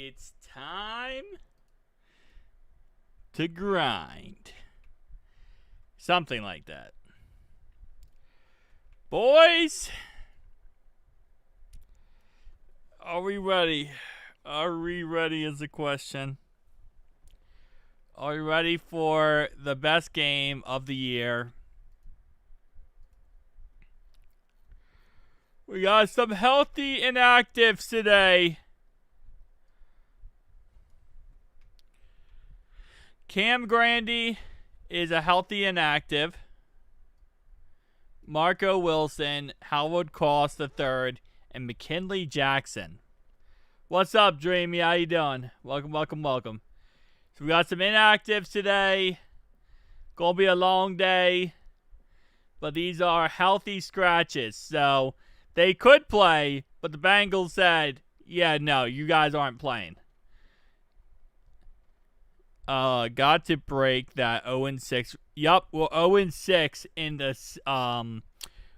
It's time to grind. Something like that. Boys, are we ready? Are we ready is the question. Are we ready for the best game of the year? We got some healthy inactives today. Cam Grandy is a healthy inactive. Marco Wilson, Howard Cost III, and McKinley Jackson. What's up, Dreamy? How you doing? Welcome. So we got some inactives today. Gonna be a long day. But these are healthy scratches. So they could play, but the Bengals said, yeah, no, you guys aren't playing. Got to break that 0-6. Yup, we're 0-6 in this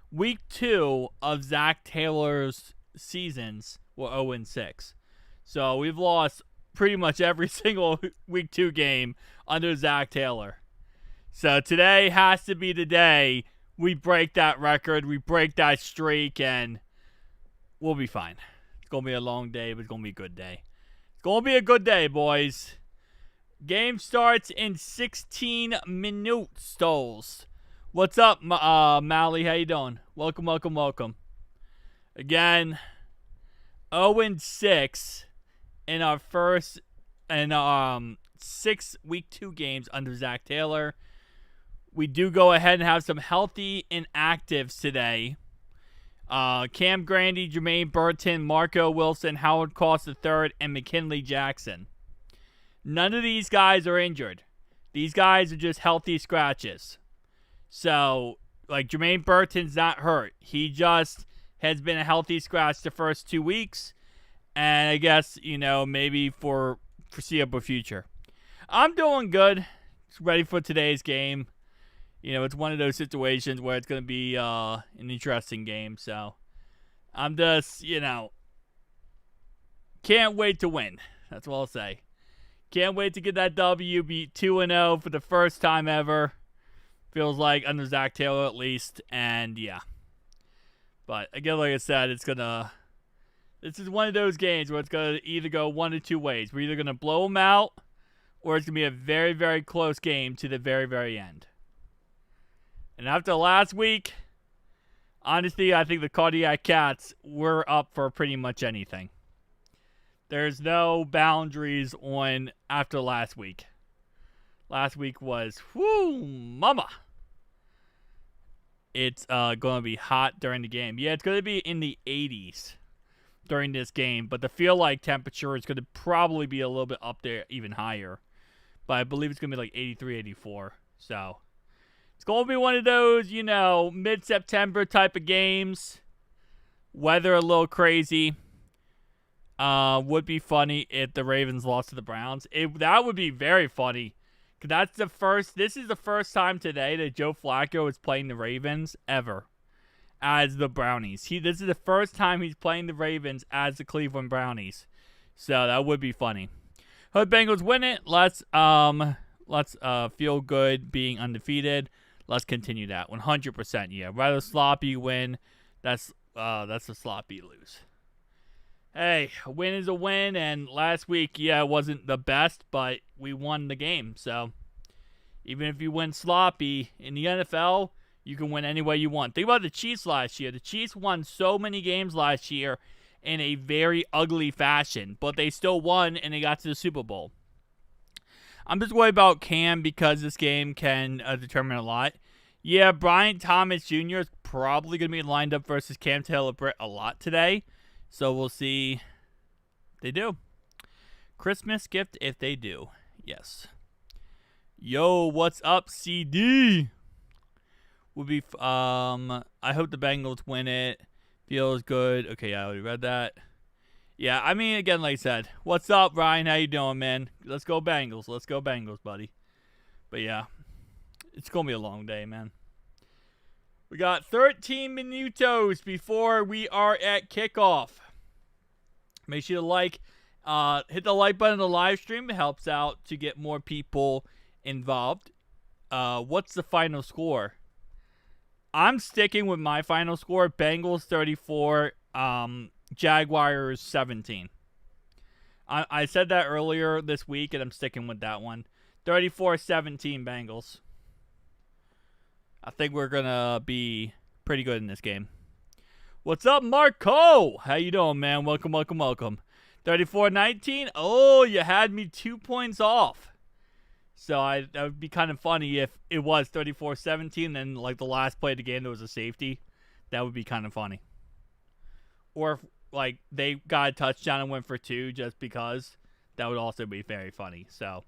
week 2 of Zack Taylor's seasons. We're 0-6. So we've lost pretty much every single week 2 game under Zack Taylor. So today has to be the day we break that record, we break that streak, and we'll be fine. It's going to be a long day, but it's going to be a good day. It's going to be a good day, boys. Game starts in 16 minutes, Stoles. What's up, Mally? How you doing? Welcome. Again, 0-6 in our first and 6 week 2 games under Zack Taylor. We do go ahead and have some healthy inactives today. Cam Grandy, Jermaine Burton, Marco Wilson, Howard Cost III, and McKinley Jackson. None of these guys are injured. These guys are just healthy scratches. So, like, Jermaine Burton's not hurt. He just has been a healthy scratch the first 2 weeks. And I guess, maybe for foreseeable future. I'm doing good. Just ready for today's game. It's one of those situations where it's going to be an interesting game. So, I'm just, can't wait to win. That's what I'll say. Can't wait to get that W, beat 2-0 for the first time ever. Feels like under Zack Taylor at least. And yeah. But again, like I said, this is one of those games where it's going to either go one of two ways. We're either going to blow them out, or it's going to be a very, very close game to the very, very end. And after last week, honestly, I think the Cardiac Cats were up for pretty much anything. There's no boundaries on after last week. Last week was, whoo, mama. It's going to be hot during the game. Yeah, it's going to be in the 80s during this game. But the feel-like temperature is going to probably be a little bit up there, even higher. But I believe it's going to be like 83, 84. So, it's going to be one of those, mid-September type of games. Weather a little crazy. Would be funny if the Ravens lost to the Browns. That would be very funny. Cause this is the first time today that Joe Flacco is playing the Ravens ever as the Brownies. This is the first time he's playing the Ravens as the Cleveland Brownies. So that would be funny. Hope Bengals win it. Let's feel good being undefeated. Let's continue that 100%. Yeah, rather sloppy win. That's a sloppy lose. Hey, a win is a win, and last week, it wasn't the best, but we won the game. So, even if you win sloppy in the NFL, you can win any way you want. Think about the Chiefs last year. The Chiefs won so many games last year in a very ugly fashion, but they still won, and they got to the Super Bowl. I'm just worried about Cam because this game can determine a lot. Yeah, Brian Thomas Jr. is probably going to be lined up versus Cam Taylor-Britt a lot today. So we'll see if they do. Christmas gift if they do. Yes. Yo, what's up, CD? Would be I hope the Bengals win it. Feels good. Okay, I already read that. Yeah, I mean, again, like I said, what's up, Ryan? How you doing, man? Let's go Bengals. Let's go Bengals, buddy. But yeah, it's going to be a long day, man. We got 13 minutos before we are at kickoff. Make sure to like Hit the like button on the live stream. It helps out to get more people involved. What's the final score? I'm sticking with my final score. Bengals 34, Jaguars 17. I said that earlier this week, and I'm sticking with that one. 34-17 Bengals. I think we're going to be pretty good in this game. What's up, Marco? How you doing, man? Welcome, welcome, welcome. 34-19. Oh, you had me 2 points off. So that would be kind of funny if it was 34-17, then like the last play of the game there was a safety. That would be kind of funny. Or if like they got a touchdown and went for 2 just because. That would also be very funny. So,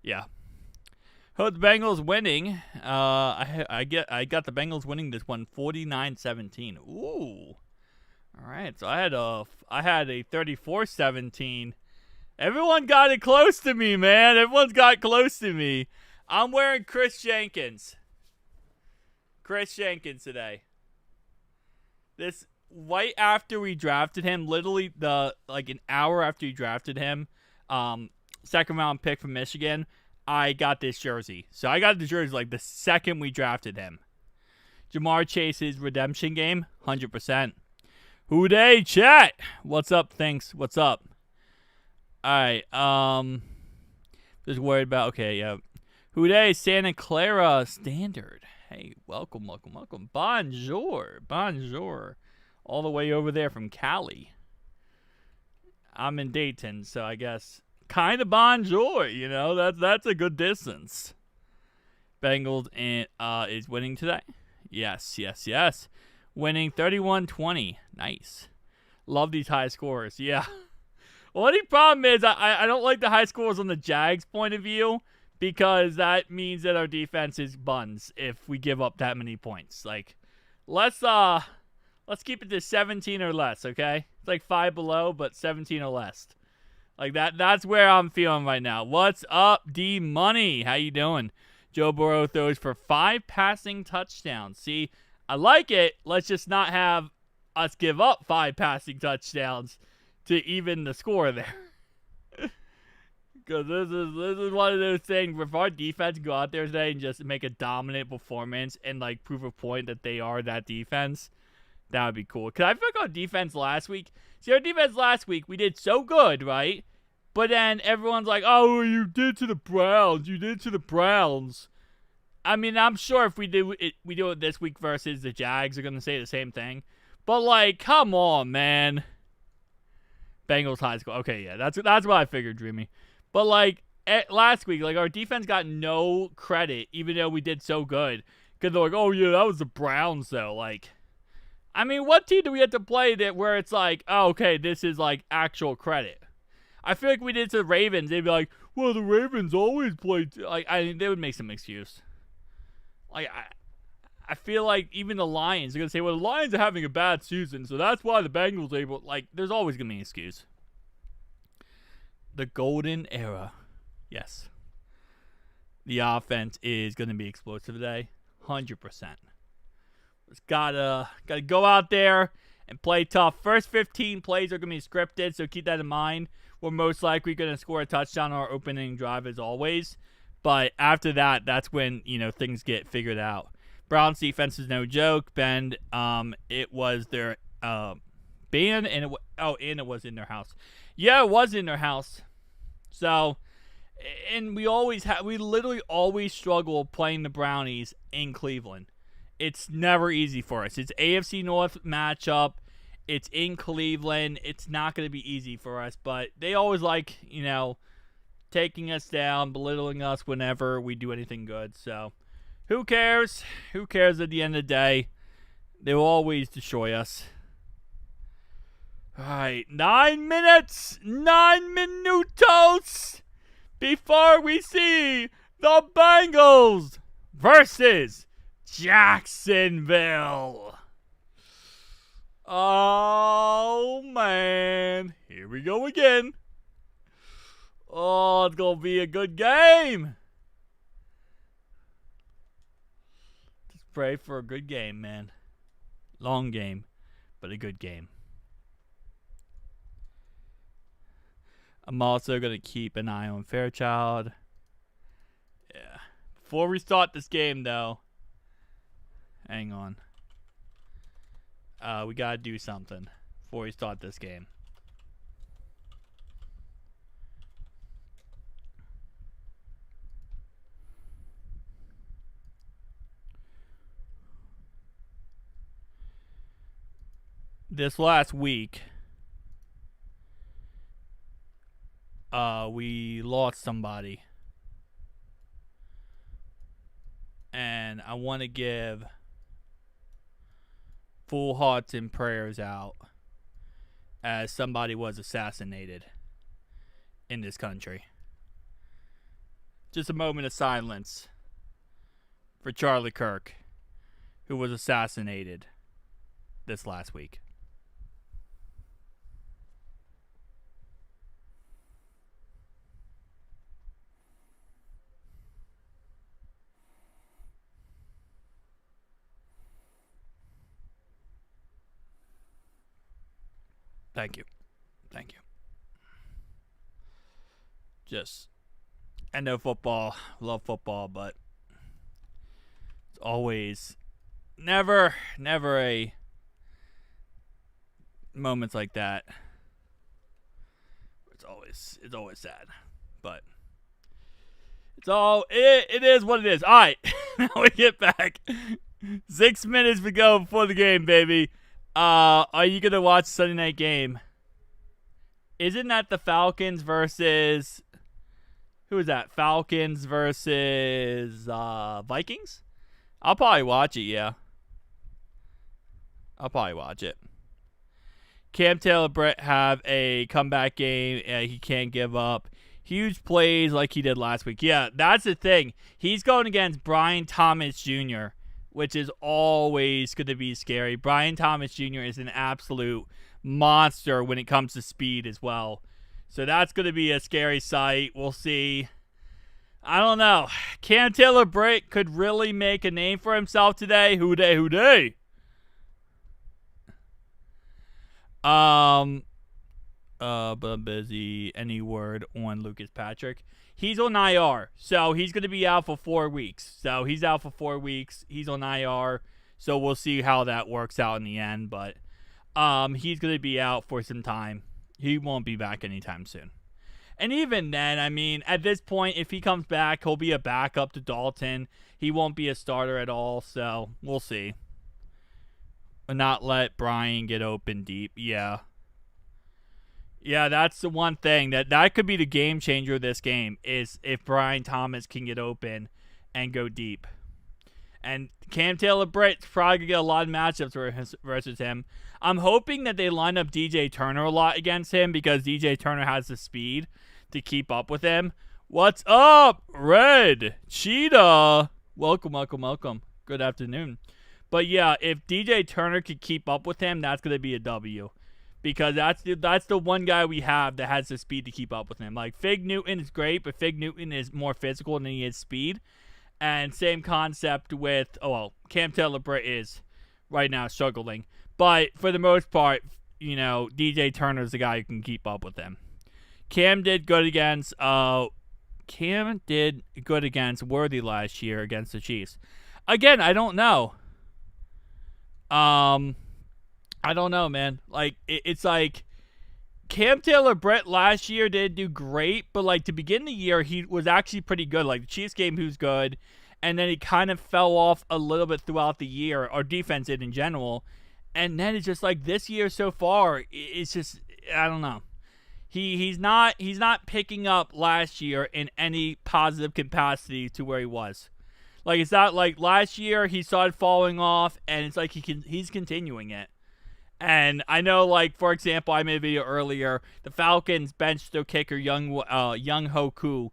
yeah. Hope the Bengals winning. I got the Bengals winning this one 49-17. Ooh. All right. So I had a 34-17. Everyone got it close to me, man. Everyone's got close to me. I'm wearing Chris Jenkins. Chris Jenkins today. This right after we drafted him, literally an hour after we drafted him, second round pick from Michigan, I got this jersey. So I got the jersey like the second we drafted him. Jamar Chase's redemption game, 100%. Who dey, chat? What's up, thanks? What's up? Alright, just worried about, okay, yeah. Who dey, Santa Clara Standard. Hey, welcome, welcome, welcome. Bonjour, bonjour. All the way over there from Cali. I'm in Dayton, so I guess kind of bonjour, you know. That's a good distance. Bengals is winning today. Yes, yes, yes. Winning 31-20. Nice. Love these high scores. Yeah. Well, the problem is I don't like the high scores on the Jags' point of view because that means that our defense is buns if we give up that many points. Like, let's keep it to 17 or less, okay? It's like 5 below, but 17 or less. Like that's where I'm feeling right now. What's up, D Money? How you doing? Joe Burrow throws for 5 passing touchdowns. See, I like it. Let's just not have us give up 5 passing touchdowns to even the score there. Because this is one of those things where if our defense go out there today and just make a dominant performance and like prove a point that they are that defense, that would be cool. Because I feel like our defense last week, we did so good, right? But then everyone's like, oh, you did to the Browns. You did to the Browns. I mean, I'm sure if we do it this week versus the Jags, are going to say the same thing. But, like, come on, man. Bengals high school. Okay, yeah, that's what I figured, Dreamy. But, like, last week, like, our defense got no credit, even though we did so good. Because they're like, oh, yeah, that was the Browns, though. Like, I mean, what team do we have to play that where it's like, oh, okay, this is, like, actual credit? I feel like we did to the Ravens. They'd be like, well, the Ravens always play. Like, they would make some excuse. Like, I feel like even the Lions are going to say, well, the Lions are having a bad season, so that's why the Bengals are able. Like, there's always going to be an excuse. The golden era. Yes. The offense is going to be explosive today. 100%. Just gotta go out there and play tough. First 15 plays are going to be scripted, so keep that in mind. We're most likely going to score a touchdown on our opening drive as always. But after that, that's when, you know, things get figured out. Browns defense is no joke. Ben, it was their band, and it was in their house. Yeah, it was in their house. So, and we literally always struggle playing the Brownies in Cleveland. It's never easy for us. It's AFC North matchup. It's in Cleveland. It's not going to be easy for us, but they always like, you know, taking us down, belittling us whenever we do anything good. So, who cares? Who cares at the end of the day? They will always destroy us. All right, 9 minutes, 9 minutos before we see the Bengals versus Jacksonville. Oh, man. Here we go again. Oh, it's going to be a good game. Just pray for a good game, man. Long game, but a good game. I'm also going to keep an eye on Fairchild. Yeah. Before we start this game, though, hang on. We got to do something before we start this game. This last week, we lost somebody. And I want to give full hearts and prayers out as somebody was assassinated in this country. Just a moment of silence for Charlie Kirk, who was assassinated this last week. Thank you. Thank you. Just, I know football, love football, but it's always, never a moments like that. It's always sad, but it is what it is. All right, now we get back. 6 minutes to go before the game, baby. Are you gonna watch Sunday night game? Isn't that the Falcons versus who is that? Falcons versus Vikings? I'll probably watch it, yeah. I'll probably watch it. Cam Taylor Britt have a comeback game. He can't give up. Huge plays like he did last week. Yeah, that's the thing. He's going against Brian Thomas Jr., which is always going to be scary. Brian Thomas Jr. is an absolute monster when it comes to speed as well. So that's going to be a scary sight. We'll see. I don't know. Cam Taylor Britt could really make a name for himself today. Who dey? But I'm busy. Any word on Lucas Patrick? He's on IR, so he's going to be out for 4 weeks. He's on IR, so we'll see how that works out in the end. But he's going to be out for some time. He won't be back anytime soon. And even then, I mean, at this point, if he comes back, he'll be a backup to Dalton. He won't be a starter at all, so we'll see. But not let Brian get open deep. Yeah. Yeah, that's the one thing. That could be the game changer of this game, is if Brian Thomas can get open and go deep. And Cam Taylor Britt's probably going to get a lot of matchups versus him. I'm hoping that they line up DJ Turner a lot against him, because DJ Turner has the speed to keep up with him. What's up, Red Cheetah? Welcome. Good afternoon. But yeah, if DJ Turner could keep up with him, that's going to be a W. Because that's the one guy we have that has the speed to keep up with him. Like, Fig Newton is great, but Fig Newton is more physical than he is speed. And same concept with, Cam Taylor Britt is right now struggling. But for the most part, DJ Turner is the guy who can keep up with him. Cam did good against Worthy last year against the Chiefs. Again, I don't know. I don't know, man. Like, it's like Cam Taylor Britt last year didn't do great, but like to begin the year, he was actually pretty good. Like the Chiefs game, he was good, and then he kind of fell off a little bit throughout the year. Our defense did in general, and then it's just like this year so far, it's just, I don't know. He's not picking up last year in any positive capacity to where he was. Like, it's not like last year he started falling off, and it's like he's continuing it. And I know, like, for example, I made a video earlier. The Falcons benched their kicker, Young Ho Koo,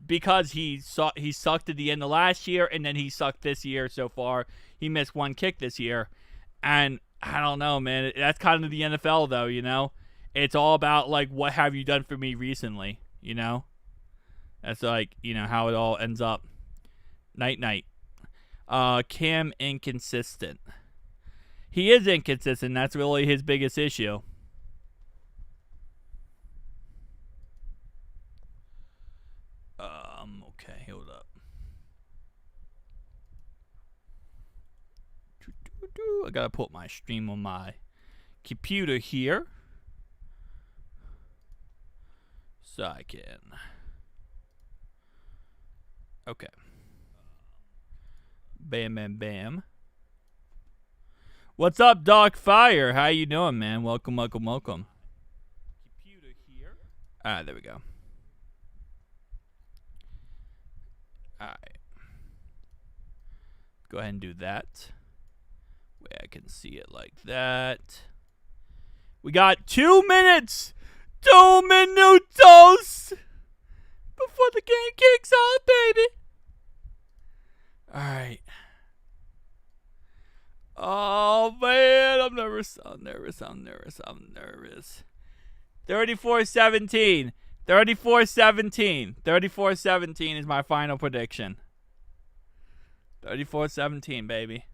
because he sucked at the end of last year, and then he sucked this year so far. He missed one kick this year. And I don't know, man. That's kind of the NFL, though, It's all about, like, what have you done for me recently, That's, like, how it all ends up. Night. Cam inconsistent. He is inconsistent. That's really his biggest issue. Okay, hold up. I gotta put my stream on my computer here. So I can. Okay. Bam, bam, bam. What's up, Dog Fire? How you doing, man? Welcome, welcome, welcome. Computer here. All right, there we go. All right. Go ahead and do that. Way I can see it like that. We got 2 minutes. 2 minutos before the game kicks off, baby. All right. Oh, man. I'm nervous. 34-17. 34-17. 34-17 is my final prediction. 34-17, baby.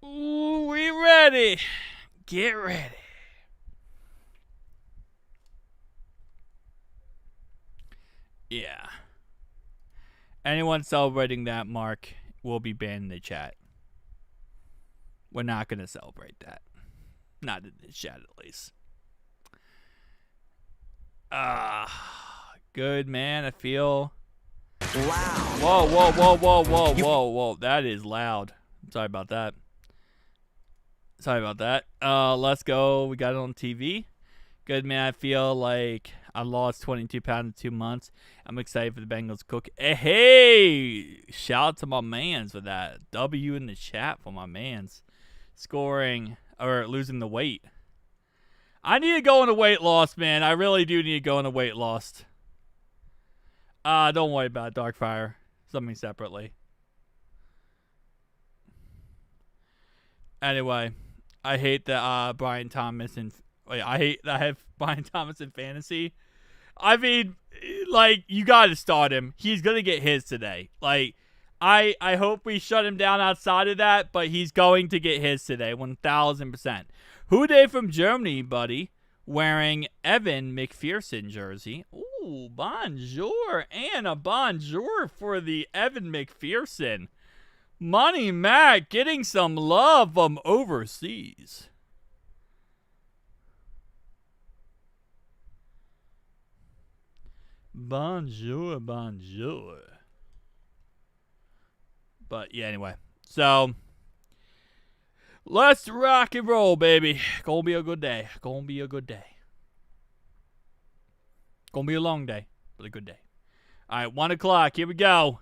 Ooh, we ready. Get ready. Yeah. Anyone celebrating that mark will be banned in the chat. We're not going to celebrate that. Not in the chat, at least. Good, man. I feel... Loud. Whoa. That is loud. I'm sorry about that. Let's go. We got it on TV. Good, man. I feel like I lost 22 pounds in 2 months. I'm excited for the Bengals to cook. Hey, shout out to my mans for that. W in the chat for my mans. Scoring or losing the weight. I need to go on a weight loss, man. I really do need to go on a weight loss. Don't worry about it, Darkfire. Something separately. Anyway, I hate that Brian Thomas and I hate that I have Brian Thomas in fantasy. I mean, like, you gotta start him. He's gonna get his today. Like, I hope we shut him down outside of that, but he's going to get his today, 1,000%. Who Dey from Germany, buddy, wearing Evan McPherson jersey. Ooh, bonjour, and a bonjour for the Evan McPherson. Money Mac getting some love from overseas. Bonjour. But yeah, anyway. So, let's rock and roll, baby. Gonna be a good day. Gonna be a long day, but a good day. All right, 1 o'clock. Here we go.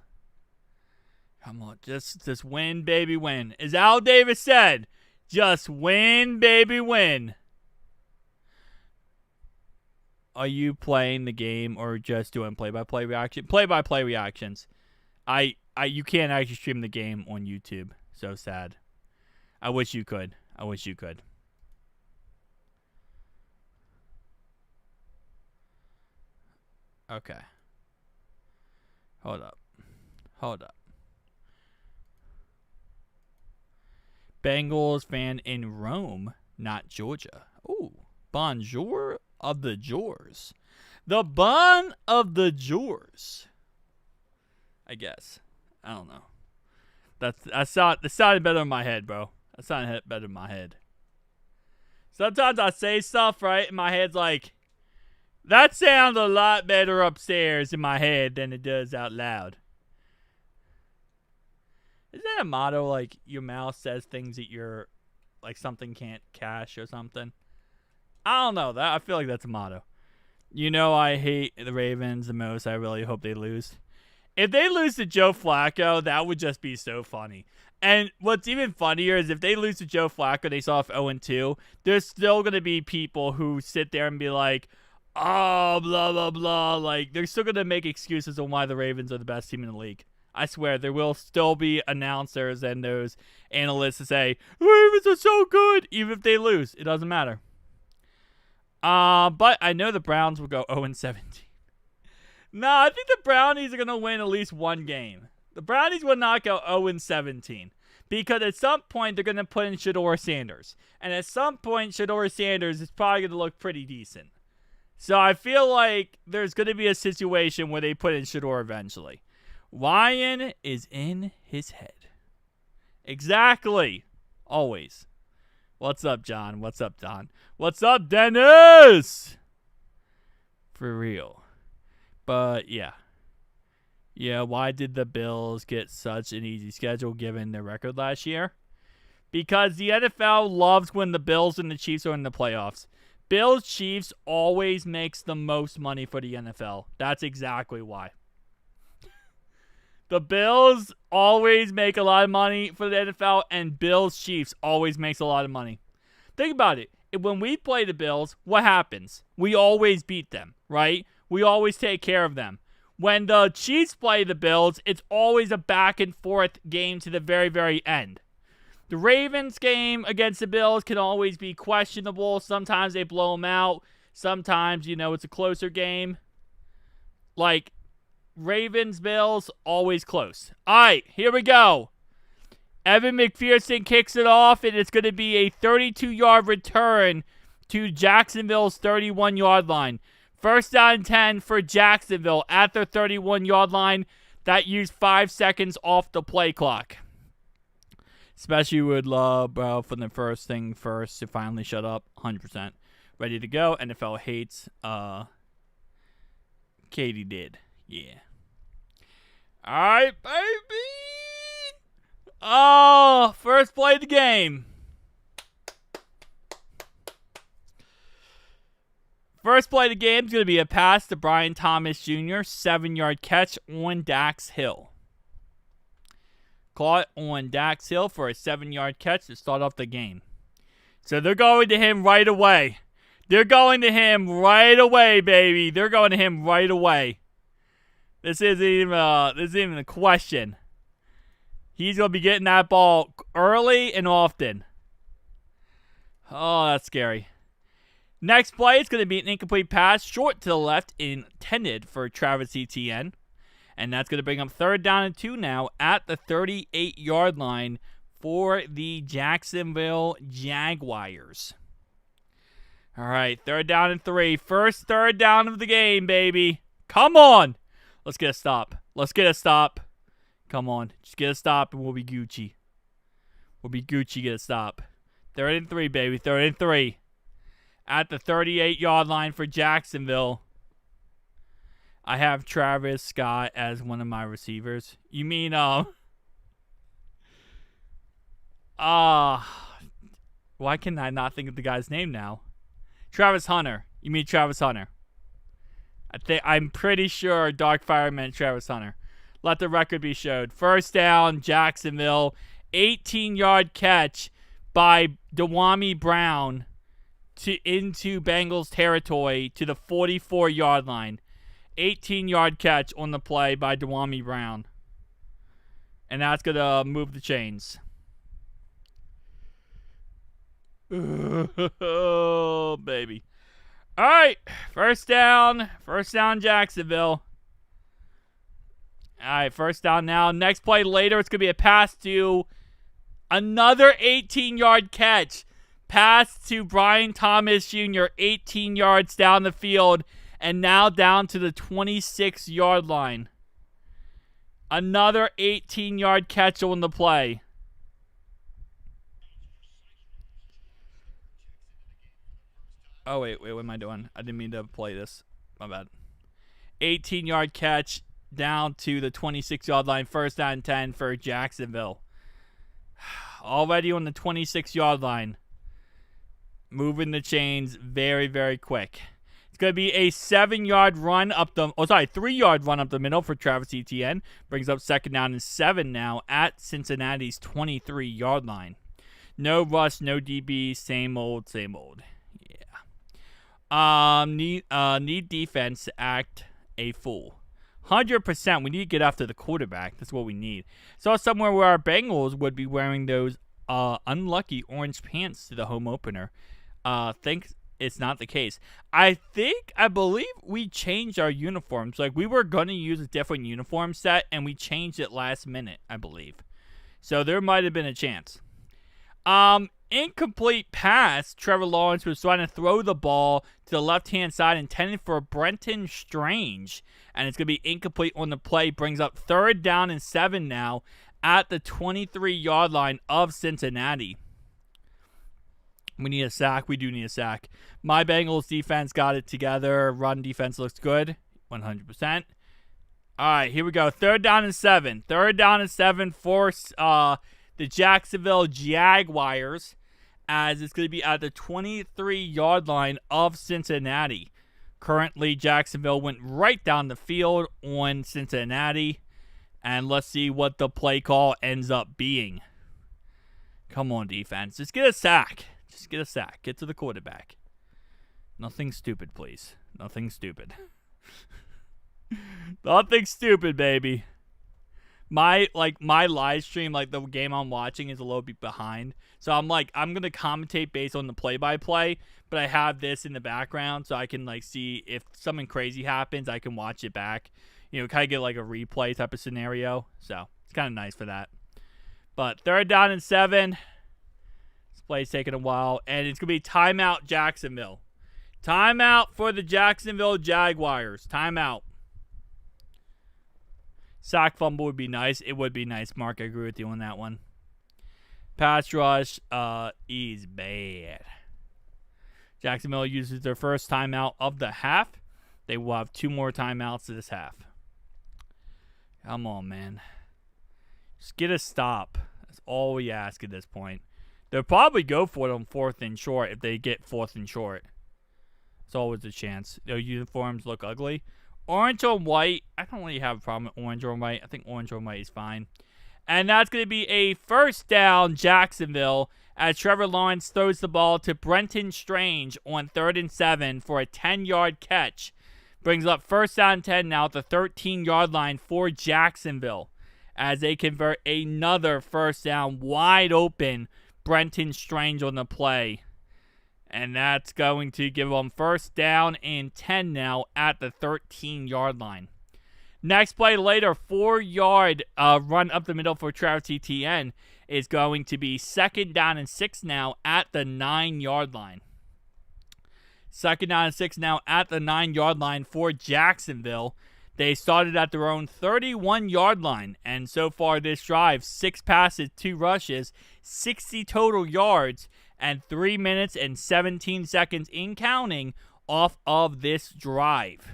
Come on, just win, baby, win. As Al Davis said, just win, baby, win. Are you playing the game or just doing play-by-play reaction? Play-by-play reactions. You can't actually stream the game on YouTube. So sad. I wish you could. Okay. Hold up. Bengals fan in Rome, not Georgia. Ooh. Bonjour of the Jaws. The Bon of the Jaws. I guess. I don't know. That sounded better in my head, bro. That sounded better in my head. Sometimes I say stuff, right? And my head's like, that sounds a lot better upstairs in my head than it does out loud. Isn't that a motto, like, your mouth says things that you're, like, something can't cash or something? I don't know. I feel like that's a motto. You know, I hate the Ravens the most. I really hope they lose. If they lose to Joe Flacco, that would just be so funny. And what's even funnier is if they lose to Joe Flacco, they saw off 0-2, there's still going to be people who sit there and be like, oh, blah, blah, blah. Like, they're still going to make excuses on why the Ravens are the best team in the league. I swear, there will still be announcers and those analysts to say, the Ravens are so good, even if they lose. It doesn't matter. But I know the Browns will go 0-17. No, I think the Brownies are going to win at least one game. The Brownies will not go 0-17. Because at some point, they're going to put in Shedeur Sanders. And at some point, Shedeur Sanders is probably going to look pretty decent. So I feel like there's going to be a situation where they put in Shador eventually. Ryan is in his head. Exactly. Always. What's up, John? What's up, Don? What's up, Dennis? For real. But, yeah. Yeah, why did the Bills get such an easy schedule given their record last year? Because the NFL loves when the Bills and the Chiefs are in the playoffs. Bills-Chiefs always makes the most money for the NFL. That's exactly why. The Bills always make a lot of money for the NFL, and Bills-Chiefs always makes a lot of money. Think about it. When we play the Bills, what happens? We always beat them, right? We always take care of them. When the Chiefs play the Bills, it's always a back-and-forth game to the very, very end. The Ravens game against the Bills can always be questionable. Sometimes they blow them out. Sometimes, it's a closer game. Like, Ravens, Bills, always close. All right, here we go. Evan McPherson kicks it off, and it's going to be a 32-yard return to Jacksonville's 31-yard line. First down and 10 for Jacksonville at their 31-yard line. That used 5 seconds off the play clock. Especially would love, bro, for the first to finally shut up. 100%. Ready to go. NFL hates. Katie did. Yeah. Alright, baby. Oh, first play of the game. First play of the game is going to be a pass to Brian Thomas Jr. 7-yard catch on Dax Hill. Caught on Dax Hill for a 7-yard catch to start off the game. So they're going to him right away. They're going to him right away, baby. They're going to him right away. This isn't even a question. He's going to be getting that ball early and often. Oh, that's scary. Next play is going to be an incomplete pass short to the left intended for Travis Etienne. And that's going to bring up third down and 2 now at the 38-yard line for the Jacksonville Jaguars. All right, third down and 3. First third down of the game, baby. Come on. Let's get a stop. Let's get a stop. Come on. Just get a stop and we'll be Gucci. We'll be Gucci, get a stop. Third and 3, baby. Third and 3. At the 38-yard line for Jacksonville. I have Travis Scott as one of my receivers. You mean, why can I not think of the guy's name now? Travis Hunter. You mean Travis Hunter? I'm pretty sure Darkfire meant Travis Hunter. Let the record be showed. First down, Jacksonville. 18-yard catch by Dewami Brown into Bengals territory to the 44-yard line. 18-yard catch on the play by Dewami Brown. And that's going to move the chains. Oh, baby. All right. First down. First down, Jacksonville. All right, first down now. Next play later, it's going to be a pass to another 18-yard catch. Pass to Brian Thomas Jr., 18 yards down the field, and now down to the 26-yard line. Another 18-yard catch on the play. Oh, wait, what am I doing? I didn't mean to play this. My bad. 18-yard catch down to the 26-yard line. First down and 10 for Jacksonville. Already on the 26-yard line. Moving the chains very, very quick. It's going to be a 3-yard run up the middle for Travis Etienne. Brings up second down and 7 now at Cincinnati's 23-yard line. No rush, no DB, same old, same old. Yeah. Need defense to act a fool. 100%. We need to get after the quarterback. That's what we need. Saw somewhere where our Bengals would be wearing those unlucky orange pants to the home opener. Think it's not the case. I believe we changed our uniforms. Like, we were going to use a different uniform set, and we changed it last minute, I believe. So there might have been a chance. Incomplete pass. Trevor Lawrence was trying to throw the ball to the left-hand side, intended for Brenton Strange. And it's going to be incomplete on the play. Brings up 3rd down and 7 now at the 23-yard line of Cincinnati. We need a sack. We do need a sack. My Bengals defense got it together. Run defense looks good. 100%. All right, here we go. 3rd down and 7. 3rd down and 7 for the Jacksonville Jaguars, as it's going to be at the 23-yard line of Cincinnati. Currently, Jacksonville went right down the field on Cincinnati. And let's see what the play call ends up being. Come on, defense. Just get a sack. Just get a sack. Get to the quarterback. Nothing stupid, please. Nothing stupid. Nothing stupid, baby. My live stream, like the game I'm watching, is a little bit behind. So I'm gonna commentate based on the play-by-play, but I have this in the background so I can see if something crazy happens, I can watch it back. Kind of get like a replay type of scenario. So it's kind of nice for that. But 3rd down and 7. This play's taking a while, and it's gonna be timeout Jacksonville. Timeout for the Jacksonville Jaguars. Timeout. Sack fumble would be nice. It would be nice, Mark. I agree with you on that one. Pass rush is bad. Jacksonville uses their first timeout of the half. They will have 2 more timeouts this half. Come on, man. Just get a stop. That's all we ask at this point. They'll probably go for it on 4th and short if they get 4th and short. It's always a chance. Their uniforms look ugly. Orange or white, I don't really have a problem with orange or white. I think orange or white is fine. And that's going to be a 1st down Jacksonville as Trevor Lawrence throws the ball to Brenton Strange on 3rd and 7 for a 10-yard catch. Brings up 1st down and 10 now at the 13-yard line for Jacksonville as they convert another 1st down, wide open Brenton Strange on the play. And that's going to give them 1st down and 10 now at the 13-yard line. Next play later, 4-yard run up the middle for Travis Etienne is going to be 2nd down and 6 now at the 9-yard line. 2nd down and 6 now at the 9-yard line for Jacksonville. They started at their own 31-yard line. And so far this drive, 6 passes, 2 rushes, 60 total yards, and 3 minutes and 17 seconds in counting off of this drive.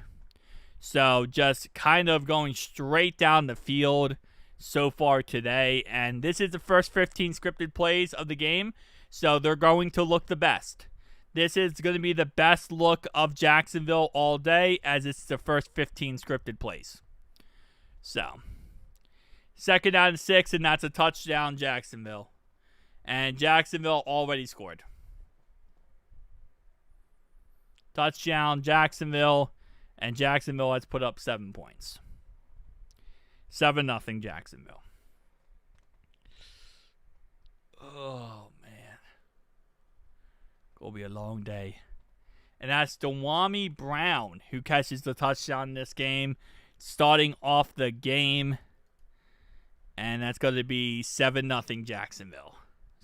So just kind of going straight down the field so far today. And this is the first 15 scripted plays of the game, so they're going to look the best. This is going to be the best look of Jacksonville all day, as it's the first 15 scripted plays. So, 2nd down and 6, and that's a touchdown, Jacksonville. And Jacksonville already scored. Touchdown, Jacksonville. And Jacksonville has put up 7 points. 7-0 Jacksonville. Oh, man. Gonna be a long day. And that's Dewami Brown who catches the touchdown in this game, starting off the game. And that's going to be 7-0 Jacksonville.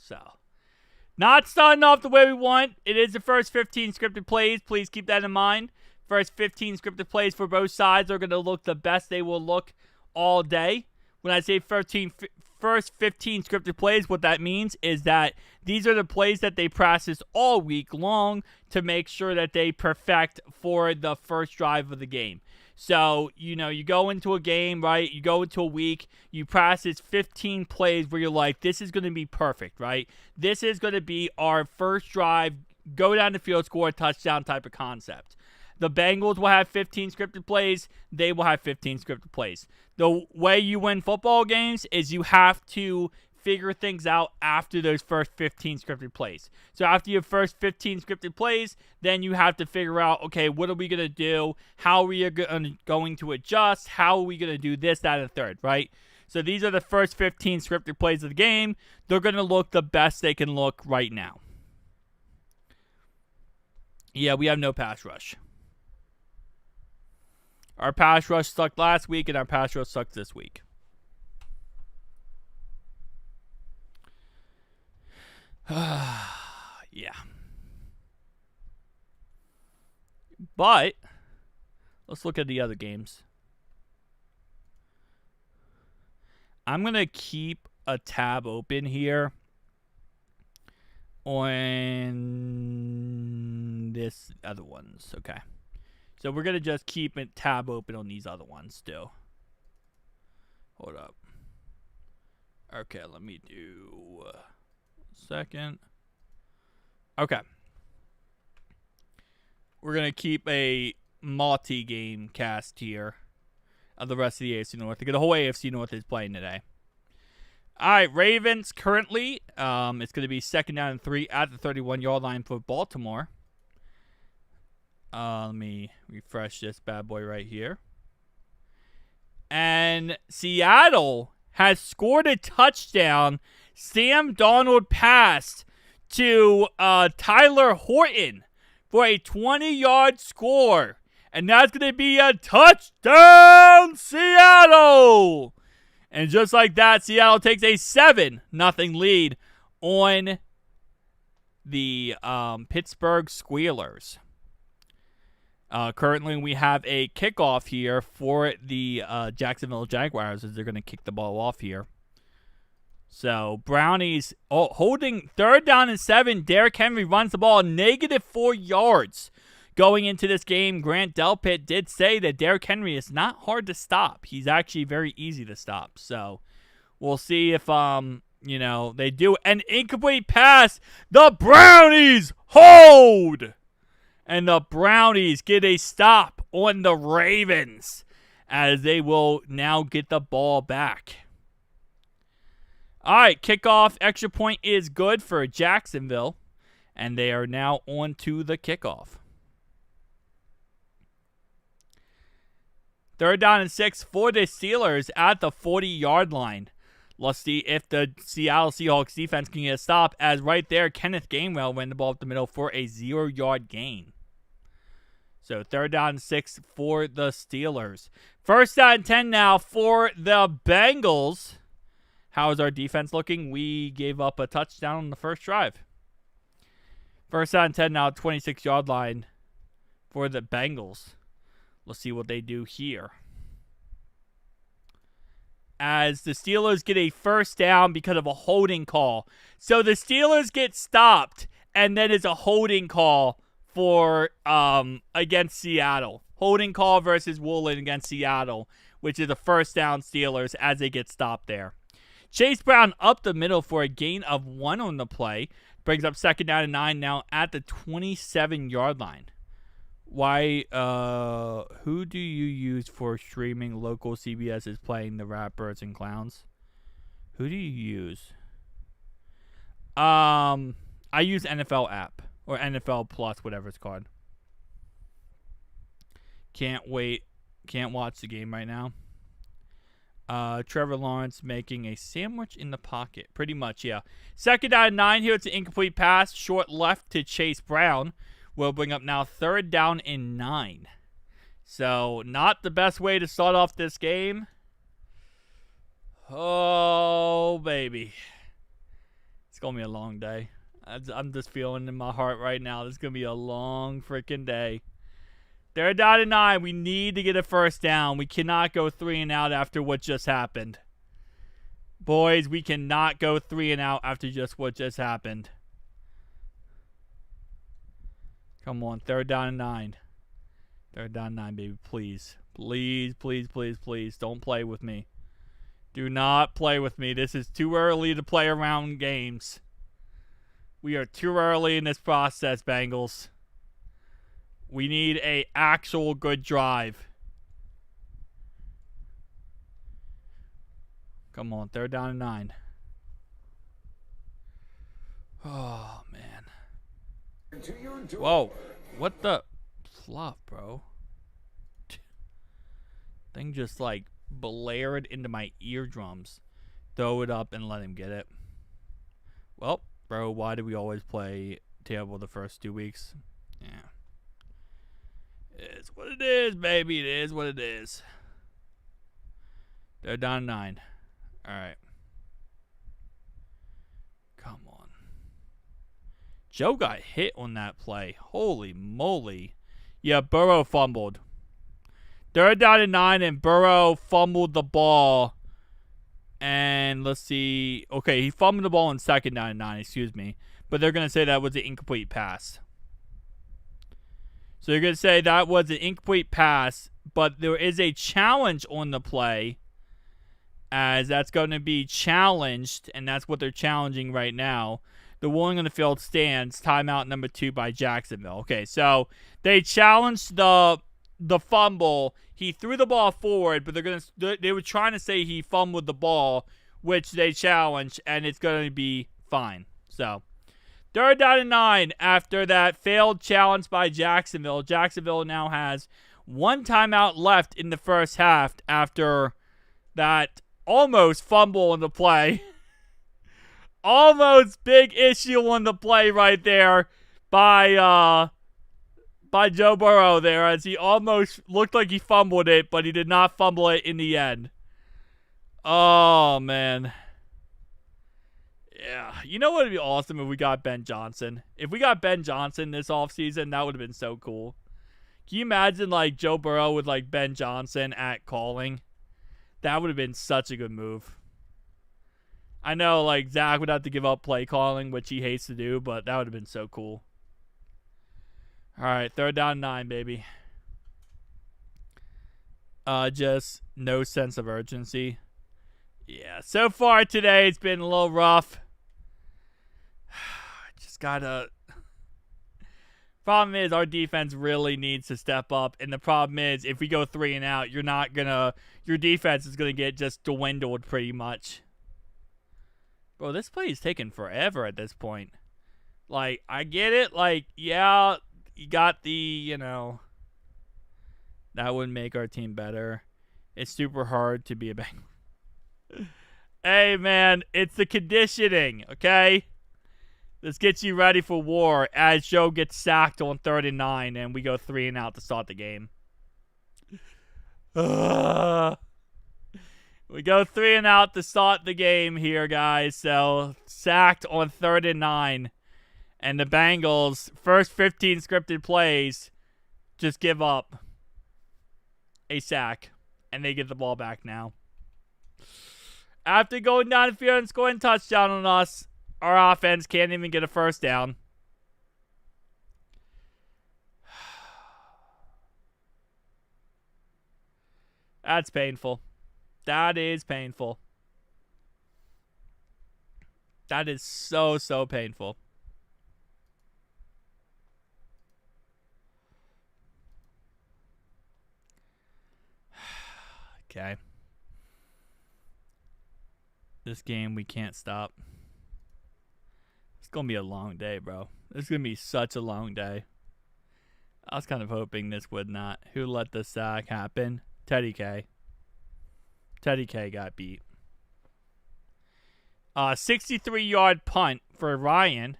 So, not starting off the way we want. It is the first 15 scripted plays. Please keep that in mind. First 15 scripted plays for both sides are going to look the best they will look all day. When I say first 15 scripted plays, what that means is that these are the plays that they practice all week long to make sure that they perfect for the first drive of the game. So, you go into a game, right? You go into a week, you practice 15 plays where you're like, this is going to be perfect, right? This is going to be our first drive, go down the field, score a touchdown type of concept. The Bengals will have 15 scripted plays. They will have 15 scripted plays. The way you win football games is you have to figure things out after those first 15 scripted plays. So after your first 15 scripted plays, then you have to figure out, okay, what are we going to do? How are we going to adjust? How are we going to do this, that, and the third, right? So these are the first 15 scripted plays of the game. They're going to look the best they can look right now. Yeah, we have no pass rush. Our pass rush sucked last week, and our pass rush sucks this week. Yeah. But let's look at the other games. I'm going to keep a tab open here on this other ones. Okay. So we're going to just keep a tab open on these other ones still. Hold up. Okay, let me do a second. Okay. We're going to keep a multi-game cast here of the rest of the AFC North. The whole AFC North is playing today. All right, Ravens currently, it's going to be 2nd down and 3 at the 31-yard line for Baltimore. Let me refresh this bad boy right here. And Seattle has scored a touchdown. Sam Darnold passed to Tyler Horton for a 20-yard score. And that's going to be a touchdown, Seattle! And just like that, Seattle takes a 7-0 lead on the Pittsburgh Squealers. Currently, we have a kickoff here for the Jacksonville Jaguars as they're going to kick the ball off here. So, Brownies holding 3rd down and 7. Derrick Henry runs the ball -4 yards. Going into this game, Grant Delpit did say that Derrick Henry is not hard to stop. He's actually very easy to stop. So, we'll see if, they do an incomplete pass. The Brownies hold! And the Brownies get a stop on the Ravens as they will now get the ball back. All right, kickoff extra point is good for Jacksonville, and they are now on to the kickoff. 3rd down and 6 for the Steelers at the 40-yard line. Let's see if the Seattle Seahawks defense can get a stop, as right there, Kenneth Gainwell ran the ball up the middle for a 0-yard gain. So 3rd down and 6 for the Steelers. 1st down and 10 now for the Bengals. How is our defense looking? We gave up a touchdown on the first drive. 1st down and 10 now, 26-yard line for the Bengals. Let's see what they do here. As the Steelers get a 1st down because of a holding call. So the Steelers get stopped, and then it's a holding call for against Seattle. Holding call versus Woolen against Seattle, which is a 1st down Steelers as they get stopped there. Chase Brown up the middle for a gain of 1 on the play. Brings up 2nd down and 9 now at the 27-yard line. Why, who do you use for streaming? Local CBS is playing the Rappers and Clowns. Who do you use? I use NFL app or NFL Plus, whatever it's called. Can't wait. Can't watch the game right now. Trevor Lawrence making a sandwich in the pocket. Pretty much, yeah. 2nd down and 9 here. It's an incomplete pass. Short left to Chase Brown. Will bring up now 3rd down and 9. So, not the best way to start off this game. Oh, baby. It's going to be a long day. I'm just feeling in my heart right now. This is going to be a long freaking day. 3rd down and 9. We need to get a 1st down. We cannot go 3 and out after what just happened. Boys, we cannot go 3 and out after just what just happened. Come on, 3rd down and 9. 3rd down and 9, baby, please. Please, please, please, please, don't play with me. Do not play with me. This is too early to play around games. We are too early in this process, Bengals. We need an actual good drive. Come on, 3rd down and 9. Oh, man. Whoa. What the fluff, bro? Thing just, like, blared into my eardrums. Throw it up and let him get it. Well, bro, why do we always play terrible the first 2 weeks? Yeah. It's what it is, baby. It is what it is. They're down 9. All right. Come on. Joe got hit on that play. Holy moly. Yeah, Burrow fumbled. 3rd down and 9, and Burrow fumbled the ball. And let's see. Okay, he fumbled the ball on 2nd down and 9, excuse me. But they're going to say that was an incomplete pass. So they're going to say that was an incomplete pass, but there is a challenge on the play, as that's going to be challenged, and that's what they're challenging right now. The ruling on the field stands. Timeout number 2 by Jacksonville. Okay, so they challenged the fumble. He threw the ball forward, but they were trying to say he fumbled the ball, which they challenged, and it's going to be fine. So 3rd down and 9 after that failed challenge by Jacksonville. Jacksonville now has 1 timeout left in the first half after that almost fumble in the play. Almost big issue on the play right there by Joe Burrow there, as he almost looked like he fumbled it, but he did not fumble it in the end. Oh, man. Yeah. You know what would be awesome if we got Ben Johnson? If we got Ben Johnson this offseason, that would have been so cool. Can you imagine, like, Joe Burrow with, like, Ben Johnson at calling? That would have been such a good move. I know, like, Zach would have to give up play calling, which he hates to do, but that would have been so cool. All right, 3rd down and 9, baby. Just no sense of urgency. Yeah, so far today it's been a little rough. Just gotta... Problem is, our defense really needs to step up, and the problem is, if we go 3 and out, your defense is gonna get just dwindled pretty much. Bro, this play is taking forever at this point. Like, I get it. Like, yeah, you got the, that would make our team better. It's super hard to be a Bengal. Hey, man, it's the conditioning, okay? This gets you ready for war as Joe gets sacked on 3rd and 9, and we go 3 and out to start the game. We go 3 and out to start the game here, guys. So, sacked on 3rd and 9. And the Bengals, first 15 scripted plays, just give up a sack. And they get the ball back now. After going down the field and scoring a touchdown on us, our offense can't even get a first down. That's painful. That is painful. That is so, so painful. Okay. This game, we can't stop. It's going to be a long day, bro. It's going to be such a long day. I was kind of hoping this would not. Who let the sack happen? Teddy K. Teddy K got beat. 63-yard punt for Ryan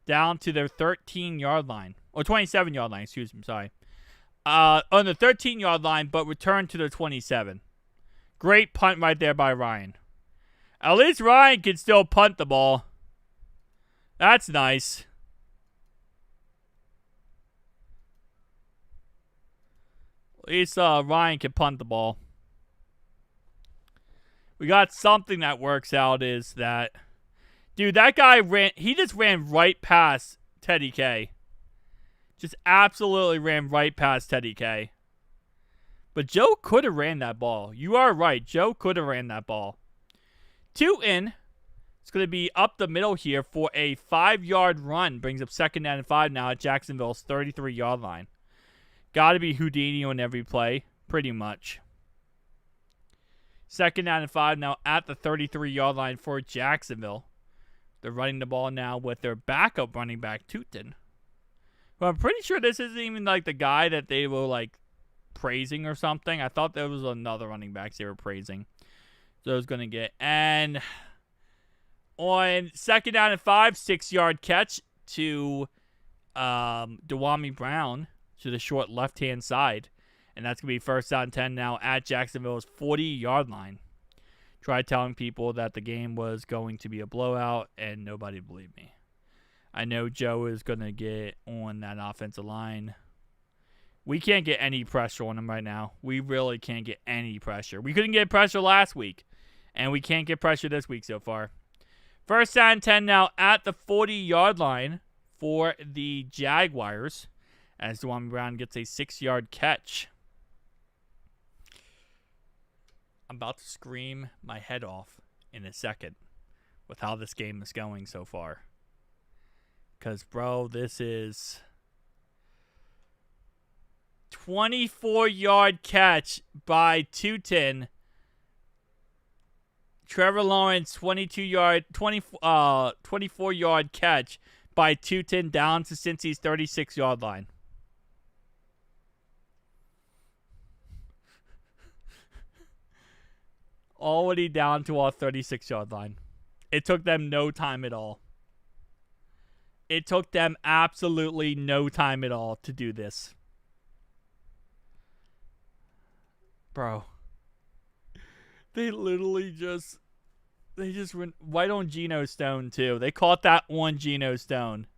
down to their 13-yard line. Or 27-yard line, excuse me, sorry. On the 13-yard line, but returned to the 27. Great punt right there by Ryan. At least Ryan can still punt the ball. That's nice. At least Ryan can punt the ball. We got something that works out is that... Dude, that guy he just ran right past Teddy K. Just absolutely ran right past Teddy K. But Joe could have ran that ball. You are right. Joe could have ran that ball. 2 in. It's going to be up the middle here for a 5-yard run. Brings up 2nd down and 5 now at Jacksonville's 33-yard line. Got to be Houdini on every play. Pretty much. 2nd down and 5 now at the 33-yard line for Jacksonville. They're running the ball now with their backup running back, Tootin. Well, I'm pretty sure this isn't even like the guy that they were like praising or something. I thought there was another running back they were praising. So I was going to get. And on 2nd down and 5, 6-yard catch to Dewami Brown to the short left-hand side. And that's going to be 1st down and 10 now at Jacksonville's 40-yard line. Tried telling people that the game was going to be a blowout, and nobody believed me. I know Joe is going to get on that offensive line. We can't get any pressure on him right now. We really can't get any pressure. We couldn't get pressure last week, and we can't get pressure this week so far. First down and 10 now at the 40-yard line for the Jaguars as Dwayne Brown gets a 6-yard catch. I'm about to scream my head off in a second with how this game is going so far. Because, bro, this is 24-yard catch by 210. Trevor Lawrence, 24-yard catch by 210 down to Cincy's 36-yard line. Already down to our 36-yard line. It took them no time at all. It took them absolutely no time at all to do this. Bro. They literally just went right on Geno Stone too. They caught that on Geno Stone.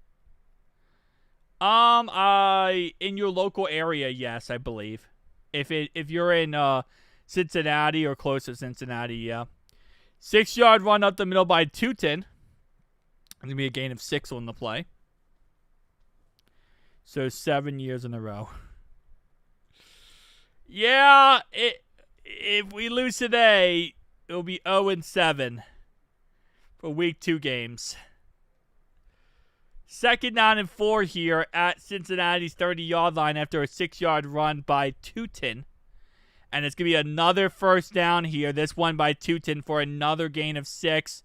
In your local area, yes, I believe. If you're in Cincinnati or close to Cincinnati, yeah. 6-yard run up the middle by 210. Going to be a gain of 6 on the play. So 7 years in a row. Yeah, if we lose today, it'll be 0-7 for week 2 games. Second down and 4 here at Cincinnati's 30-yard line after a 6-yard run by 210. And it's going to be another first down here, this one by 210 for another gain of 6.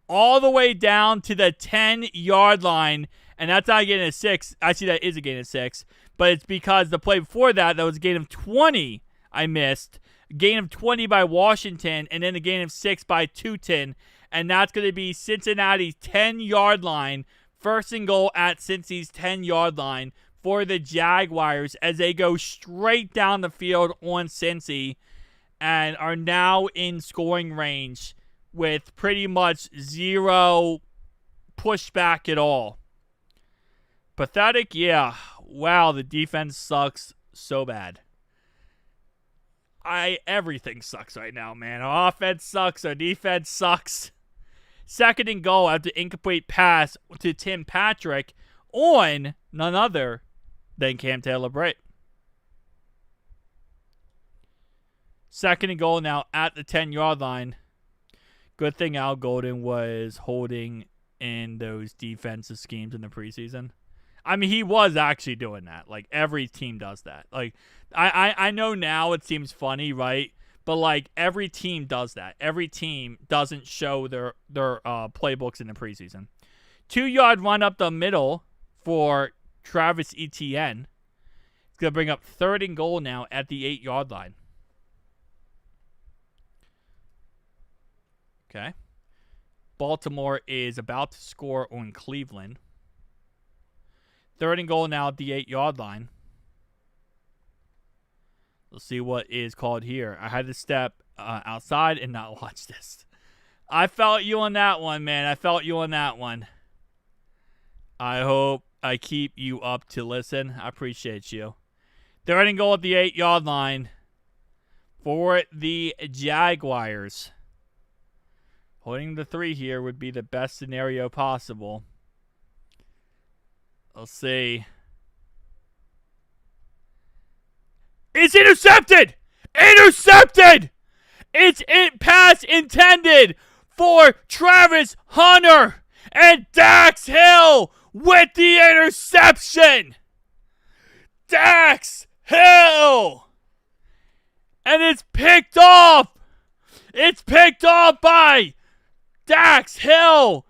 All the way down to the 10-yard line. And that's not a gain of 6. Actually, that is a gain of 6. But it's because the play before that was a gain of 20 I missed. A gain of 20 by Washington. And then a gain of 6 by 210. And that's going to be Cincinnati's 10-yard line. First and goal at Cincy's 10-yard line for the Jaguars as they go straight down the field on Cincy and are now in scoring range with pretty much zero pushback at all. Pathetic? Yeah. Wow, the defense sucks so bad. Everything sucks right now, man. Our offense sucks. Our defense sucks. Second and goal after incomplete pass to Tim Patrick on none other than Cam Taylor-Britt. Second and goal now at the 10-yard line. Good thing Al Golden was holding in those defensive schemes in the preseason. I mean, he was actually doing that. Like, every team does that. Like, I know now it seems funny, right? But, like, every team does that. Every team doesn't show their playbooks in the preseason. 2-yard run up the middle for Travis Etienne. It's going to bring up third and goal now at the 8-yard line. Okay. Baltimore is about to score on Cleveland. Third and goal now at the 8-yard line. Let's see what is called here. I had to step outside and not watch this. I felt you on that one, man. I felt you on that one. I hope I keep you up to listen. I appreciate you. Third and goal at the 8-yard line for the Jaguars. Holding the 3 here would be the best scenario possible. Let's see. It's intercepted! Intercepted! It's pass intended for Travis Hunter and Dax Hill with the interception. Dax Hill! And it's picked off. It's picked off by Dax Hill.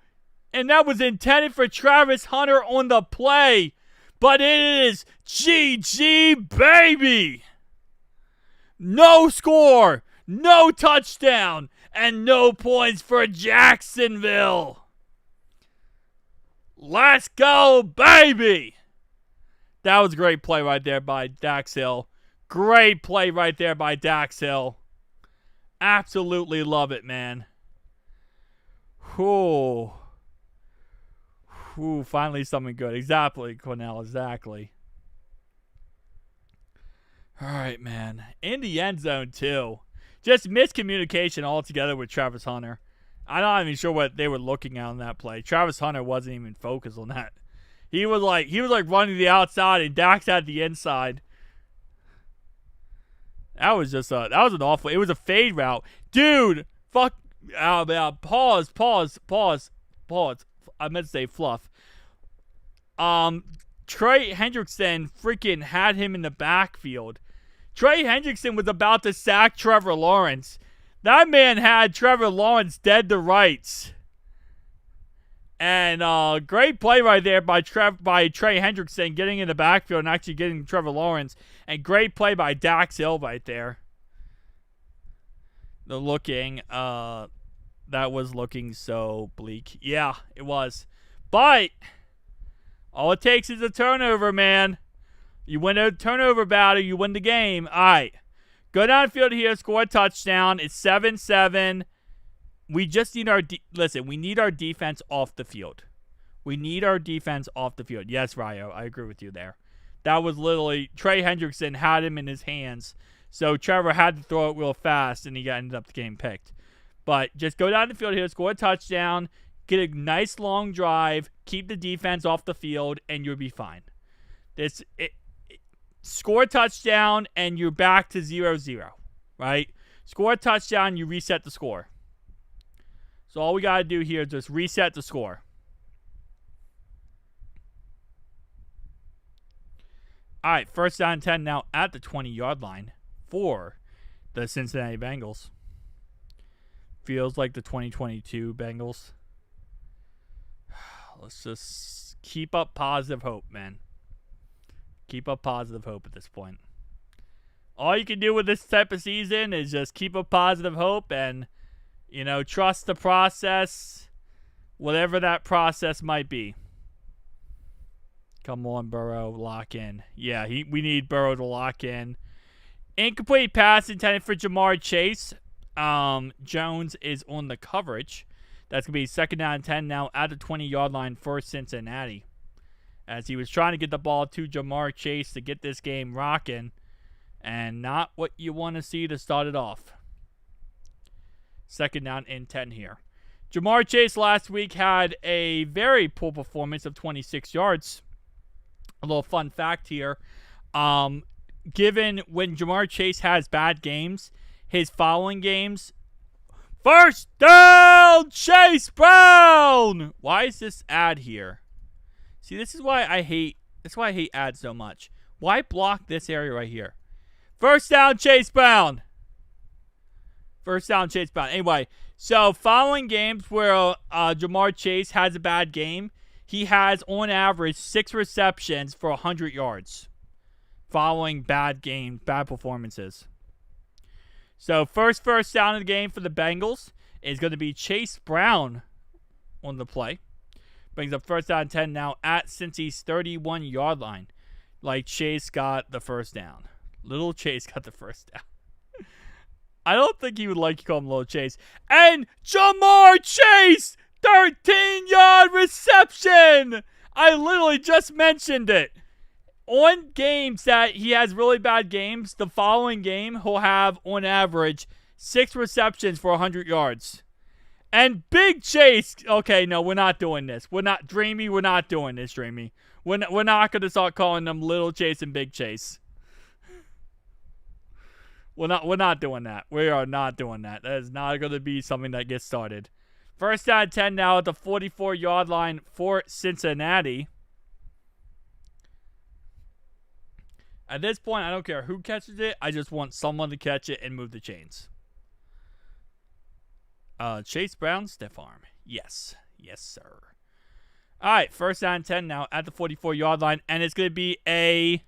And that was intended for Travis Hunter on the play. But it is GG, baby. No score, no touchdown, and no points for Jacksonville. Let's go, baby. That was a great play right there by Dax Hill. Great play right there by Dax Hill. Absolutely love it, man. Whew. Ooh, finally something good. Exactly, Cornell. Exactly. All right, man. In the end zone, too. Just miscommunication altogether with Travis Hunter. I'm not even sure what they were looking at on that play. Travis Hunter wasn't even focused on that. He was like running the outside and Dak's at the inside. That was just that was an awful. It was a fade route, dude. Fuck. Pause. I meant to say fluff. Trey Hendrickson freaking had him in the backfield. Trey Hendrickson was about to sack Trevor Lawrence. That man had Trevor Lawrence dead to rights. And great play right there by Trey Hendrickson getting in the backfield and actually getting Trevor Lawrence. And great play by Dax Hill right there. That was looking so bleak. Yeah, it was. But all it takes is a turnover, man. You win a turnover battle, you win the game. All right. Go downfield here, score a touchdown. It's 7-7. We just need we need our defense off the field. We need our defense off the field. Yes, Ryo, I agree with you there. That was literally, Trey Hendrickson had him in his hands. So Trevor had to throw it real fast, and he ended up getting picked. But just go down the field here, score a touchdown, get a nice long drive, keep the defense off the field, and you'll be fine. Score a touchdown, and you're back to 0-0, right? Score a touchdown, you reset the score. So all we got to do here is just reset the score. All right, first down and 10 now at the 20-yard line for the Cincinnati Bengals. Feels like the 2022 Bengals. Let's just keep up positive hope, man. Keep up positive hope at this point. All you can do with this type of season is just keep up positive hope and, trust the process, whatever that process might be. Come on, Burrow, lock in. Yeah, we need Burrow to lock in. Incomplete pass intended for Jamar Chase. Jones is on the coverage. That's going to be second down and 10 now at the 20-yard line for Cincinnati. As he was trying to get the ball to Jamar Chase to get this game rocking. And not what you want to see to start it off. Second down and 10 here. Jamar Chase last week had a very poor performance of 26 yards. A little fun fact here. Given when Jamar Chase has bad games, his following games, first down, Chase Brown! Why is this ad here? See, this is why I hate ads so much. Why block this area right here? First down, Chase Brown. First down, Chase Brown. Anyway, so following games where Jamar Chase has a bad game, he has, on average, 6 receptions for 100 yards. Following bad performances. So, first down of the game for the Bengals is going to be Chase Brown on the play. Brings up first down 10 now at Cincy's 31-yard line. Like Chase got the first down. Little Chase got the first down. I don't think he would like to call him Little Chase. And Jamar Chase! 13-yard reception! I literally just mentioned it. On games that he has really bad games, the following game, he'll have, on average, 6 receptions for 100 yards. And Big Chase, okay, no, we're not doing this. We're not doing this, Dreamy. We're not going to start calling them Little Chase and Big Chase. We're not doing that. We are not doing that. That is not going to be something that gets started. First down 10 now at the 44-yard line for Cincinnati. At this point, I don't care who catches it. I just want someone to catch it and move the chains. Chase Brown, stiff arm. Yes. Yes, sir. All right, first down 10 now at the 44-yard line. And it's going to be a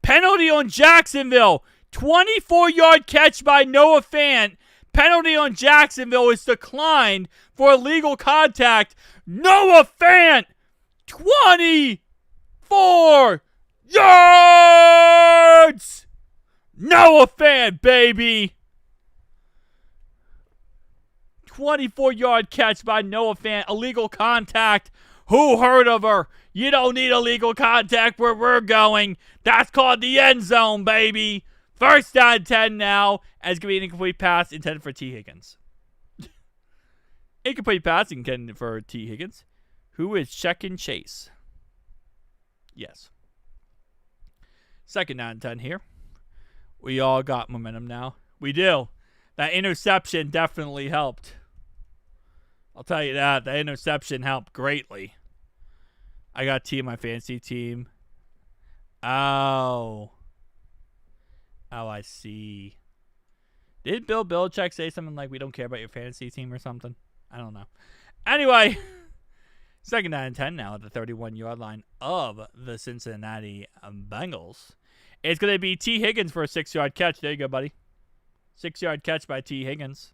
penalty on Jacksonville. 24-yard catch by Noah Fant. Penalty on Jacksonville is declined for illegal contact. Noah Fant, 24 yards! Noah Fant, baby! 24-yard catch by Noah Fant. Illegal contact Who heard of her? You don't need illegal contact where we're going. That's called the end zone, baby. First down 10 now. As going to be an incomplete pass intended for T. Higgins. Incomplete pass intended for T. Higgins, who is checking Chase. Yes. Second down and 10 here. We all got momentum now. We do. That interception definitely helped. I'll tell you that. That interception helped greatly. I got T in my fantasy team. Oh, I see. Did Bill Belichick say something like, we don't care about your fantasy team or something? I don't know. Anyway, second down and 10 now at the 31-yard line of the Cincinnati Bengals. It's going to be T. Higgins for a 6-yard catch. There you go, buddy. 6-yard catch by T. Higgins.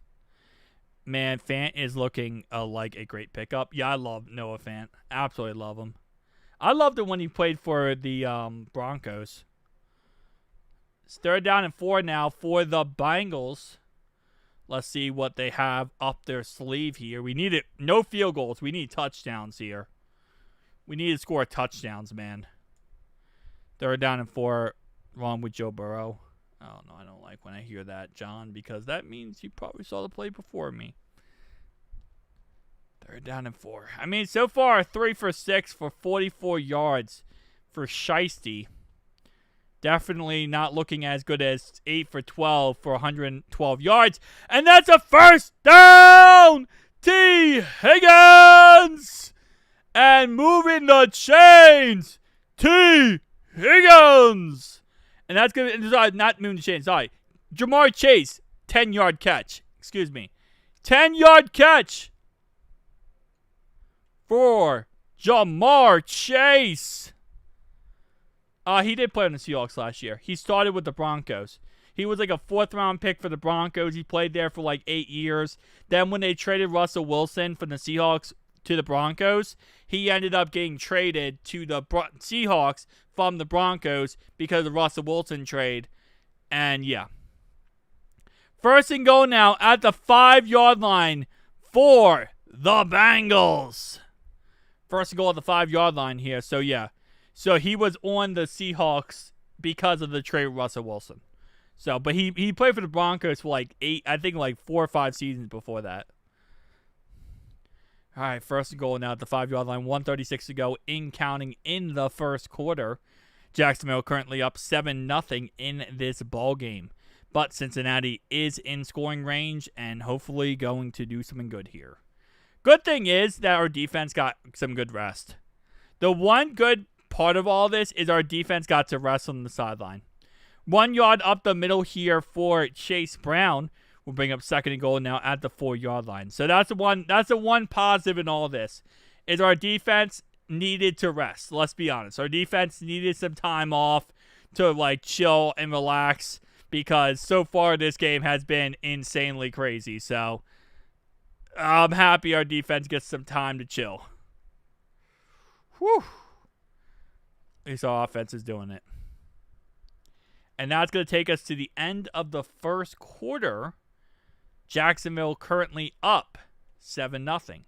Man, Fant is looking like a great pickup. Yeah, I love Noah Fant. Absolutely love him. I loved it when he played for the Broncos. It's third down and 4 now for the Bengals. Let's see what they have up their sleeve here. We need it. No field goals. We need touchdowns here. We need to score touchdowns, man. Third down and 4, wrong with Joe Burrow. Oh, no, I don't like when I hear that, John, because that means you probably saw the play before me. Third down and 4. I mean, so far, 3 for 6 for 44 yards for Shiesty. Definitely not looking as good as 8 for 12 for 112 yards. And that's a first down! T. Higgins! And moving the chains, T. Higgins! And that's going to be, not moving the chains, sorry. Jamar Chase, 10-yard catch. Excuse me. 10-yard catch for Jamar Chase. He did play on the Seahawks last year. He started with the Broncos. He was like a 4th-round pick for the Broncos. He played there for like 8 years. Then when they traded Russell Wilson from the Seahawks to the Broncos, he ended up getting traded to the Seahawks from the Broncos because of the Russell Wilson trade. And yeah. First and goal now at the 5-yard line for the Bengals. First and goal at the 5-yard line here. So yeah. So he was on the Seahawks because of the trade with Russell Wilson. So, but he played for the Broncos for like 4 or 5 seasons before that. All right, first and goal now at the 5-yard line. 1:36 to go in counting in the first quarter. Jacksonville currently up 7-0 in this ball game. But Cincinnati is in scoring range and hopefully going to do something good here. Good thing is that our defense got some good rest. The one good part of all this is our defense got to rest on the sideline. 1 yard up the middle here for Chase Brown. We'll bring up second and goal now at the 4-yard line. So that's the one positive in all this, is our defense needed to rest. Let's be honest. Our defense needed some time off to like chill and relax because so far this game has been insanely crazy. So I'm happy our defense gets some time to chill. Whew. At least our offense is doing it. And now it's going to take us to the end of the first quarter. Jacksonville currently up 7-0.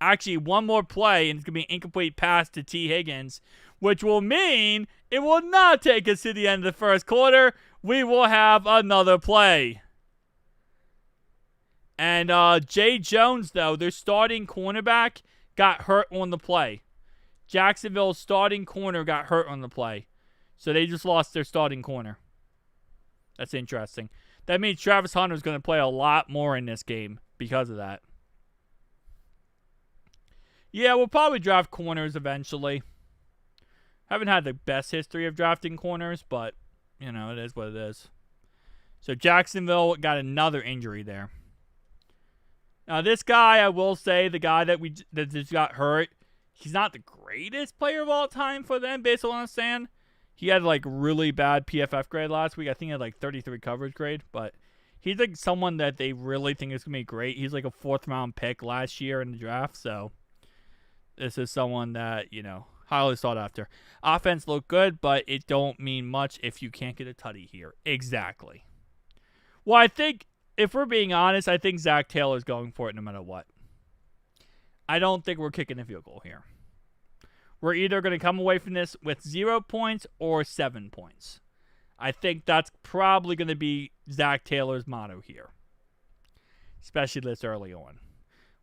Actually, one more play, and it's going to be an incomplete pass to T. Higgins, which will mean it will not take us to the end of the first quarter. We will have another play. And Jay Jones, though, their starting cornerback, got hurt on the play. Jacksonville's starting corner got hurt on the play. So they just lost their starting corner. That's interesting. That means Travis Hunter is going to play a lot more in this game because of that. Yeah, we'll probably draft corners eventually. Haven't had the best history of drafting corners, but, you know, it is what it is. So Jacksonville got another injury there. Now, this guy, I will say, the guy that just got hurt, he's not the greatest player of all time for them, based on what I'm saying. He had, like, really bad PFF grade last week. I think he had, like, 33 coverage grade. But he's, like, someone that they really think is going to be great. He's, like, a 4th-round pick last year in the draft. So this is someone that, you know, highly sought after. Offense looked good, but it don't mean much if you can't get a tutty here. Exactly. Well, I think, if we're being honest, I think Zack Taylor is going for it no matter what. I don't think we're kicking a field goal here. We're either going to come away from this with 0 points or 7 points. I think that's probably going to be Zack Taylor's motto here, especially this early on.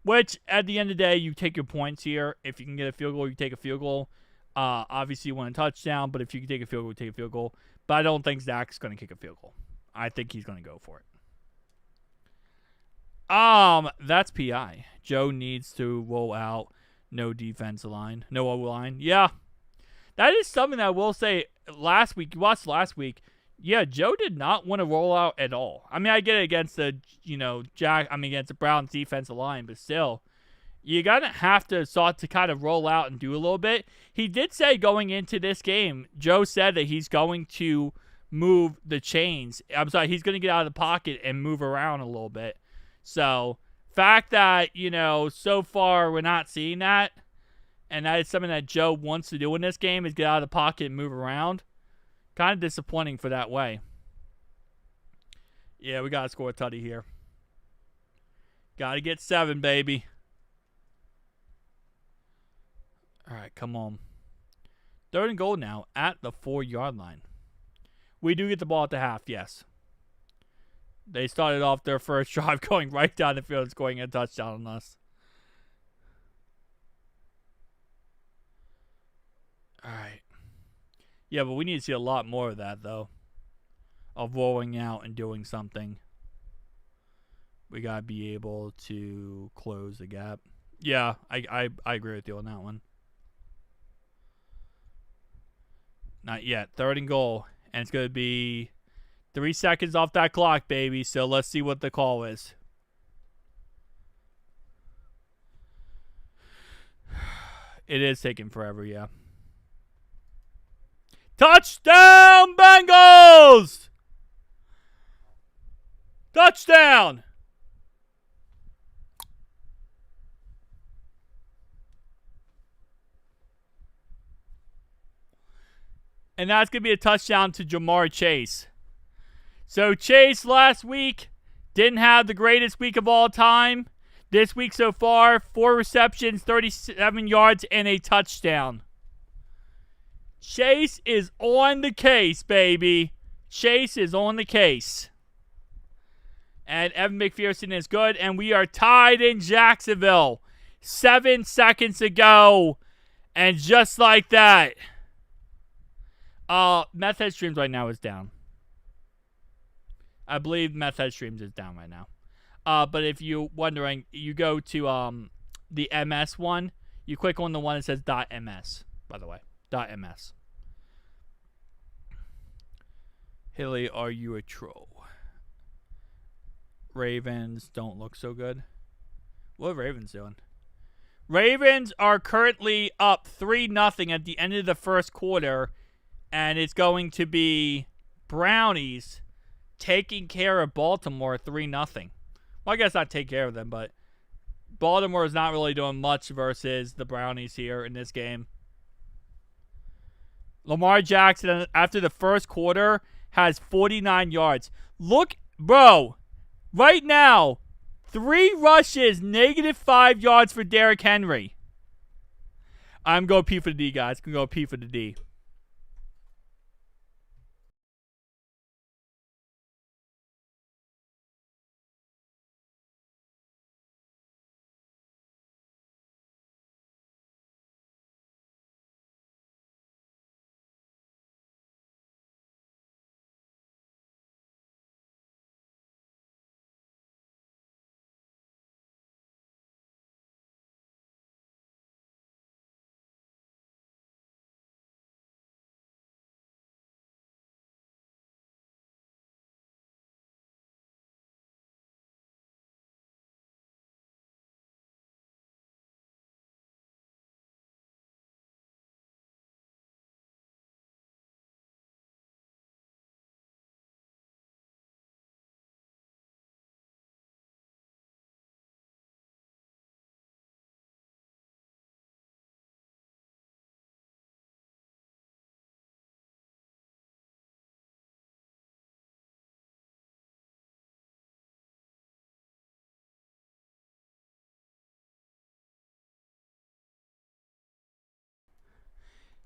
Which, at the end of the day, you take your points here. If you can get a field goal, you take a field goal. Obviously, you want a touchdown, but if you can take a field goal, you take a field goal. But I don't think Zach's going to kick a field goal. I think he's going to go for it. That's PI. Joe needs to roll out no defensive line. No O-line. Yeah. That is something that I will say last week. You watched last week. Yeah, Joe did not want to roll out at all. I mean, I get it against the, against the Browns defensive line, but still, you're going to have to start to kind of roll out and do a little bit. He did say going into this game, Joe said that he's going to move the chains. He's going to get out of the pocket and move around a little bit. So, fact that, so far we're not seeing that, and that is something that Joe wants to do in this game, is get out of the pocket and move around. Kind of disappointing for that way. Yeah, we got to score a tutty here. Got to get 7, baby. All right, come on. 3rd and goal now at the 4-yard line. We do get the ball at the half, yes. They started off their first drive going right down the field and scoring a touchdown on us. All right. Yeah, but we need to see a lot more of that, though. Of rolling out and doing something. We got to be able to close the gap. Yeah, I agree with you on that one. Not yet. 3rd and goal. And it's going to be 3 seconds off that clock, baby. So let's see what the call is. It is taking forever, yeah. Touchdown, Bengals! Touchdown! And that's going to be a touchdown to Jamar Chase. So Chase last week didn't have the greatest week of all time. This week so far, 4 receptions, 37 yards, and a touchdown. Chase is on the case, baby. Chase is on the case. And Evan McPherson is good. And we are tied in Jacksonville. 7 seconds to go. And just like that. Meth Head Streams right now is down. I believe Meth Head Streams is down right now. But if you're wondering, you go to the MS one. You click on the one that says .ms, by the way. .ms. Hilly, are you a troll? Ravens don't look so good. What are Ravens doing? Ravens are currently up 3-0 at the end of the first quarter. And it's going to be Brownies taking care of Baltimore 3-0. Well, I guess not take care of them, but Baltimore is not really doing much versus the Brownies here in this game. Lamar Jackson, after the first quarter, has 49 yards. Look, bro, right now, 3 rushes, -5 yards for Derrick Henry. I'm going P for the D, guys. I'm going P for the D.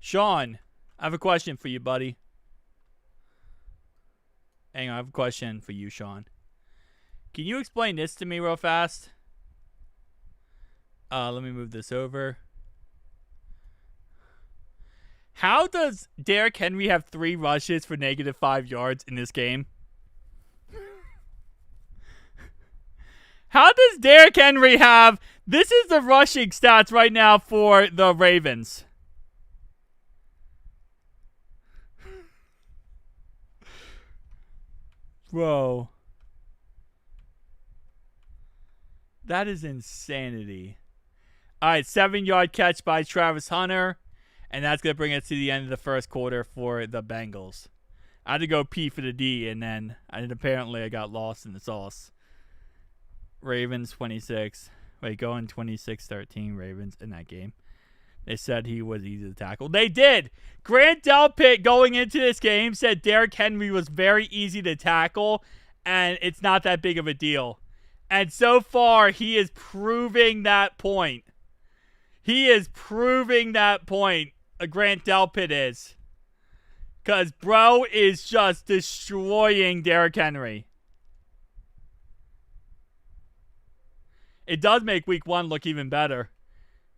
Sean, I have a question for you, buddy. Hang on, I have a question for you, Sean. Can you explain this to me real fast? Let me move this over. How does Derrick Henry have 3 rushes for -5 yards in this game? How does Derrick Henry have... This is the rushing stats right now for the Ravens. Bro. That is insanity. All right, 7-yard catch by Travis Hunter. And that's going to bring us to the end of the first quarter for the Bengals. I had to go P for the D, and then apparently I got lost in the sauce. Ravens 26. Wait, going 26-13 Ravens in that game. They said he was easy to tackle. They did. Grant Delpit going into this game said Derrick Henry was very easy to tackle, and it's not that big of a deal. And so far, he is proving that point. He is proving that point. Grant Delpit is. Because bro is just destroying Derrick Henry. It does make week 1 look even better.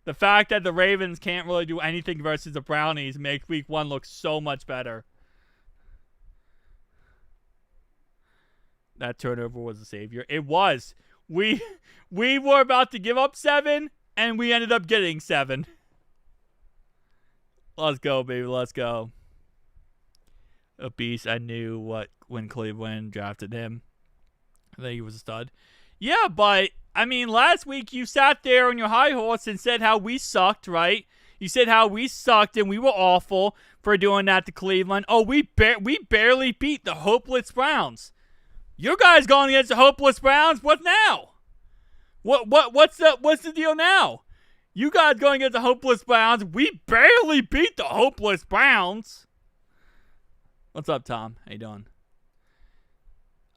The fact that the Ravens can't really do anything versus the Brownies makes week 1 look so much better. That turnover was a savior. It was. We were about to give up 7, and we ended up getting 7. Let's go, baby. Let's go. A beast. I knew when Cleveland drafted him. I think he was a stud. Yeah, but, I mean, last week you sat there on your high horse and said how we sucked, right? You said how we sucked and we were awful for doing that to Cleveland. Oh, we barely beat the hopeless Browns. You guys going against the hopeless Browns? What now? What's the deal now? You guys going against the hopeless Browns. We barely beat the hopeless Browns. What's up, Tom? How you doing?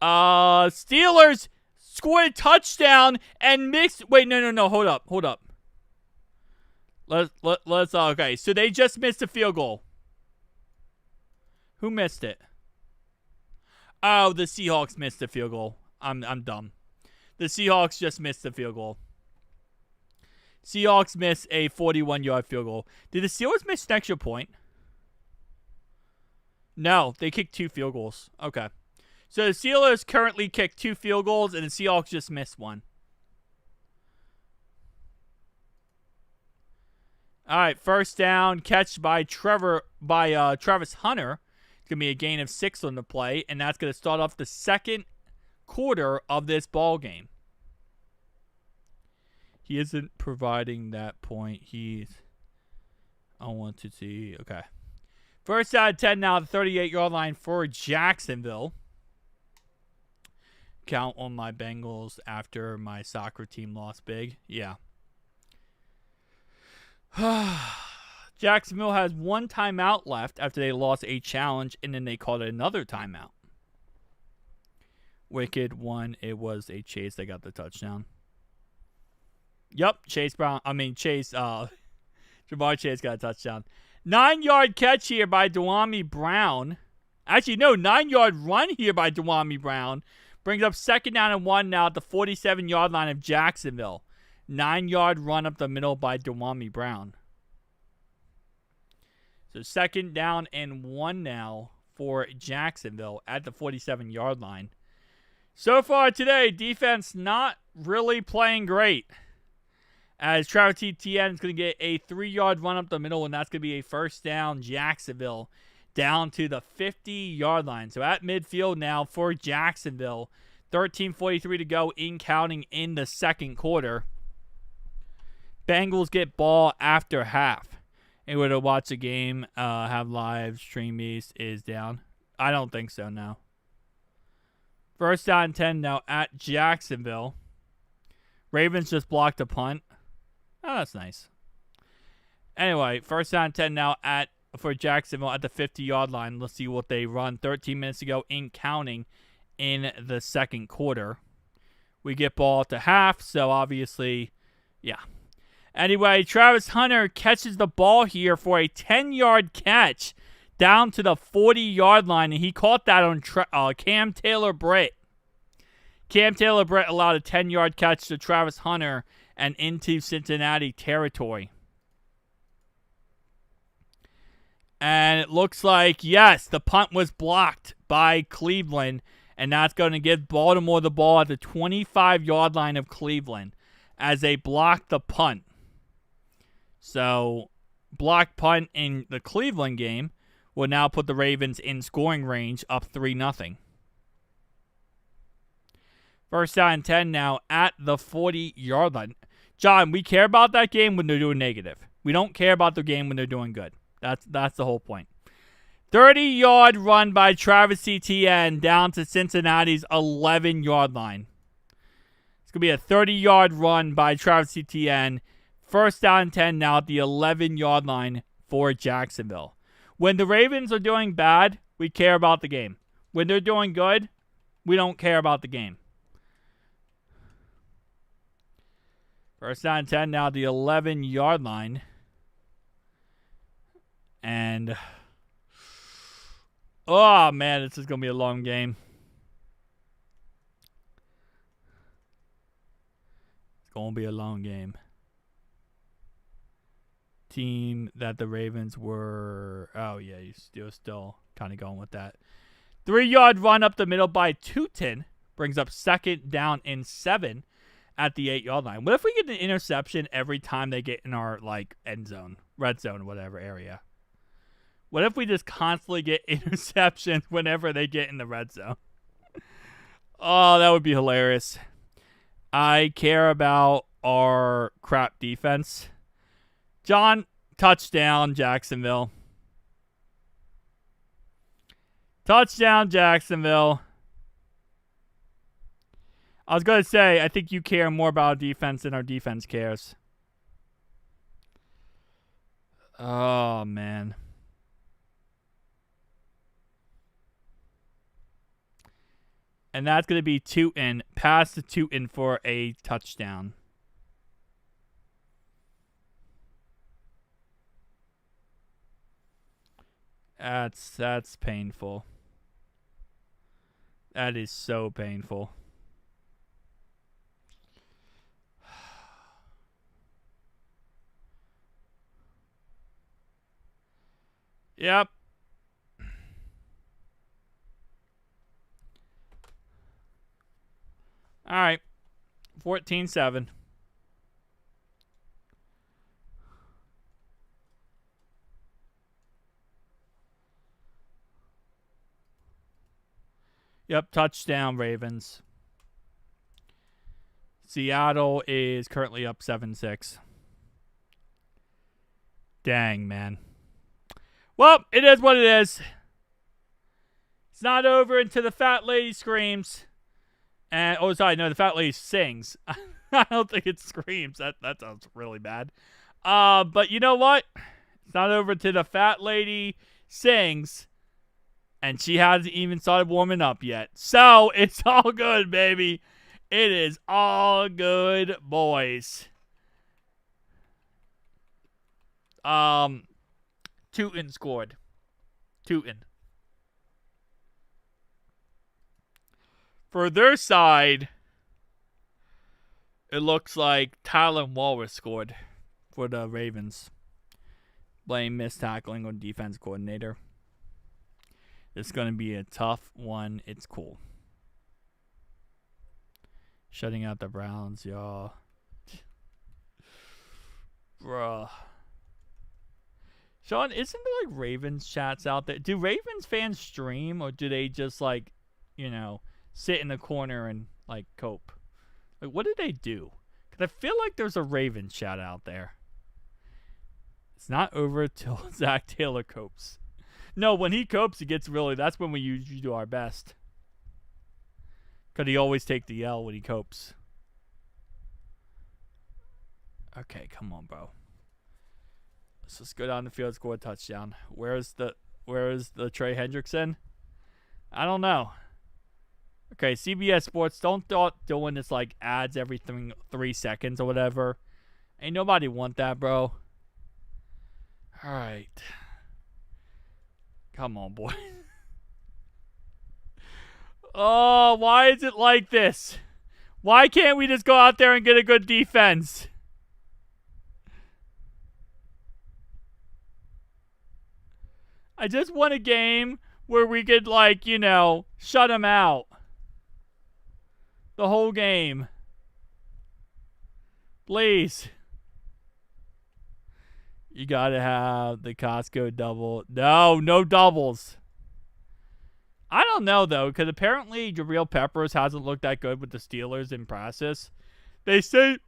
Steelers scored a touchdown and mixed. Wait, no. Hold up. Let's. Okay, so they just missed a field goal. Who missed it? Oh, the Seahawks missed the field goal. I'm dumb. The Seahawks just missed the field goal. Seahawks missed a 41-yard field goal. Did the Steelers miss an extra point? No, they kicked 2 field goals. Okay. So the Steelers currently kicked 2 field goals, and the Seahawks just missed 1. All right, first down catch by Travis Hunter. It's going to be a gain of 6 on the play, and that's going to start off the second quarter of this ball game. He isn't providing that point. I want to see. Okay. First out of 10 now, the 38-yard line for Jacksonville. Count on my Bengals after my soccer team lost big. Yeah. Jacksonville has 1 timeout left after they lost a challenge, and then they called another timeout. Wicked one. It was a Chase that got the touchdown. Yep, Jamar Chase got a touchdown. 9-yard catch here by Dewami Brown. Actually, no, 9-yard run here by Dewami Brown. Brings up second down and 1 now at the 47-yard line of Jacksonville. 9-yard run up the middle by Dewami Brown. So second down and 1 now for Jacksonville at the 47-yard line. So far today, defense not really playing great. As Travis Etienne is going to get a 3-yard run up the middle, and that's going to be a first down Jacksonville down to the 50-yard line. So at midfield now for Jacksonville. 13:43 to go in counting in the second quarter. Bengals get ball after half. Anyway, to watch the game, have live stream is down. I don't think so, no. First down 10 now at Jacksonville. Ravens just blocked a punt. Oh, that's nice. Anyway, first down 10 now for Jacksonville at the 50-yard line. Let's see what they run. 13 minutes to go in counting in the second quarter. We get ball to half, so obviously, yeah. Anyway, Travis Hunter catches the ball here for a 10-yard catch down to the 40-yard line, and he caught that on Cam Taylor-Britt. Cam Taylor-Britt allowed a 10-yard catch to Travis Hunter and into Cincinnati territory. And it looks like, yes, the punt was blocked by Cleveland, and that's going to give Baltimore the ball at the 25-yard line of Cleveland as they block the punt. So, block punt in the Cleveland game will now put the Ravens in scoring range, up 3-0. First down and 10 now at the 40-yard line. John, we care about that game when they're doing negative. We don't care about the game when they're doing good. That's the whole point. 30-yard run by Travis Etienne down to Cincinnati's 11-yard line. It's going to be a 30-yard run by Travis Etienne. First down and 10 now at the 11-yard line for Jacksonville. When the Ravens are doing bad, we care about the game. When they're doing good, we don't care about the game. First down and 10 now at the 11-yard line. And, oh, man, this is going to be a long game. It's going to be a long game. Team that the Ravens were, oh, yeah, you're still kind of going with that. 3-yard run up the middle by Tootin brings up second down and 7 at the 8-yard line. What if we get an interception every time they get in our, end zone, red zone, whatever area? What if we just constantly get interceptions whenever they get in the red zone? Oh, that would be hilarious. I care about our crap defense. John, touchdown, Jacksonville. Touchdown, Jacksonville. I was going to say, I think you care more about our defense than our defense cares. Oh, man. And that's going to be Tootin. Pass to Tootin for a touchdown. That's painful. That is so painful. Yep. All right. 14-7. Yep, touchdown Ravens. Seattle is currently up 7-6. Dang, man. Well, it is what it is. It's not over until the fat lady screams. And the fat lady sings. I don't think it screams. That sounds really bad. But you know what? It's not over until the fat lady sings. And she hasn't even started warming up yet. So, it's all good, baby. It is all good, boys. Tootin scored. Tootin. For their side, it looks like Tylan Wallace scored for the Ravens. Blame missed tackling on defense coordinator. It's going to be a tough one. It's cool. Shutting out the Browns, y'all. Bruh. Sean, isn't there Ravens chats out there? Do Ravens fans stream, or do they just sit in the corner and cope? What do they do? Because I feel like there's a Ravens chat out there. It's not over till Zack Taylor copes. No, when he copes, that's when we usually do our best. Because he always take the L when he copes. Okay, come on, bro. Let's just go down the field, score a touchdown. Where is the Trey Hendrickson? I don't know. Okay, CBS Sports, don't start doing this ads every 3 seconds or whatever. Ain't nobody want that, bro. All right. Come on, boy. Oh, why is it like this? Why can't we just go out there and get a good defense? I just want a game where we could, like, you know, shut them out. The whole game. Please. You gotta have the Costco double. No doubles. I don't know, though, because apparently Jabril Peppers hasn't looked that good with the Steelers in practice. They say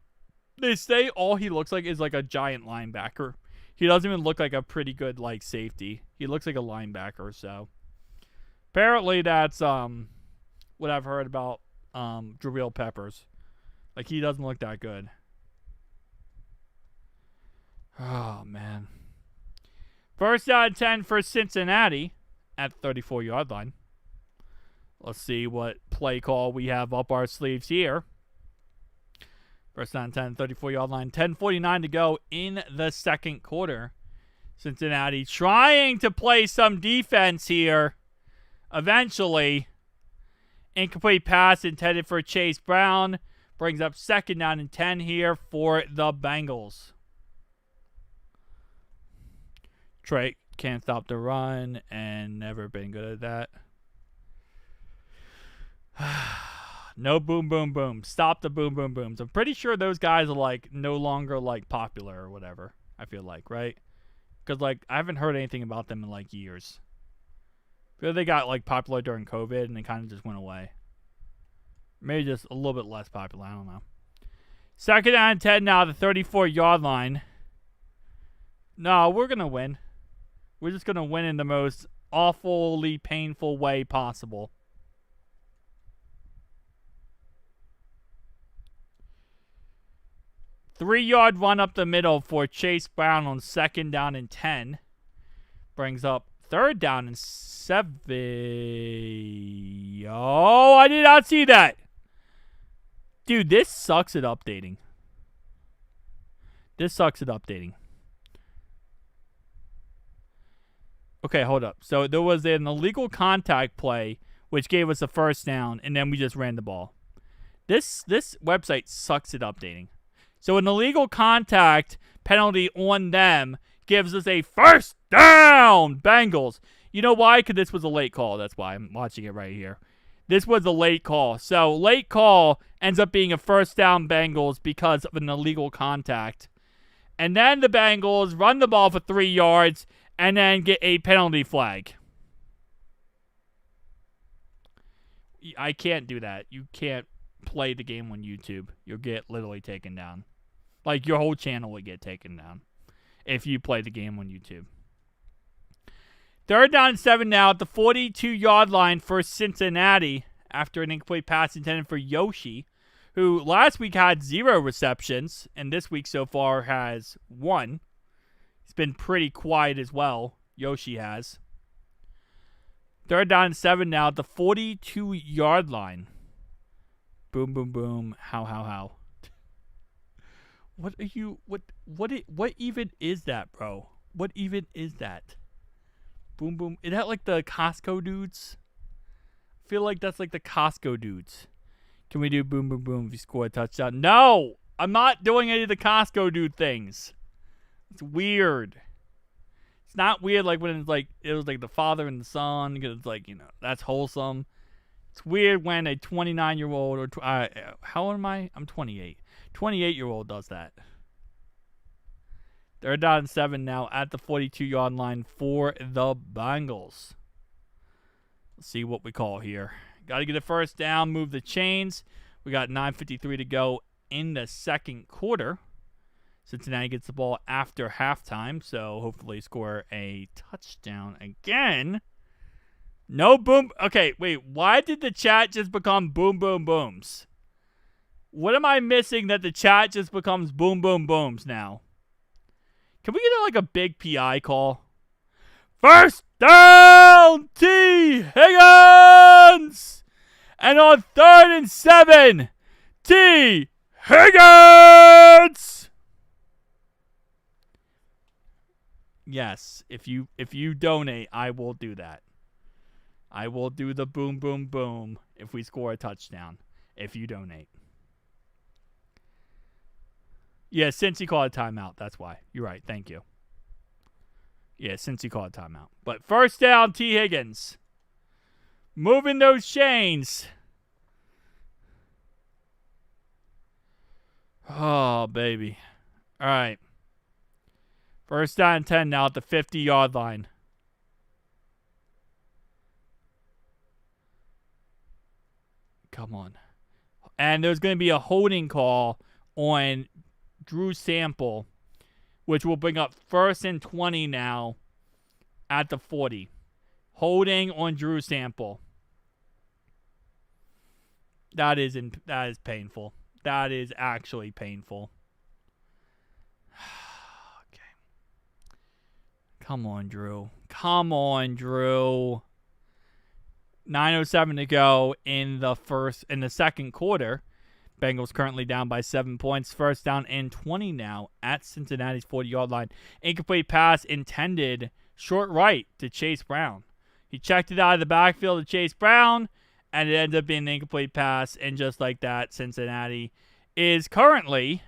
all he looks like is like a giant linebacker. He doesn't even look like a pretty good, like, safety. He looks like a linebacker, so. Apparently that's what I've heard about Jabril Peppers. Like, he doesn't look that good. Oh, man. First down and 10 for Cincinnati at the 34-yard line. Let's see what play call we have up our sleeves here. First down and 10, 34-yard line. 10:49 to go in the second quarter. Cincinnati trying to play some defense here. Eventually, incomplete pass intended for Chase Brown. Brings up second down and 10 here for the Bengals. Trey can't stop the run and never been good at that. No boom, boom, boom. Stop the boom, boom, booms. I'm pretty sure those guys are, like, no longer, like, popular or whatever. I feel like, right? Because, like, I haven't heard anything about them in, like, years. I feel they got, like, popular during COVID and they kind of just went away. Maybe just a little bit less popular. I don't know. Second down and 10 now, the 34-yard line. No, we're going to win. We're just going to win in the most awfully painful way possible. Three-yard run up the middle for Chase Brown on second down and 10. Brings up third down and 7. Oh, I did not see that. Dude, this sucks at updating. Okay, hold up. So there was an illegal contact play, which gave us a first down, and then we just ran the ball. This website sucks at updating. So an illegal contact penalty on them gives us a first down, Bengals. You know why? Because this was a late call. That's why I'm watching it right here. This was a late call. So late call ends up being a first down, Bengals, because of an illegal contact. And then the Bengals run the ball for 3 yards and then get a penalty flag. I can't do that. You can't play the game on YouTube. You'll get literally taken down. Like, your whole channel would get taken down if you play the game on YouTube. Third down and 7 now at the 42-yard line for Cincinnati after an incomplete pass intended for Yoshi, who last week had 0 receptions and this week so far has 1. He's been pretty quiet as well. Yoshi has. Third down and 7 now at the 42-yard line. Boom, boom, boom. How. What are you, what even is that, bro? What even is that? Boom, boom. Is that like the Costco dudes? I feel like that's like the Costco dudes. Can we do boom, boom, boom if you score a touchdown? No! I'm not doing any of the Costco dude things. It's weird. It's not weird like when it's like, it was like the father and the son, because it's like, you know, that's wholesome. It's weird when a 29-year-old or how old am I? I'm 28. 28-year-old does that. Third down and 7 now at the 42-yard line for the Bengals. Let's see what we call here. Got to get a first down, move the chains. We got 9:53 to go in the second quarter. Cincinnati gets the ball after halftime, so hopefully score a touchdown again. No boom. Okay, wait. Why did the chat just become boom, boom, booms? What am I missing that the chat just becomes boom, boom, booms now? Can we get like a big PI call? First down, T. Higgins! And on 3rd and 7, T. Higgins! Yes, if you donate, I will do that. I will do the boom, boom, boom if we score a touchdown. If you donate. Yeah, since he called a timeout, that's why. You're right. Thank you. Yeah, since he called a timeout. But first down, T. Higgins. Moving those chains. Oh, baby. All right. First down and 10 now at the 50-yard line. Come on. And there's going to be a holding call on Drew Sample, which will bring up 1st and 20 now at the 40. Holding on Drew Sample. That is painful. That is actually painful. Okay. Come on, Drew. Come on, Drew. 9:07 to go in the second quarter. Bengals currently down by 7 points. First down and 20 now at Cincinnati's 40-yard line. Incomplete pass intended short right to Chase Brown. He checked it out of the backfield to Chase Brown, and it ended up being an incomplete pass. And just like that, Cincinnati is currently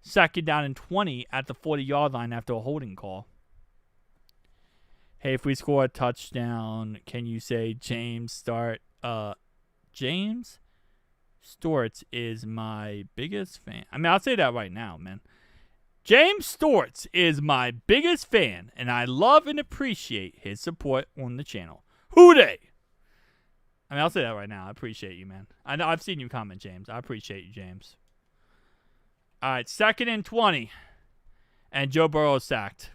second down and 20 at the 40-yard line after a holding call. Hey, if we score a touchdown, can you say James Storts is my biggest fan? I mean, I'll say that right now, man. James Storts is my biggest fan, and I love and appreciate his support on the channel. Hooday! I mean, I'll say that right now. I appreciate you, man. I know I've seen you comment, James. I appreciate you, James. All right, 2nd and 20, and Joe Burrow is sacked.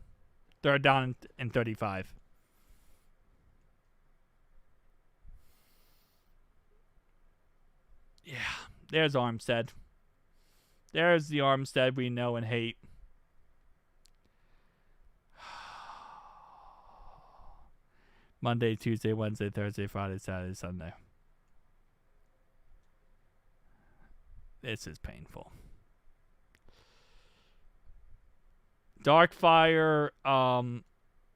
3rd down and 35. Yeah, there's Armstead. There's the Armstead we know and hate. Monday, Tuesday, Wednesday, Thursday, Friday, Saturday, Sunday. This is painful. Darkfire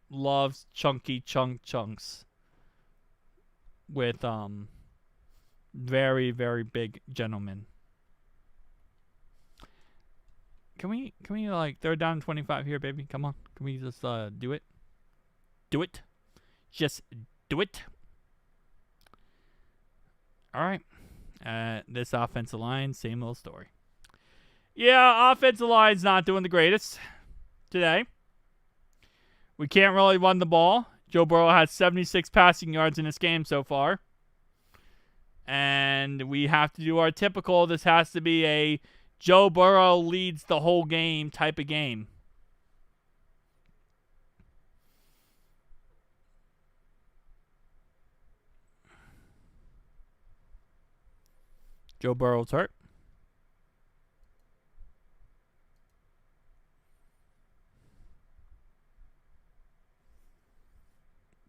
loves chunky chunks with very, very big gentlemen. Can we like 3rd down and 25 here, baby? Come on. Can we just do it? Do it. Just do it. All right. This offensive line, same old story. Yeah, offensive line's not doing the greatest today. We can't really run the ball. Joe Burrow has 76 passing yards in this game so far. And we have to do our typical, this has to be a Joe Burrow leads the whole game type of game. Joe Burrow's hurt.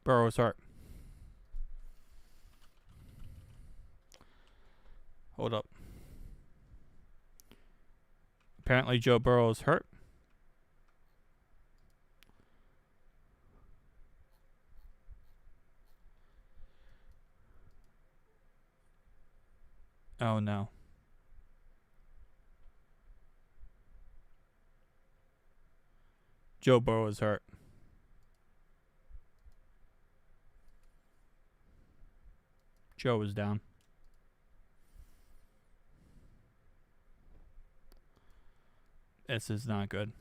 Burrow's hurt. Hold up. Apparently Joe Burrow's hurt. Oh no. Joe Burrow is hurt. Joe is down. This is not good.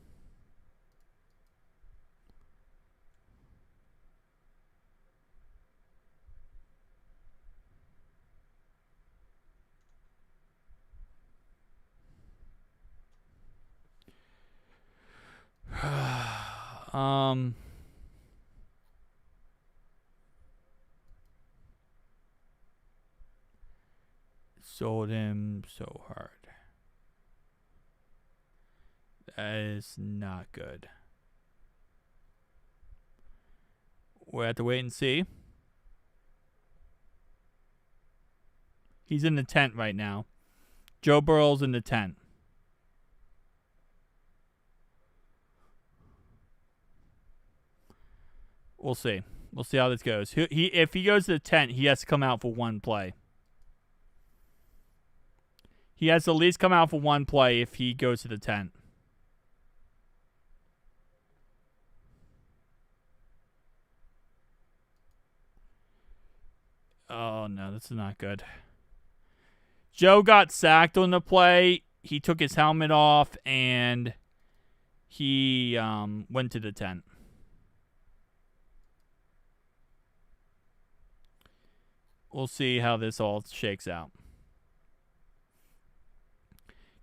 Sold him so hard. That is not good. We'll have to wait and see. He's in the tent right now. Joe Burrow's in the tent. We'll see. We'll see how this goes. If he goes to the tent, he has to come out for one play. He has to at least come out for one play if he goes to the tent. Oh, no, this is not good. Joe got sacked on the play. He took his helmet off, and he went to the tent. We'll see how this all shakes out.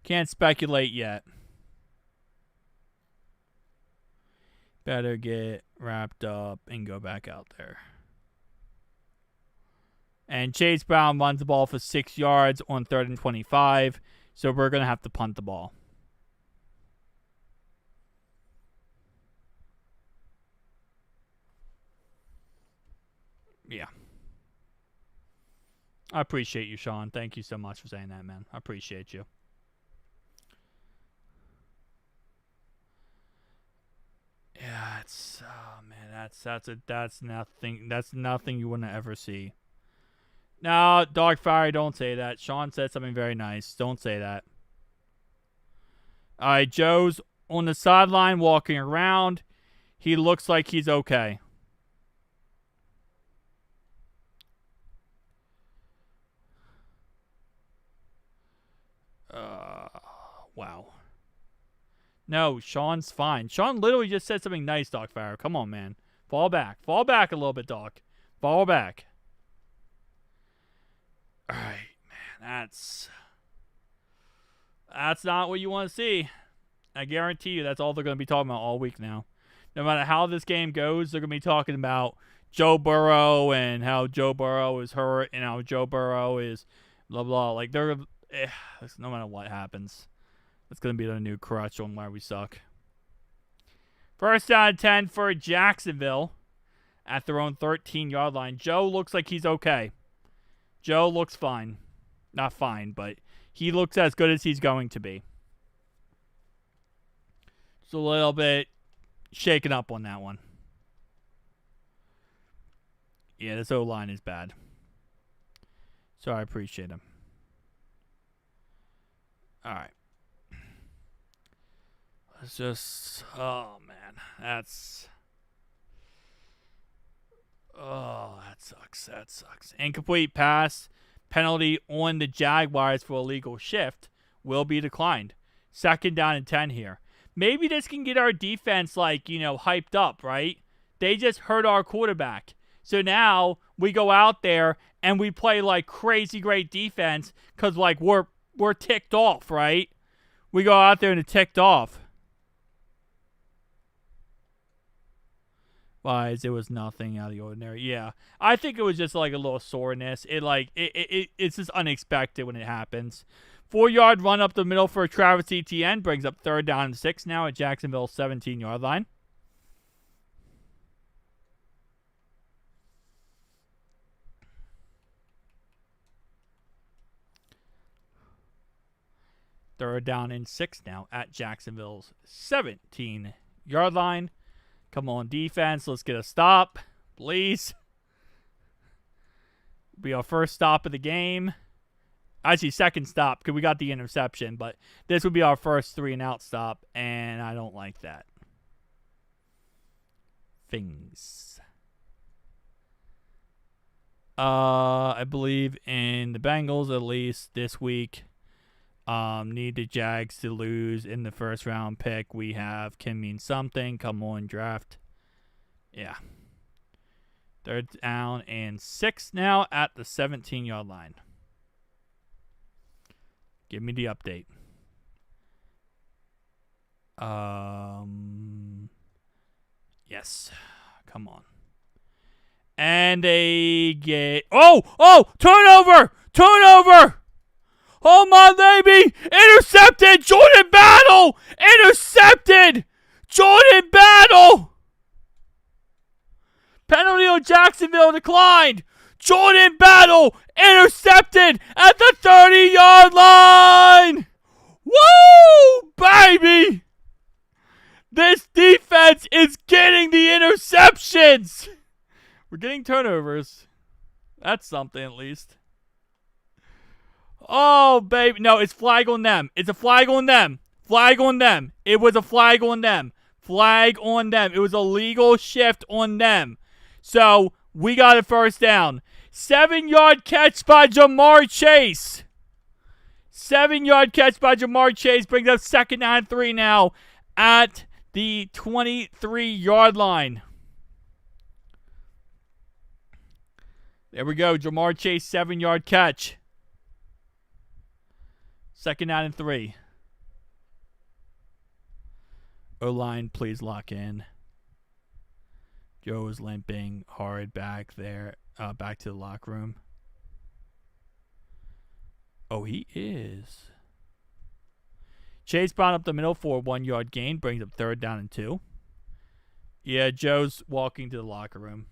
Can't speculate yet. Better get wrapped up and go back out there. And Chase Brown runs the ball for 6 yards on 3rd and 25. So we're going to have to punt the ball. Yeah. I appreciate you, Sean. Thank you so much for saying that, man. I appreciate you. Yeah, it's man, that's nothing you want to ever see. No, Dog Fire, don't say that. Sean said something very nice. Don't say that. All right, Joe's on the sideline walking around. He looks like he's okay. Wow. No, Sean's fine. Sean literally just said something nice, Dog Fire. Come on, man. Fall back. Fall back a little bit, Dog. Fall back. All right, man. That's not what you want to see. I guarantee you that's all they're going to be talking about all week now. No matter how this game goes, they're going to be talking about Joe Burrow and how Joe Burrow is hurt and how Joe Burrow is blah, blah. Like, no matter what happens, it's going to be the new crutch on why we suck. 1st down and 10 for Jacksonville at their own 13-yard line. Joe looks like he's okay. Joe looks fine. Not fine, but he looks as good as he's going to be. Just a little bit shaken up on that one. Yeah, this O-line is bad. So I appreciate him. All right. It's just, oh, man. That sucks. Incomplete pass penalty on the Jaguars for illegal shift will be declined. 2nd down and 10 here. Maybe this can get our defense, hyped up, right? They just hurt our quarterback. So now we go out there and we play, crazy great defense because, we're ticked off, right? We go out there and it's ticked off. Wise, it was nothing out of the ordinary. Yeah, I think it was just a little soreness. It's just unexpected when it happens. 4-yard run up the middle for Travis Etienne brings up 3rd down and 6 now at Jacksonville's 17-yard line. Third down and 6 now at Jacksonville's 17-yard line. Come on, defense. Let's get a stop, please. Be our first stop of the game. Actually, second stop because we got the interception. But this would be our first 3-and-out stop, and I don't like that. Things. I believe in the Bengals at least this week. Need the Jags to lose in the 1st round pick we have can mean something. Come on, draft. Yeah. 3rd down and 6 now at the 17-yard line. Give me the update. Yes. Come on. And they get... Oh! Turnover! Oh, my baby! Intercepted! Jordan Battle! Intercepted! Jordan Battle! Penalty on Jacksonville declined. Jordan Battle intercepted at the 30-yard line! Woo! Baby! This defense defense is getting the interceptions. We're getting turnovers. That's something at least. Oh, baby. No, it's flag on them. It's a flag on them. Flag on them. It was a flag on them. Flag on them. It was a legal shift on them. So, we got a first down. 7-yard catch by Jamar Chase. 7-yard catch by Jamar Chase brings up 2nd and 3 now at the 23-yard line. There we go. Jamar Chase, 7-yard catch. 2nd and 3. O-line, please lock in. Joe is limping hard back there, back to the locker room. Oh, he is. Chase Brown up the middle for a 1-yard gain, brings up 3rd down and 2. Yeah, Joe's walking to the locker room.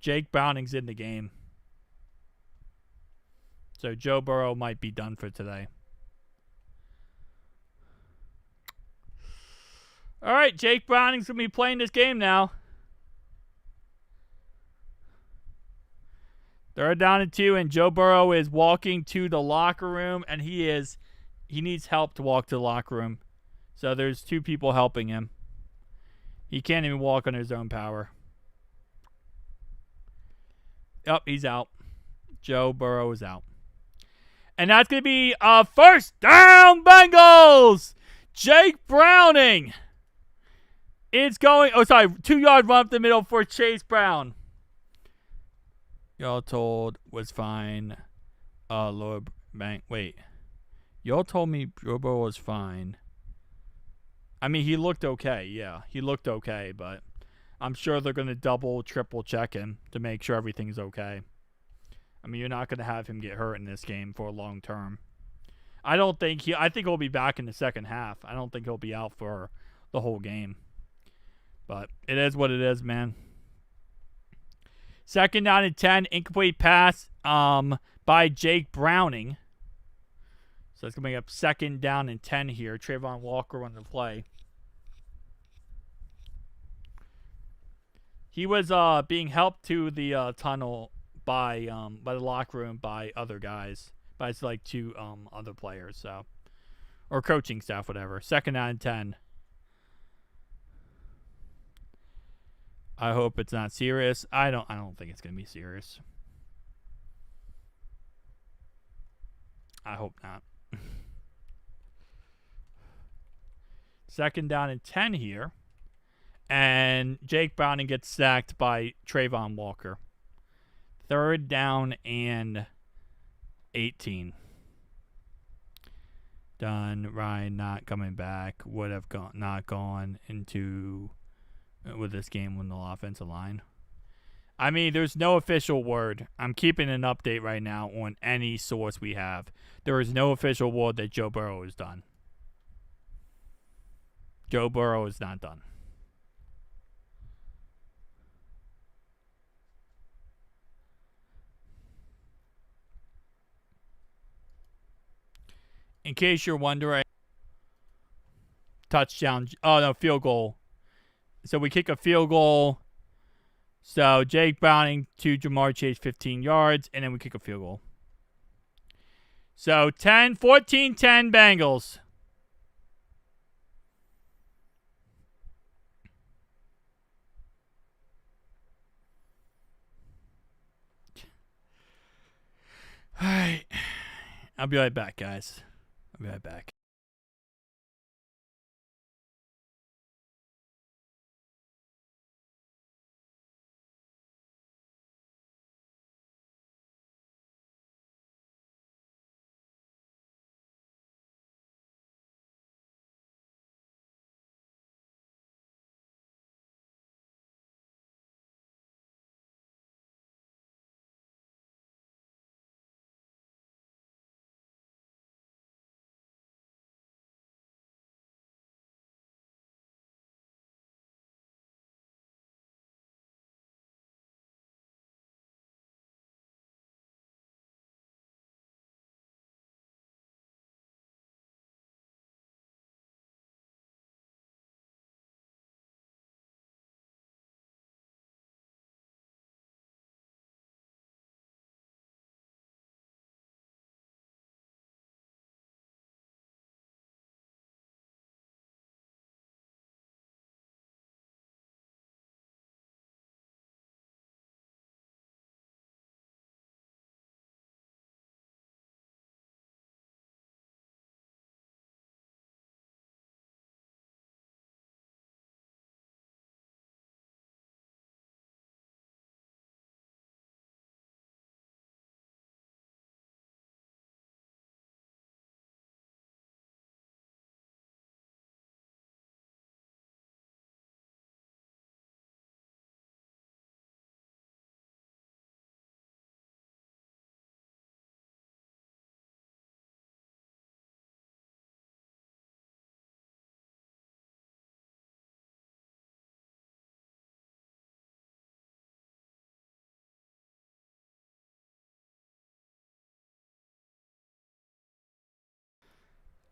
Jake Browning's in the game. So Joe Burrow might be done for today. All right, Jake Browning's going to be playing this game now. 3rd down and 2, and Joe Burrow is walking to the locker room, and he needs help to walk to the locker room. So there's 2 people helping him. He can't even walk on his own power. Yep, he's out. Joe Burrow is out. And that's going to be a first down, Bengals! Jake Browning. It's going, 2-yard run up the middle for Chase Brown. Y'all told was fine. Lord Bank. Wait. Y'all told me Joe Burrow was fine. I mean, he looked okay. Yeah, he looked okay, but I'm sure they're going to double, triple check him to make sure everything's okay. I mean, you're not going to have him get hurt in this game for a long term. I think he'll be back in the second half. I don't think he'll be out for the whole game. But it is what it is, man. 2nd down and 10, incomplete pass by Jake Browning. So it's going to bring up 2nd down and 10 here. Trayvon Walker on the play. He was being helped to the tunnel by the locker room by other guys. By it's like 2 other players, so, or coaching staff, whatever. 2nd down and 10. I hope it's not serious. I don't think it's gonna be serious. I hope not. 2nd down and 10 here. And Jake Browning gets sacked by Trayvon Walker. 3rd down and 18. Done. Ryan not coming back. Would have not gone into with this game on the offensive line. I mean, there's no official word. I'm keeping an update right now on any source we have. There is no official word that Joe Burrow is done. Joe Burrow is not done. In case you're wondering, touchdown. Oh, no, field goal. So we kick a field goal. So Jake Browning to Jamar Chase, 15 yards, and then we kick a field goal. So 14-10 Bengals. All right. I'll be right back, guys. I'll be right back.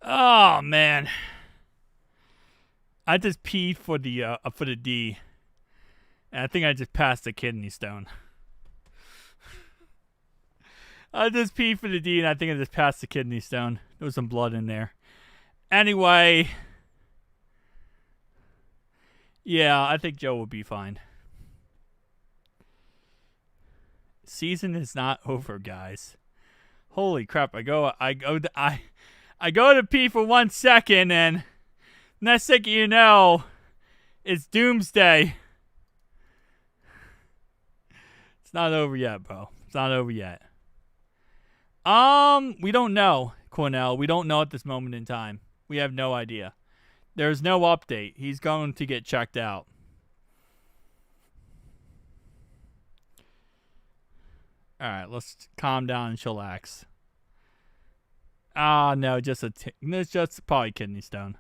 Oh man, I just peed for the D, and I think I just passed the kidney stone. I just peed for the D, and I think I just passed the kidney stone. There was some blood in there. Anyway, yeah, I think Joe will be fine. Season is not over, guys. Holy crap! I go to pee for 1 second, and next thing you know, it's doomsday. It's not over yet, bro. It's not over yet. We don't know, Cornell. We don't know at this moment in time. We have no idea. There's no update. He's going to get checked out. All right, let's calm down and chillax. No, it's just probably kidney stone.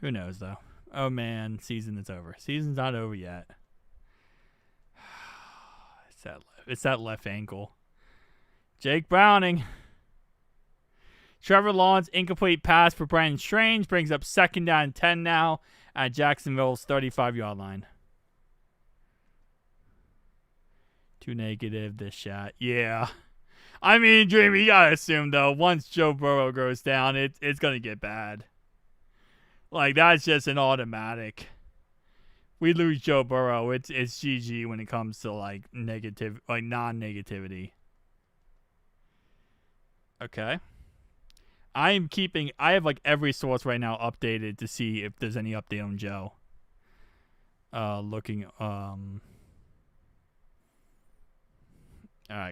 Who knows though? Oh man, season is over. Season's not over yet. It's that left ankle. Jake Browning. Trevor Lawrence incomplete pass for Brandon Strange brings up 2nd down and 10 now at Jacksonville's 35-yard line. Too negative, this shot. Yeah. I mean, Dreamy, you gotta assume, though, once Joe Burrow goes down, it's gonna get bad. Like, that's just an automatic. We lose Joe Burrow, it's GG when it comes to, like, non-negativity. Okay. I have, like, every source right now updated to see if there's any update on Joe. Alright,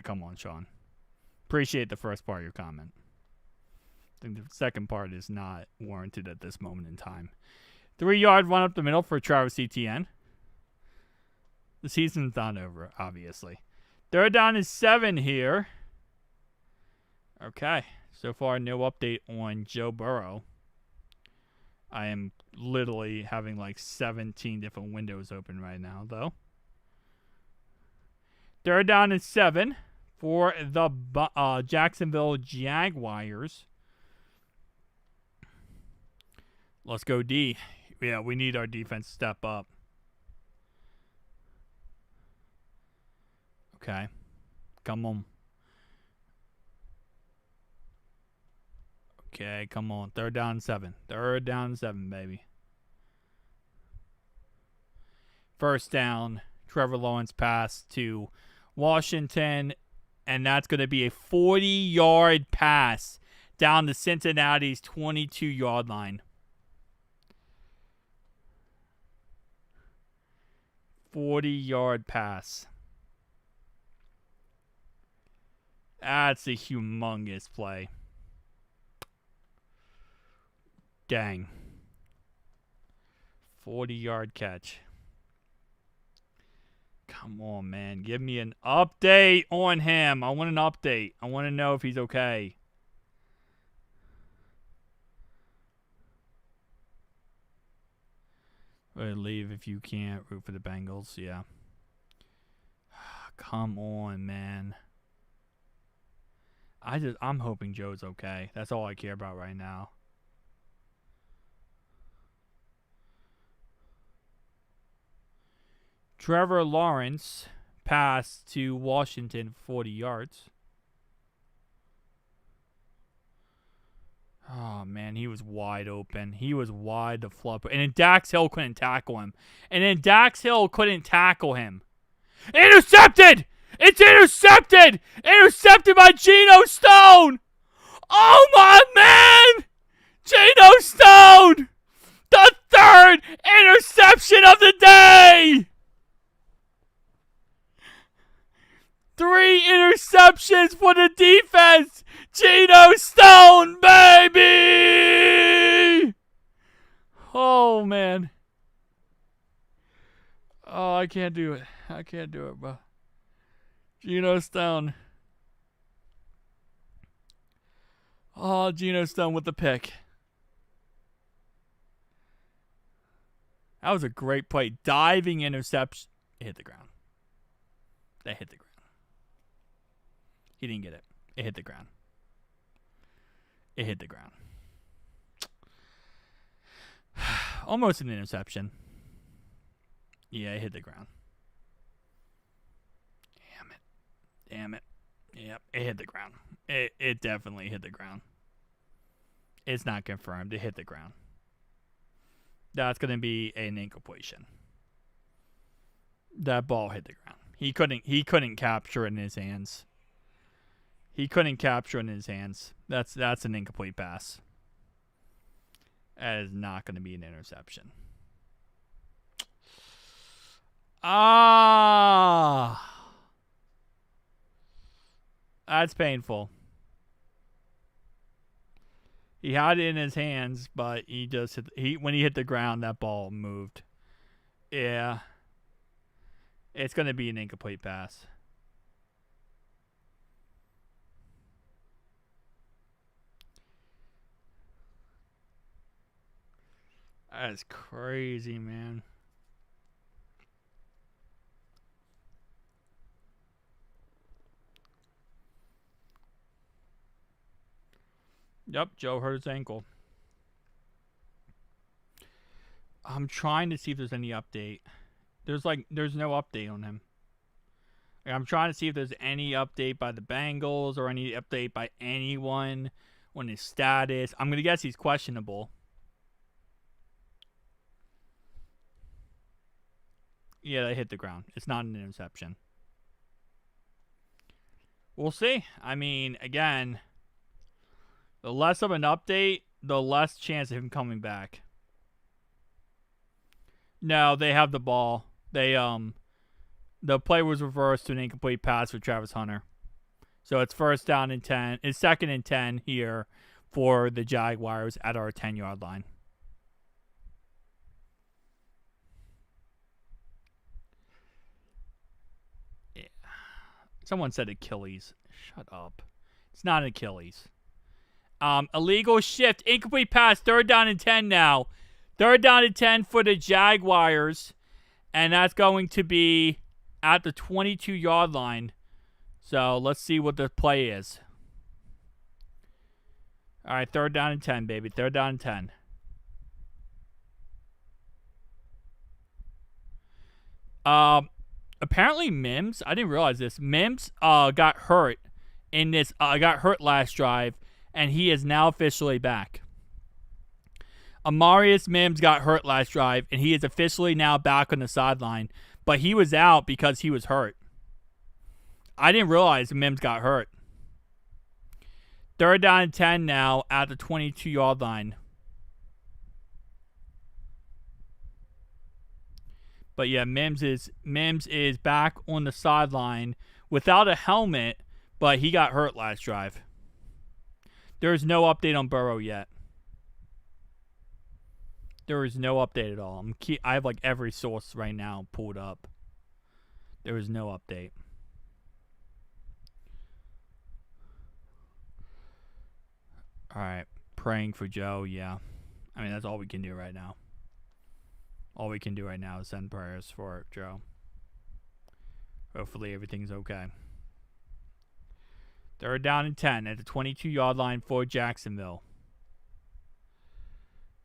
come on, Sean. Appreciate the first part of your comment. I think the second part is not warranted at this moment in time. 3-yard run up the middle for Travis Etienne. The season's not over, obviously. 3rd down is 7 here. Okay. So far, no update on Joe Burrow. I am literally having like 17 different windows open right now, though. 3rd down is 7 for the Jacksonville Jaguars. Let's go D. Yeah, we need our defense to step up. Okay. Come on. Okay, come on. 3rd down and 7. 3rd down and 7, baby. 1st down. Trevor Lawrence pass to Washington. And that's going to be a 40-yard pass down to Cincinnati's 22-yard line. 40-yard pass. That's a humongous play. Dang. 40-yard catch. Come on, man. Give me an update on him. I want an update. I want to know if he's okay. Leave if you can't. Root for the Bengals. Yeah. Come on, man. I'm hoping Joe's okay. That's all I care about right now. Trevor Lawrence pass to Washington 40 yards. Oh, man, he was wide open. He was wide the flop. And then Dax Hill couldn't tackle him. Intercepted! It's intercepted! Intercepted by Geno Stone! Oh, my man! Geno Stone! The 3rd interception of the day! 3 interceptions for the defense. Geno Stone, baby! Oh, man. Oh, I can't do it. I can't do it, bro. Geno Stone. Oh, Geno Stone with the pick. That was a great play. Diving interception. It hit the ground. That hit the ground. He didn't get it. It hit the ground. It hit the ground. Almost an interception. Yeah, it hit the ground. Damn it. Yep, it hit the ground. It definitely hit the ground. It's not confirmed. It hit the ground. That's going to be an incompletion. That ball hit the ground. He couldn't capture it in his hands. That's an incomplete pass. That is not going to be an interception. That's painful. He had it in his hands, but when he hit the ground, that ball moved. Yeah. It's going to be an incomplete pass. That's crazy, man. Yep, Joe hurt his ankle. I'm trying to see if there's any update. There's no update on him. I'm trying to see if there's any update by the Bengals or any update by anyone on his status. I'm going to guess he's questionable. Yeah, they hit the ground. It's not an interception. We'll see. I mean, again, the less of an update, the less chance of him coming back. No, they have the ball. The play was reversed to an incomplete pass for Travis Hunter. So it's first down and 10. It's second and 10 here for the Jaguars at our 10-yard line. Yeah. Someone said Achilles. Shut up. It's not Achilles. Illegal shift. Incomplete pass. Third down and 10 now. Third down and 10 for the Jaguars. And that's going to be at the 22-yard line. So let's see what the play is. All right, third down and 10, baby. Third down and 10. Apparently Mims, I didn't realize this. Mims got hurt in this. Got hurt last drive, and he is now officially back. Amarius Mims got hurt last drive, and he is officially now back on the sideline. But he was out because he was hurt. I didn't realize Mims got hurt. Third down and 10 now at the 22-yard line. But yeah, Mims is back on the sideline without a helmet, but he got hurt last drive. There is no update on Burrow yet. There is no update at all. I have like every source right now pulled up. There is no update. All right, praying for Joe. Yeah, I mean that's all we can do right now. All we can do right now is send prayers for Joe. Hopefully everything's okay. Third down and 10 at the 22-yard line for Jacksonville.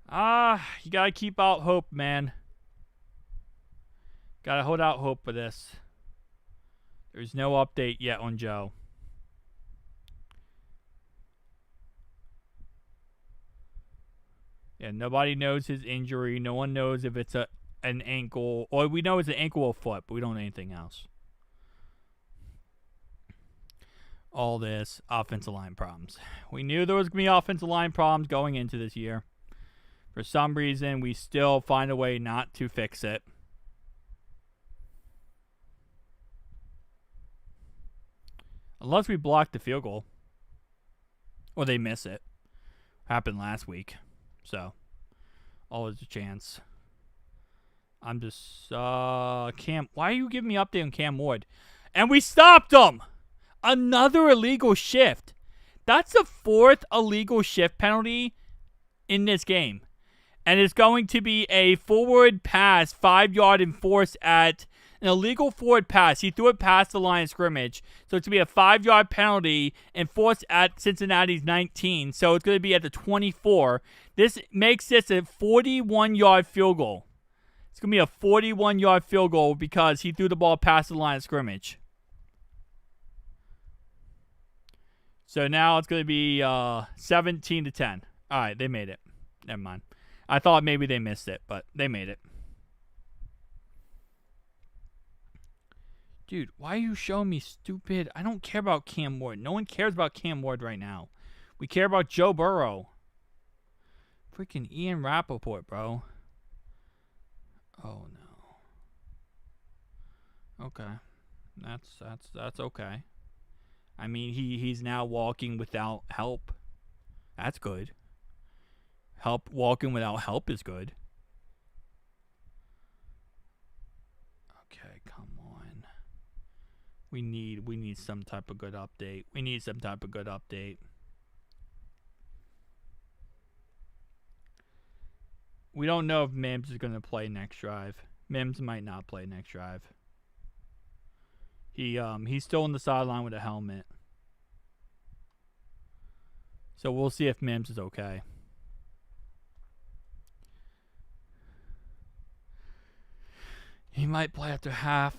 You gotta keep out hope, man. Gotta hold out hope for this. There's no update yet on Joe. Yeah, nobody knows his injury. No one knows if it's an ankle. Or we know it's an ankle or foot, but we don't know anything else. All this offensive line problems. We knew there was going to be offensive line problems going into this year. For some reason, we still find a way not to fix it. Unless we block the field goal. Or they miss it. Happened last week. So, always a chance. I'm just, Cam, why are you giving me an update on Cam Ward? And we stopped him! Another illegal shift. That's the fourth illegal shift penalty in this game. And it's going to be a forward pass, 5-yard enforced at an illegal forward pass. He threw it past the line of scrimmage. So it's going to be a 5-yard penalty enforced at Cincinnati's 19. So it's going to be at the 24. This makes this a 41-yard field goal. It's going to be a 41-yard field goal because he threw the ball past the line of scrimmage. So now it's going to be 17-10. All right, they made it. Never mind. I thought maybe they missed it, but they made it. Dude, why are you showing me stupid? I don't care about Cam Ward. No one cares about Cam Ward right now. We care about Joe Burrow. Freaking Ian Rappaport, bro. Oh, no. Okay. That's okay. I mean, he's now walking without help. That's good. Walking without help is good. Okay, come on. We need some type of good update. We don't know if Mims is going to play next drive. Mims might not play next drive. He's still on the sideline with a helmet. So we'll see if Mims is okay. He might play after half.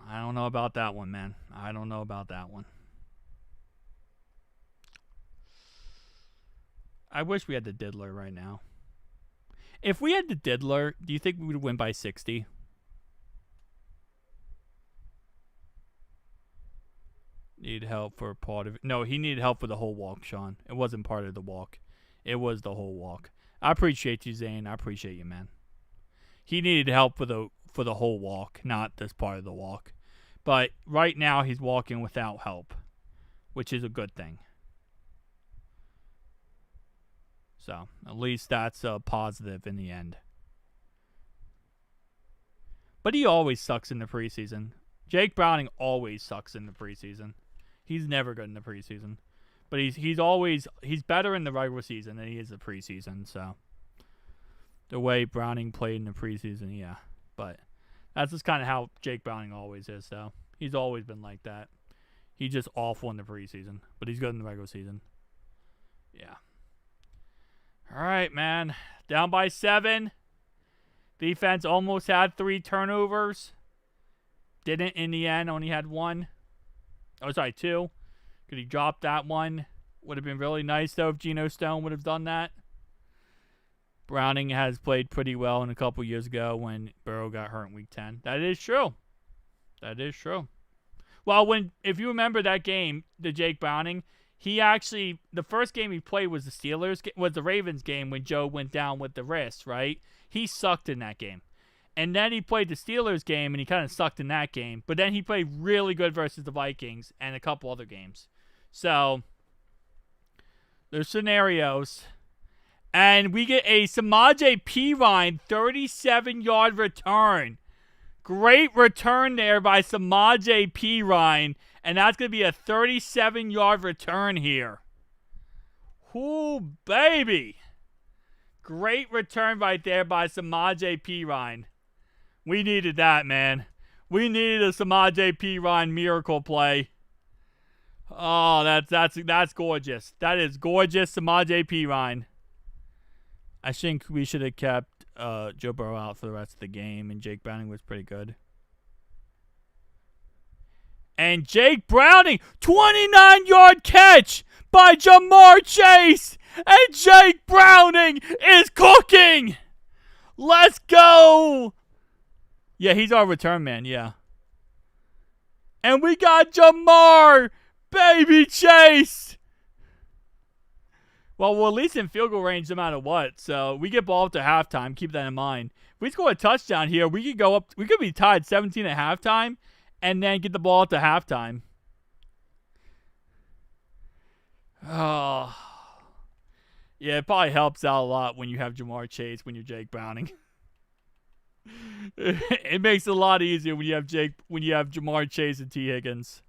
I don't know about that one, man. I don't know about that one. I wish we had the diddler right now. If we had the diddler, do you think we would win by 60? Need help for part of it. No, he needed help for the whole walk, Sean. It wasn't part of the walk. It was the whole walk. I appreciate you, Zane. I appreciate you, man. He needed help for the whole walk, not this part of the walk. But right now he's walking without help, which is a good thing. So at least that's a positive in the end. But he always sucks in the preseason. Jake Browning always sucks in the preseason. He's never good in the preseason. But he's better in the regular season than he is the preseason, so the way Browning played in the preseason, yeah. But that's just kind of how Jake Browning always is, though. He's always been like that. He's just awful in the preseason, but he's good in the regular season. Yeah. All right, man. Down by 7. Defense almost had 3 turnovers. Didn't in the end. Only had 1. Oh, sorry, 2. Could he drop that one? Would have been really nice, though, if Geno Stone would have done that. Browning has played pretty well in a couple years ago when Burrow got hurt in Week 10. That is true. Well, if you remember that game, the Jake Browning, the first game he played was the Ravens game when Joe went down with the wrist, right? He sucked in that game. And then he played the Steelers game, and he kind of sucked in that game. But then he played really good versus the Vikings and a couple other games. So, there's scenarios. And we get a Samaje Perine 37-yard return. Great return there by Samaje Perine. And that's going to be a 37-yard return here. Ooh, baby. Great return right there by Samaje Perine. We needed that, man. We needed a Samaje Perine miracle play. Oh, that's gorgeous. That is gorgeous, Samaje Perine. I think we should have kept Joe Burrow out for the rest of the game, and Jake Browning was pretty good. And Jake Browning, 29-yard catch by Jamar Chase. And Jake Browning is cooking. Let's go. Yeah, he's our return man, yeah. And we got Jamar Baby Chase. Well, we're at least in field goal range no matter what. So we get ball up to halftime. Keep that in mind. If we score a touchdown here, we could go up. We could be tied 17 at halftime and then get the ball up to halftime. Oh. Yeah, it probably helps out a lot when you have Jamar Chase when you're Jake Browning. It makes it a lot easier when you have Jamar Chase and T. Higgins.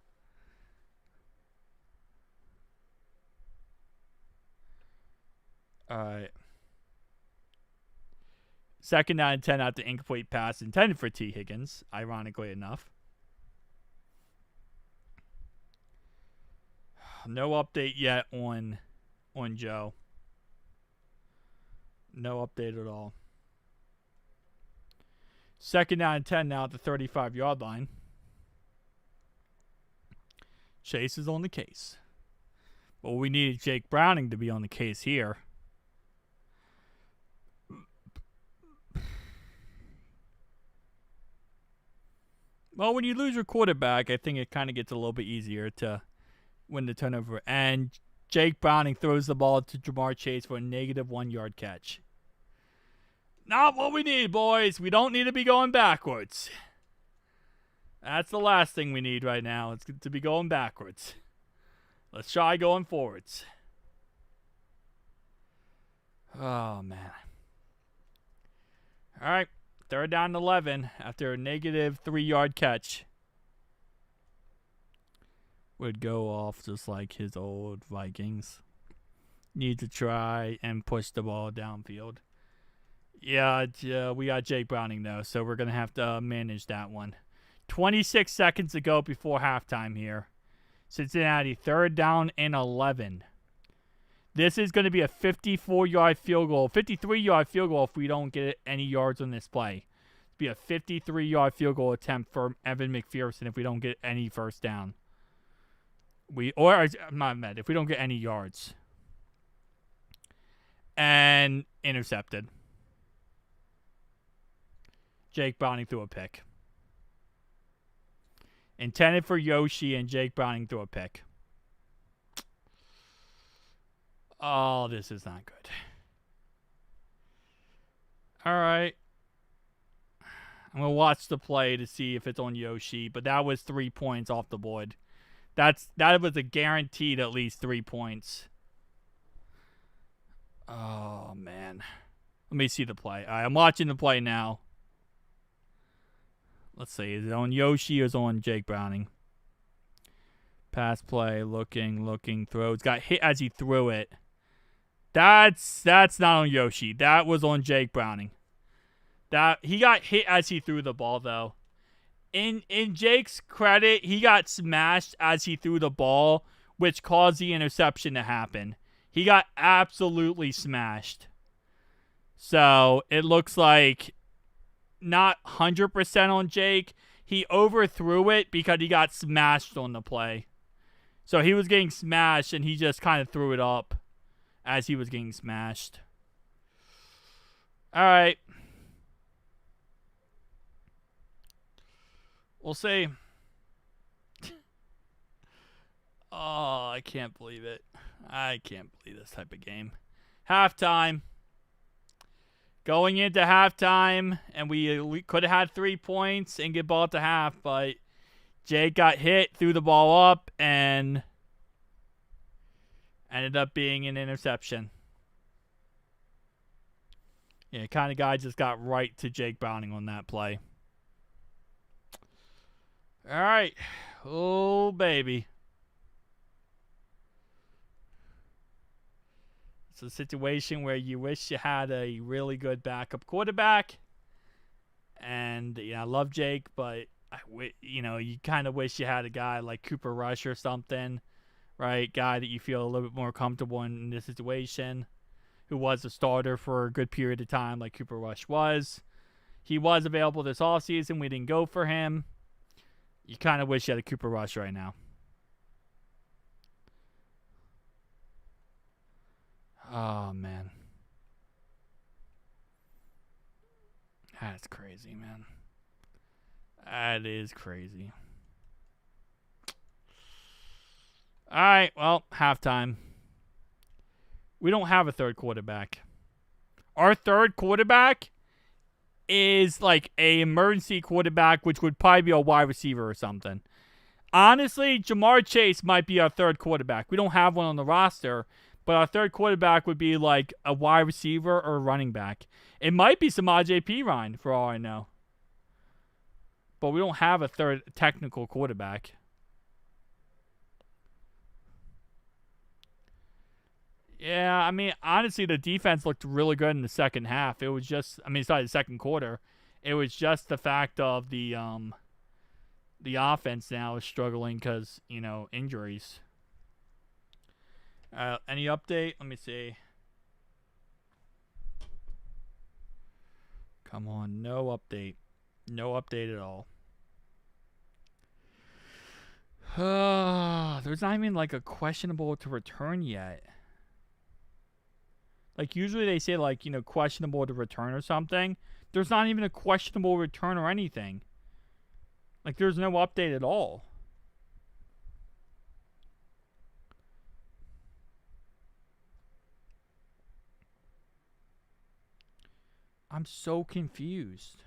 All right. 2nd down and 10 after incomplete pass intended for T. Higgins, ironically enough. No update yet on Joe. No update at all. 2nd down and 10 now at the 35-yard line. Chase is on the case. But we needed Jake Browning to be on the case here. Well, when you lose your quarterback, I think it kind of gets a little bit easier to win the turnover. And Jake Browning throws the ball to Jamar Chase for a negative 1-yard catch. Not what we need, boys. We don't need to be going backwards. That's the last thing we need right now. It's to be going backwards. Let's try going forwards. Oh, man. All right. 3rd down and 11 after a negative 3-yard catch. Would go off just like his old Vikings. Need to try and push the ball downfield. Yeah, we got Jake Browning, though, so we're going to have to manage that one. 26 seconds to go before halftime here. Cincinnati, 3rd down and 11. This is going to be a 54-yard field goal, 53-yard field goal if we don't get any yards on this play. It'll be a 53-yard field goal attempt for Evan McPherson if we don't get any first down. If we don't get any yards. And intercepted. Jake Browning threw a pick. Intended for Yoshi, and Jake Browning threw a pick. Oh, this is not good. All right. I'm going to watch the play to see if it's on Yoshi, but that was 3 points off the board. That was a guaranteed at least 3 points. Oh, man. Let me see the play. All right, I'm watching the play now. Let's see. Is it on Yoshi or is it on Jake Browning? Pass play, looking, throws. Got hit as he threw it. That's not on Yoshi. That was on Jake Browning. He got hit as he threw the ball, though. In Jake's credit, he got smashed as he threw the ball, which caused the interception to happen. He got absolutely smashed. So it looks like not 100% on Jake. He overthrew it because he got smashed on the play. So he was getting smashed, and he just kind of threw it up as he was getting smashed. All right. We'll see. Oh, I can't believe it. I can't believe this type of game. Halftime. Going into halftime, and we could have had 3 points and get ball to half, but Jake got hit, threw the ball up, and ended up being an interception. Yeah, kind of guy just got right to Jake Browning on that play. All right. Oh, baby. It's a situation where you wish you had a really good backup quarterback. And, I love Jake, but, you kind of wish you had a guy like Cooper Rush or something, right? Guy that you feel a little bit more comfortable in this situation, who was a starter for a good period of time like Cooper Rush was. He was available this offseason. We didn't go for him. You kind of wish you had a Cooper Rush right now. Oh, man. That's crazy, man. That is crazy. All right, well, halftime. We don't have a third quarterback. Our third quarterback is like a emergency quarterback, which would probably be a wide receiver or something. Honestly, Jamar Chase might be our third quarterback. We don't have one on the roster, but our third quarterback would be like a wide receiver or a running back. It might be Samaje Perine, for all I know. But we don't have a third technical quarterback. Yeah, I mean, honestly, the defense looked really good in the second half. It was just, I mean, sorry, the second quarter. It was just the fact of the offense now is struggling because, injuries. Any update? Let me see. Come on, no update. No update at all. There's not even like a questionable to return yet. Like usually they say like, questionable to return or something. There's not even a questionable return or anything. Like there's no update at all. I'm so confused.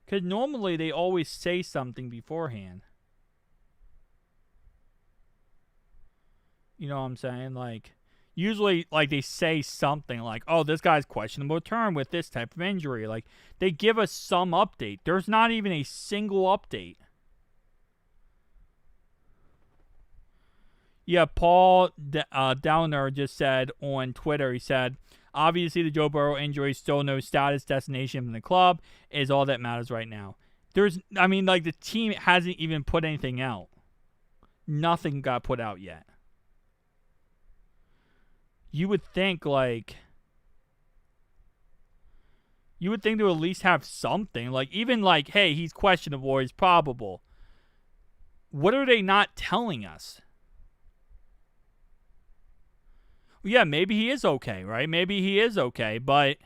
Because normally they always say something beforehand. You know what I'm saying? Like, usually, like, they say something like, oh, this guy's questionable return with this type of injury. Like, they give us some update. There's not even a single update. Yeah, Paul Downer just said on Twitter, he said, obviously the Joe Burrow injury, still no status destination from the club, is all that matters right now. The team hasn't even put anything out. Nothing got put out yet. You would think they would at least have something. Like, even like, hey, he's questionable or he's probable. What are they not telling us? Well, yeah, maybe he is okay, right? Maybe he is okay, but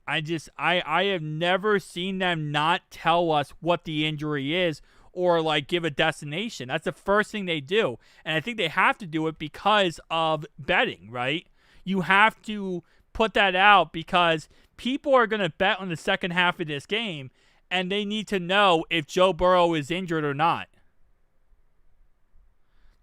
I have never seen them not tell us what the injury is or like give a destination. That's the first thing they do. And I think they have to do it because of betting, right? You have to put that out because people are going to bet on the second half of this game and they need to know if Joe Burrow is injured or not.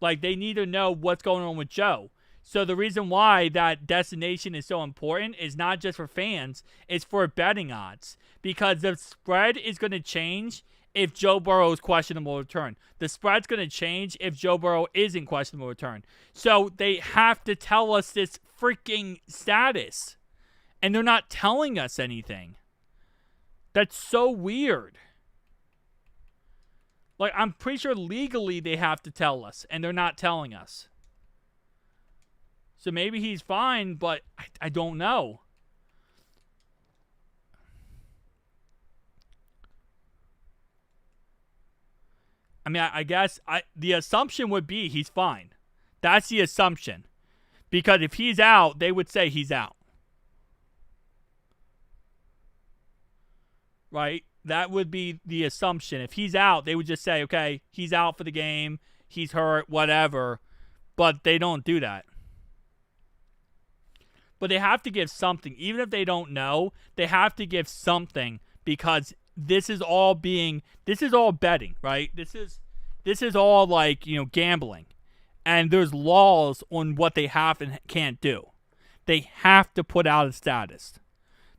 Like, they need to know what's going on with Joe. So the reason why that destination is so important is not just for fans, it's for betting odds. Because the spread is going to change if Joe Burrow is questionable return. The spread's going to change if Joe Burrow is in questionable return. So they have to tell us this freaking status. And they're not telling us anything. That's so weird. Like, I'm pretty sure legally they have to tell us, and they're not telling us. So maybe he's fine, but I don't know. I mean, I guess the assumption would be he's fine. That's the assumption. Because if he's out, they would say he's out. Right? That would be the assumption. If he's out, they would just say, okay, he's out for the game, he's hurt, whatever. But they don't do that. But they have to give something. Even if they don't know, they have to give something because this is all betting, right? This is all like, gambling. And there's laws on what they have and can't do. They have to put out a status.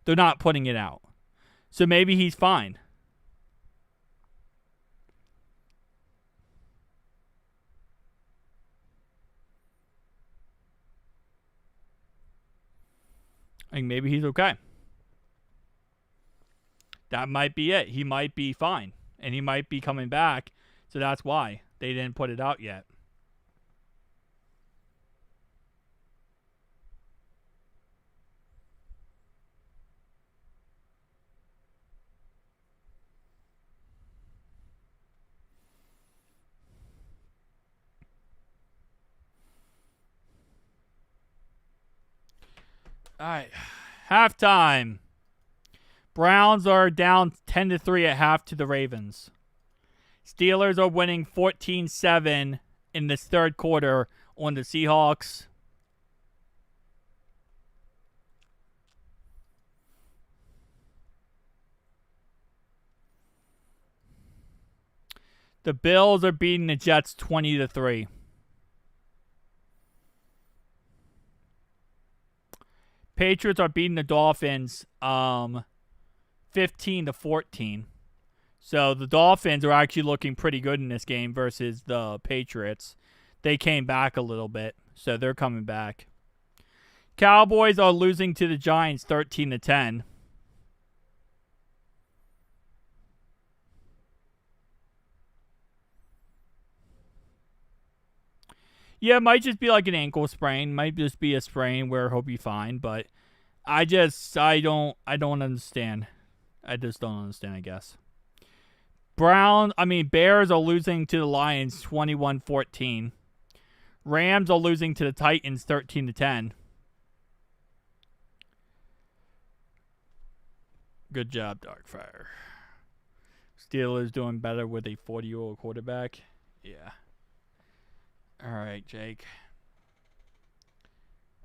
They're not putting it out. So maybe he's fine. I think maybe he's okay. That might be it. He might be fine. And he might be coming back. So that's why they didn't put it out yet. All right. Halftime. Browns are down 10-3 at half to the Ravens. Steelers are winning 14-7 in this third quarter on the Seahawks. The Bills are beating the Jets 20-3. Patriots are beating the Dolphins 15-14. So the Dolphins are actually looking pretty good in this game versus the Patriots. they came back a little bit, so they're coming back. Cowboys are losing to the Giants 13-10. Yeah, it might just be like an ankle sprain. Might just be a sprain where he'll be fine. But I don't understand. I just don't understand, I guess. Bears are losing to the Lions 21-14. Rams are losing to the Titans 13-10. Good job, Darkfire. Steelers doing better with a 40-year-old quarterback. Yeah. All right, Jake.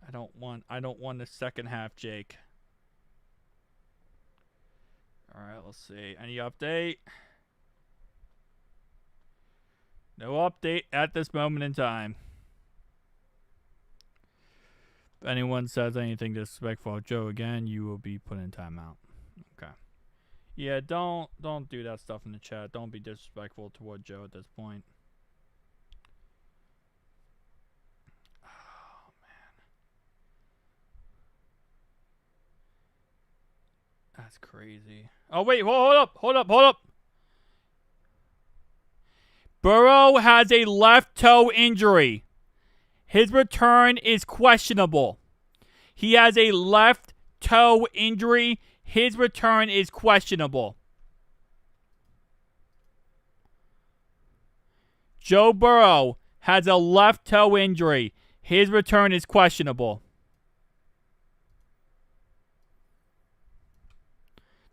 I don't want the second half, Jake. All right, let's see. Any update? No update at this moment in time. If anyone says anything disrespectful of Joe again, you will be put in timeout. Okay. Yeah, don't do that stuff in the chat. Don't be disrespectful toward Joe at this point. Oh, man. That's crazy. Oh, wait. Hold up. Burrow has a left toe injury. His return is questionable. He has a left toe injury. His return is questionable. Joe Burrow has a left toe injury. His return is questionable.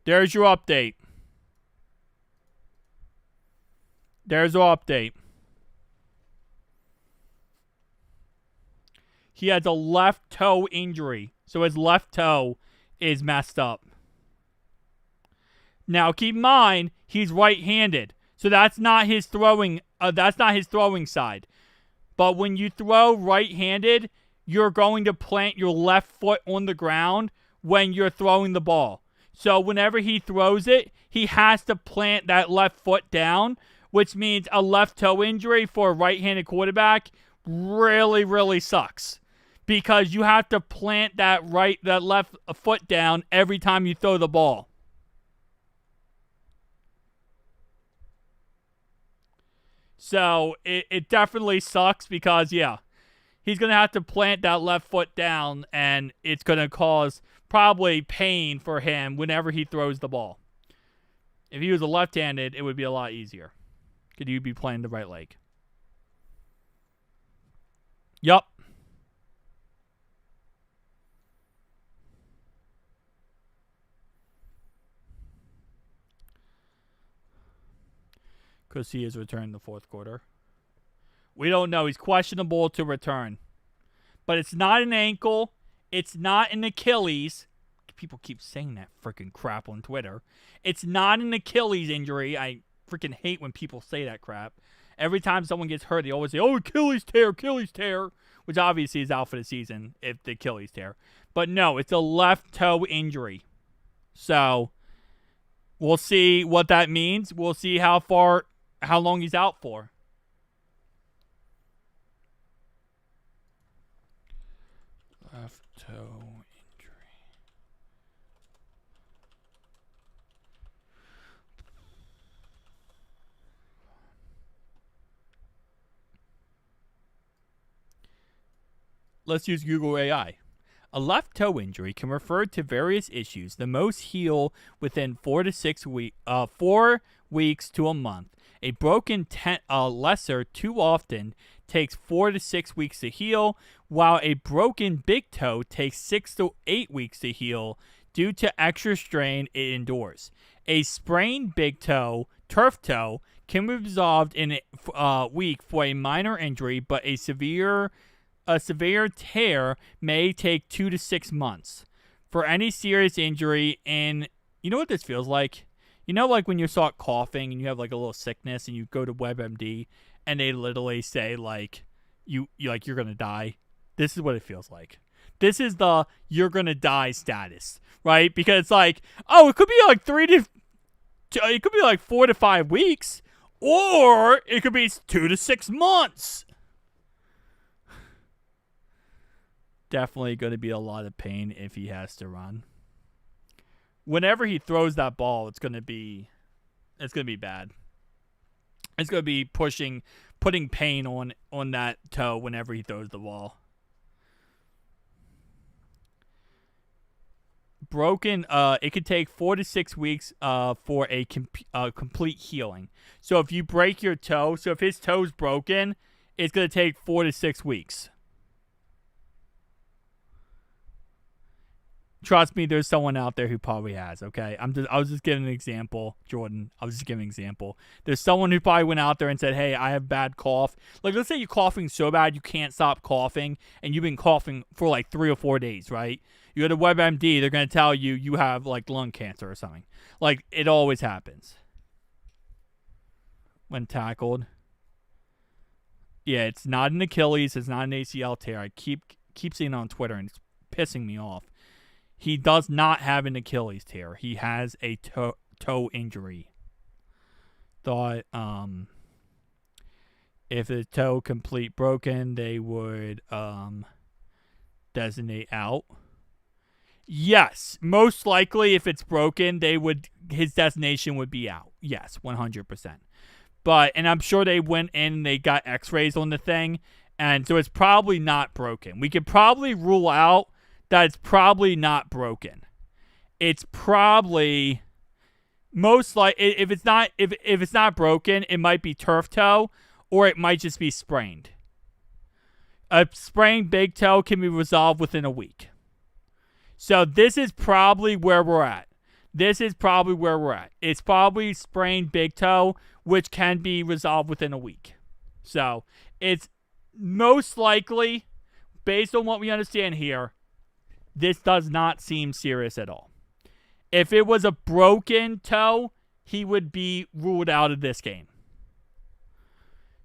There's your update. There's your update. He has a left toe injury. So his left toe is messed up. Now keep in mind, he's right-handed. So that's not his throwing side. But when you throw right-handed, you're going to plant your left foot on the ground when you're throwing the ball. So whenever he throws it, he has to plant that left foot down, which means a left toe injury for a right-handed quarterback really, really sucks. Because you have to plant that left foot down every time you throw the ball. So it definitely sucks because, yeah, he's going to have to plant that left foot down, and it's going to cause probably pain for him whenever he throws the ball. If he was a left-handed, it would be a lot easier. Could you be playing the right leg? Yup. Because he is returning the fourth quarter. We don't know. He's questionable to return. But it's not an ankle. It's not an Achilles. People keep saying that freaking crap on Twitter. It's not an Achilles injury. I freaking hate when people say that crap. Every time someone gets hurt, they always say, oh, Achilles tear. Which obviously is out for the season if the Achilles tear. But no, it's a left toe injury. So, we'll see what that means. We'll see how long he's out for. Left toe injury. Let's use Google AI. A left toe injury can refer to various issues. The most heal within 4 weeks to a month. A broken lesser too often takes 4 to 6 weeks to heal, while a broken big toe takes 6 to 8 weeks to heal due to extra strain it endures. A sprained big toe, turf toe, can be resolved in a week for a minor injury, but a severe tear may take 2 to 6 months. For any serious injury, and you know what this feels like? You know, like when you start coughing and you have like a little sickness and you go to WebMD and they literally say like you're gonna die. This is what it feels like. This is the you're gonna die status, right? Because it's like, oh, it could be like 4 to 5 weeks, or it could be 2 to 6 months. Definitely going to be a lot of pain if he has to run. Whenever he throws that ball, it's going to be bad. It's going to be putting pain on that toe whenever he throws the ball. Broken, it could take 4 to 6 weeks for a complete healing. So if you break your toe, so if his toe's broken, it's going to take 4 to 6 weeks. Trust me, there's someone out there who probably has, okay? I was just giving an example, Jordan. I was just giving an example. There's someone who probably went out there and said, hey, I have bad cough. Like, let's say you're coughing so bad you can't stop coughing, and you've been coughing for like 3 or 4 days, right? You go to WebMD, they're going to tell you you have like lung cancer or something. Like, it always happens. When tackled. Yeah, it's not an Achilles. It's not an ACL tear. I keep seeing it on Twitter, and it's pissing me off. He does not have an Achilles tear. He has a toe injury. Thought if the toe complete broken, they would designate out. Yes, most likely if it's broken, his designation would be out. Yes, 100%. And I'm sure they went in and they got x-rays on the thing, and so it's probably not broken. We could probably rule out that it's probably not broken. It's probably most like if it's not broken, it might be turf toe, or it might just be sprained. A sprained big toe can be resolved within a week. So this is probably where we're at. It's probably sprained big toe, which can be resolved within a week. So it's most likely, based on what we understand here, this does not seem serious at all. If it was a broken toe, he would be ruled out of this game.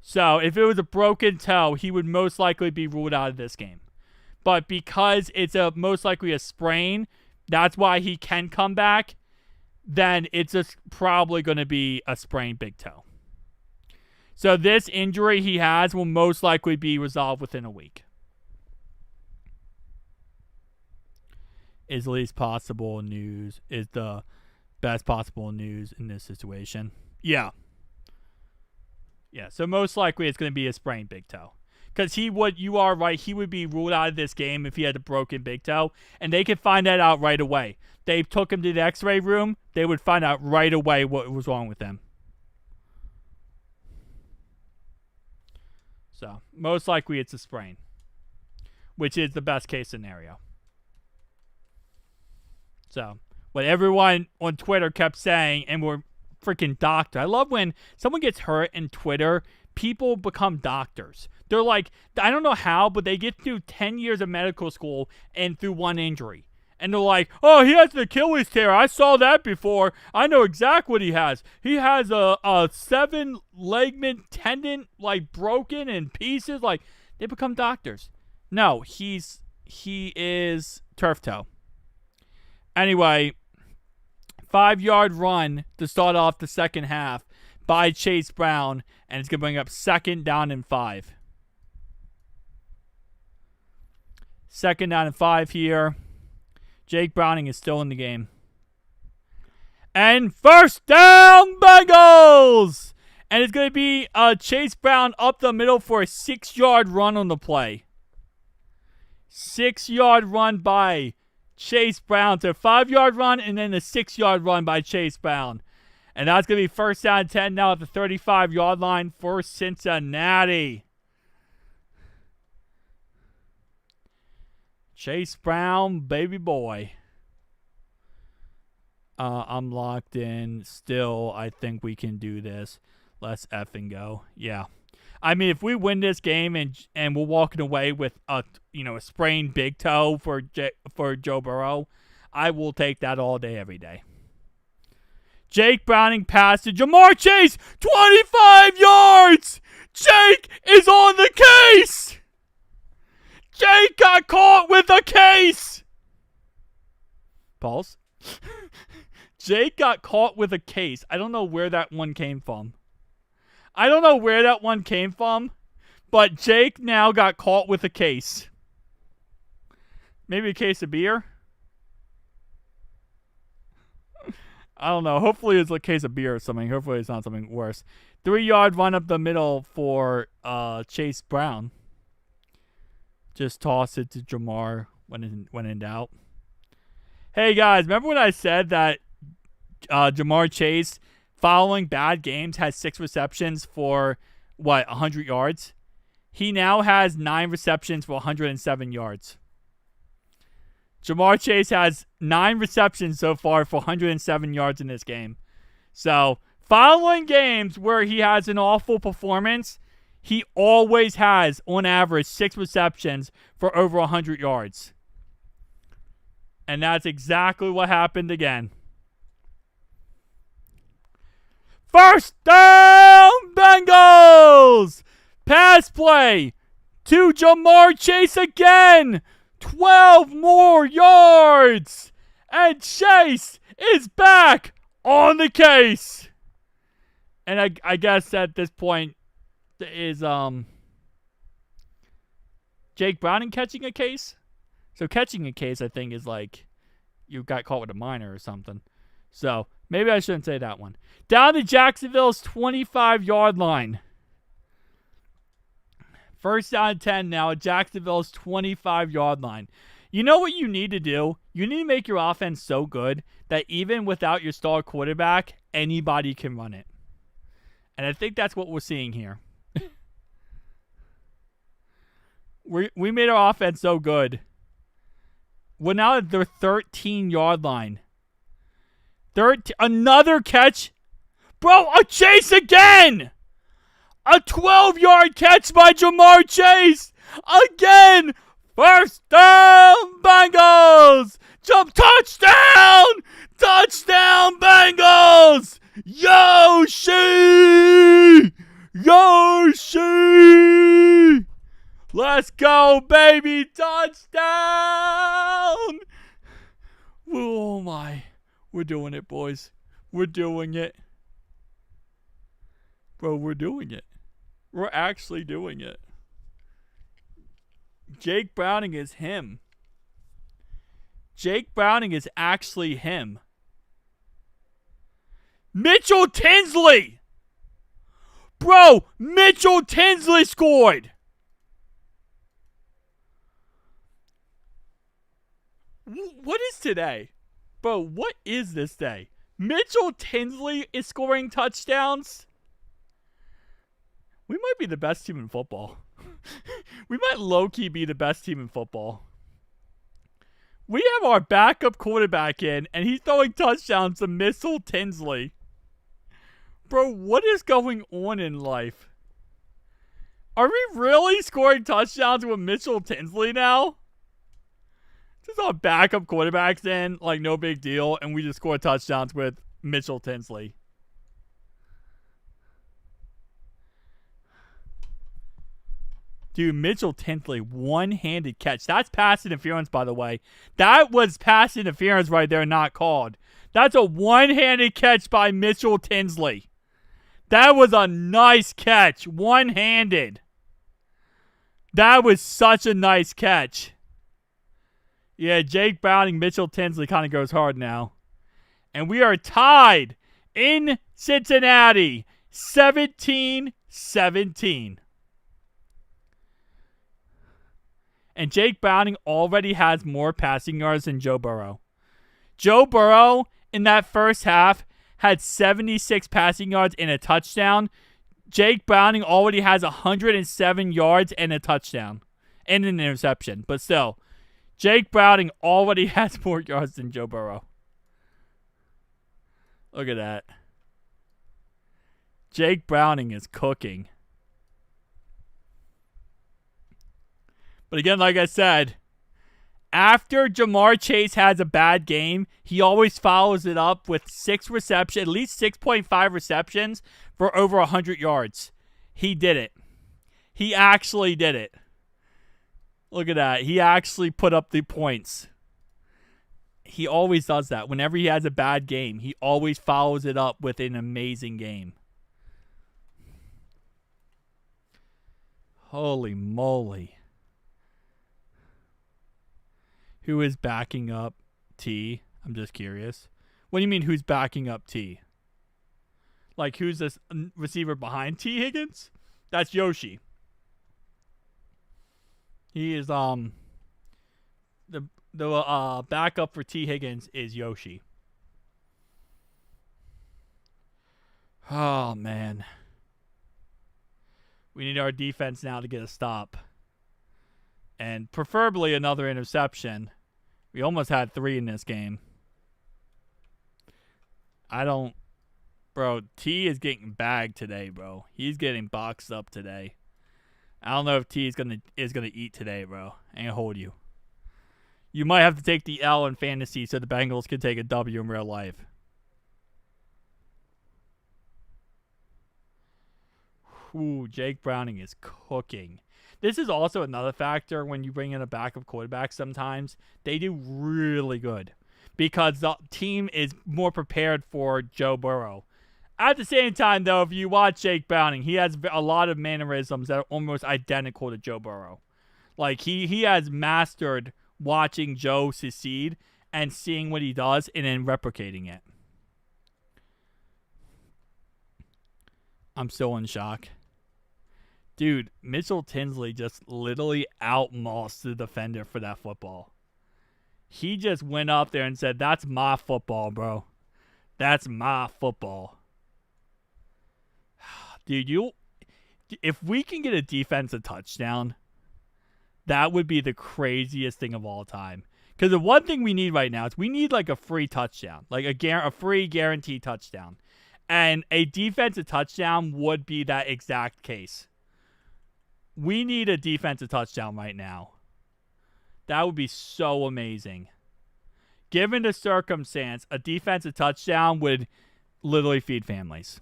So if it was a broken toe, he would most likely be ruled out of this game. But because it's most likely a sprain, that's why he can come back, then it's just probably going to be a sprained big toe. So this injury he has will most likely be resolved within a week. Is least possible news, is the best possible news in this situation. Yeah. Yeah, so most likely it's going to be a sprained big toe. Because you are right, he would be ruled out of this game if he had a broken big toe. And they could find that out right away. They took him to the x-ray room, they would find out right away what was wrong with him. So, most likely it's a sprain. Which is the best case scenario. So, what everyone on Twitter kept saying, and we're freaking doctor. I love when someone gets hurt in Twitter, people become doctors. They're like, I don't know how, but they get through 10 years of medical school and through one injury. And they're like, oh, he has an Achilles tear. I saw that before. I know exactly what he has. He has a 7 ligament tendon, like, broken in pieces. Like, they become doctors. No, he is turf toe. Anyway, 5-yard run to start off the second half by Chase Brown, and it's going to bring up 2nd down and 5. 2nd down and 5 here. Jake Browning is still in the game. And 1st down, Bengals! And it's going to be Chase Brown up the middle for a 6-yard run on the play. 6-yard run by Chase Brown. So 5-yard run and then a 6-yard run by Chase Brown. And that's going to be 1st down and 10 now at the 35-yard line for Cincinnati. Chase Brown, baby boy. I'm locked in still. I think we can do this. Let's effing go. Yeah. I mean, if we win this game and we're walking away with a sprained big toe for Joe Burrow, I will take that all day, every day. Jake Browning pass to Jamar Chase, 25 yards. Jake is on the case. Jake got caught with a case. Pulse. Jake got caught with a case. I don't know where that one came from. But Jake now got caught with a case. Maybe a case of beer? I don't know. Hopefully it's a case of beer or something. Hopefully it's not something worse. 3-yard run up the middle for Chase Brown. Just toss it to Jamar when in doubt. Hey guys, remember when I said that Jamar Chase, following bad games, has 6 receptions for 100 yards? He now has 9 receptions for 107 yards. Jamar Chase has 9 receptions so far for 107 yards in this game. So, following games where he has an awful performance, he always has, on average, 6 receptions for over 100 yards. And that's exactly what happened again. First down, Bengals! Pass play to Jamar Chase again. 12 more yards. And Chase is back on the case. And I guess at this point is Jake Browning catching a case? So catching a case, I think, is like you got caught with a minor or something. So maybe I shouldn't say that one. Down to Jacksonville's 25-yard line. First down and 10 now at Jacksonville's 25-yard line. You know what you need to do? You need to make your offense so good that even without your star quarterback, anybody can run it. And I think that's what we're seeing here. We made our offense so good. We're now at their 13-yard line. Another catch. Bro, a chase again! A 12-yard catch by Jamar Chase! Again! First down, Bengals! Jump touchdown! Touchdown, Bengals! Yoshi! Yoshi! Let's go, baby! Touchdown! Oh, my. We're doing it, boys. We're doing it. Bro, we're doing it. We're actually doing it. Jake Browning is him. Jake Browning is actually him. Mitchell Tinsley! Bro, Mitchell Tinsley scored! What is today? Bro, what is this day? Mitchell Tinsley is scoring touchdowns? We might be the best team in football. We might low-key be the best team in football. We have our backup quarterback in, and he's throwing touchdowns to Mitchell Tinsley. Bro, what is going on in life? Are we really scoring touchdowns with Mitchell Tinsley now? Just our backup quarterback's in, like no big deal, and we just score touchdowns with Mitchell Tinsley. Dude, Mitchell Tinsley, one-handed catch. That's pass interference, by the way. That was pass interference right there, not called. That's a one-handed catch by Mitchell Tinsley. That was a nice catch, one-handed. That was such a nice catch. Yeah, Jake Browning, Mitchell Tinsley kind of goes hard now. And we are tied in Cincinnati, 17-17. And Jake Browning already has more passing yards than Joe Burrow. Joe Burrow, in that first half, had 76 passing yards and a touchdown. Jake Browning already has 107 yards and a touchdown. And an interception. But still, Jake Browning already has more yards than Joe Burrow. Look at that. Jake Browning is cooking. But again, like I said, after Jamar Chase has a bad game, he always follows it up with 6 receptions, at least 6.5 receptions for over 100 yards. He did it. He actually did it. Look at that. He actually put up the points. He always does that. Whenever he has a bad game, he always follows it up with an amazing game. Holy moly. Who is backing up T? I'm just curious. What do you mean who's backing up T? Like who's this receiver behind T Higgins? That's Yoshi. He is the backup for T Higgins is Yoshi. Oh man. We need our defense now to get a stop. And preferably another interception. We almost had 3 in this game. Bro, T is getting bagged today, bro. He's getting boxed up today. I don't know if T is gonna eat today, bro. I ain't hold you. You might have to take the L in fantasy so the Bengals can take a W in real life. Ooh, Jake Browning is cooking. This is also another factor when you bring in a backup quarterback sometimes. They do really good because the team is more prepared for Joe Burrow. At the same time, though, if you watch Jake Browning, he has a lot of mannerisms that are almost identical to Joe Burrow. Like, he has mastered watching Joe succeed and seeing what he does and then replicating it. I'm still in shock. Dude, Mitchell Tinsley just literally outmossed the defender for that football. He just went up there and said, that's my football, bro. That's my football. Dude, if we can get a defensive touchdown, that would be the craziest thing of all time. Because the one thing we need right now is we need like a free touchdown. Like a free guaranteed touchdown. And a defensive touchdown would be that exact case. We need a defensive touchdown right now. That would be so amazing. Given the circumstance, a defensive touchdown would literally feed families.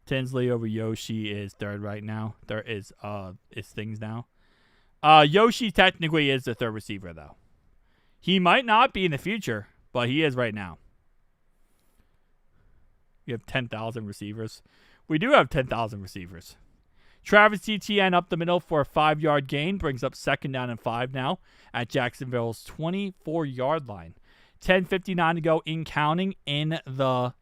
Tinsley over Yoshi is third right now. There is things now. Yoshi technically is the third receiver though. He might not be in the future, but he is right now. You have 10,000 receivers. We do have 10,000 receivers. Travis Etienne up the middle for a 5-yard gain. Brings up 2nd down and 5 now at Jacksonville's 24-yard line. 10:59 to go in counting in the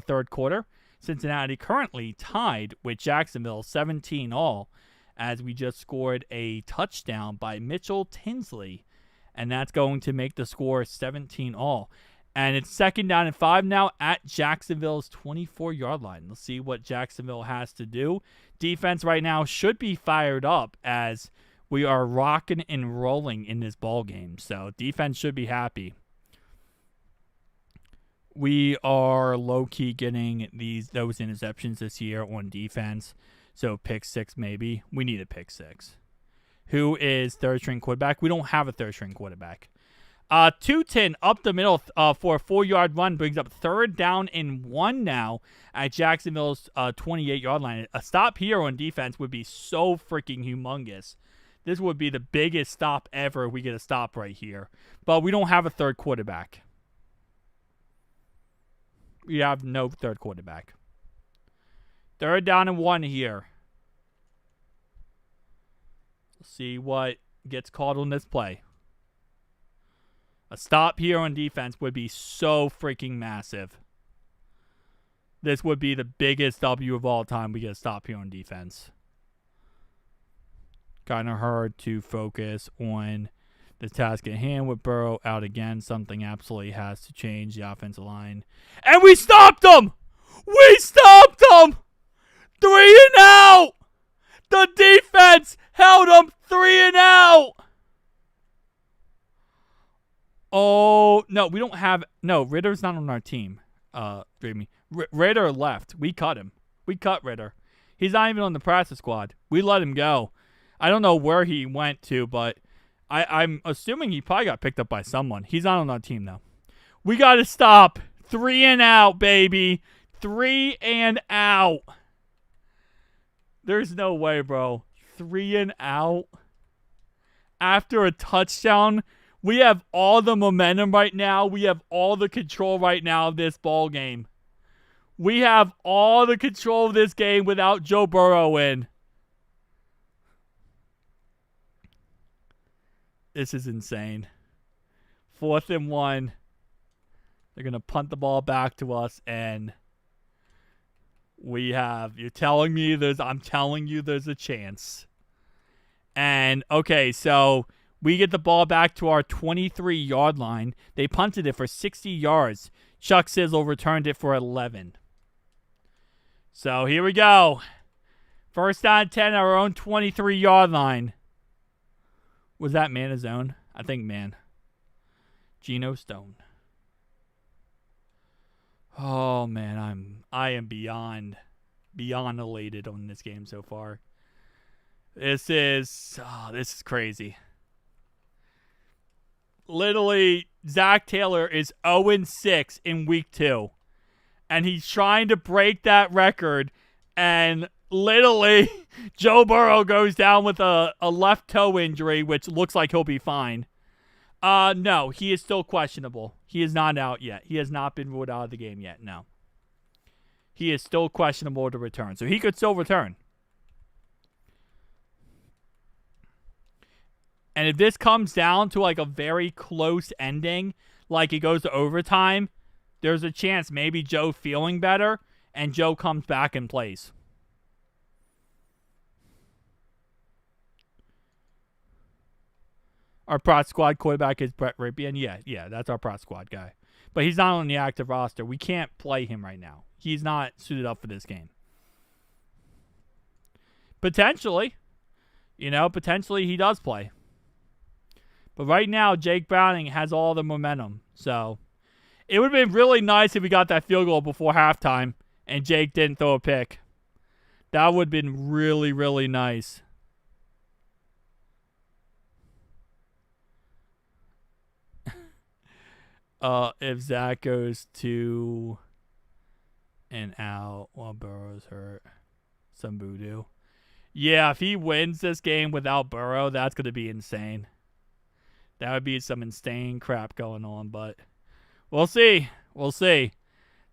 third quarter. Cincinnati currently tied with Jacksonville 17-all as we just scored a touchdown by Mitchell Tinsley. And that's going to make the score 17-all. And it's 2nd down and 5 now at Jacksonville's 24-yard line. Let's see what Jacksonville has to do. Defense right now should be fired up as we are rocking and rolling in this ball game. So defense should be happy. We are low-key getting those interceptions this year on defense. So pick 6 maybe. We need a pick 6. Who is third-string quarterback? We don't have a third-string quarterback. Tootin up the middle for a 4-yard run brings up 3rd down and 1 now at Jacksonville's 28-yard line. A stop here on defense would be so freaking humongous. This would be the biggest stop ever if we get a stop right here. But we don't have a third quarterback. We have no third quarterback. 3rd down and 1 here. Let's see what gets called on this play. A stop here on defense would be so freaking massive. This would be the biggest W of all time. We get a stop here on defense. Kind of hard to focus on the task at hand with Burrow out again. Something absolutely has to change the offensive line. And we stopped them! We stopped them! 3 and out! The defense held them 3 and out! Oh, no, we don't have... No, Ritter's not on our team. Ritter left. We cut him. We cut Ritter. He's not even on the practice squad. We let him go. I don't know where he went to, but I'm assuming he probably got picked up by someone. He's not on our team, though. We got to stop. 3 and out, baby. 3 and out. There's no way, bro. 3 and out. After a touchdown... We have all the momentum right now. We have all the control right now of this ball game. We have all the control of this game without Joe Burrow in. This is insane. 4th and 1. They're going to punt the ball back to us, and I'm telling you there's a chance. And, okay, so we get the ball back to our 23-yard line. They punted it for 60 yards. Chuck Sizzle returned it for 11. So here we go. 1st down 10, our own 23-yard line. Was that man his own? I think man. Geno Stone. Oh man, I am beyond elated on this game so far. This is crazy. Literally, Zack Taylor is 0-6 in week 2. And he's trying to break that record. And literally, Joe Burrow goes down with a left toe injury, which looks like he'll be fine. No, he is still questionable. He is not out yet. He has not been ruled out of the game yet, no. He is still questionable to return. So he could still return. And if this comes down to like a very close ending, like it goes to overtime, there's a chance maybe Joe feeling better and Joe comes back and plays. Our prot squad quarterback is Brett Ripien. Yeah, that's our prot squad guy. But he's not on the active roster. We can't play him right now. He's not suited up for this game. Potentially. Potentially he does play. But right now, Jake Browning has all the momentum. So, it would have been really nice if we got that field goal before halftime and Jake didn't throw a pick. That would have been really, really nice. If Zach goes 2 and out while Burrow's hurt, some voodoo. Yeah, if he wins this game without Burrow, that's going to be insane. That would be some insane crap going on, but we'll see. We'll see.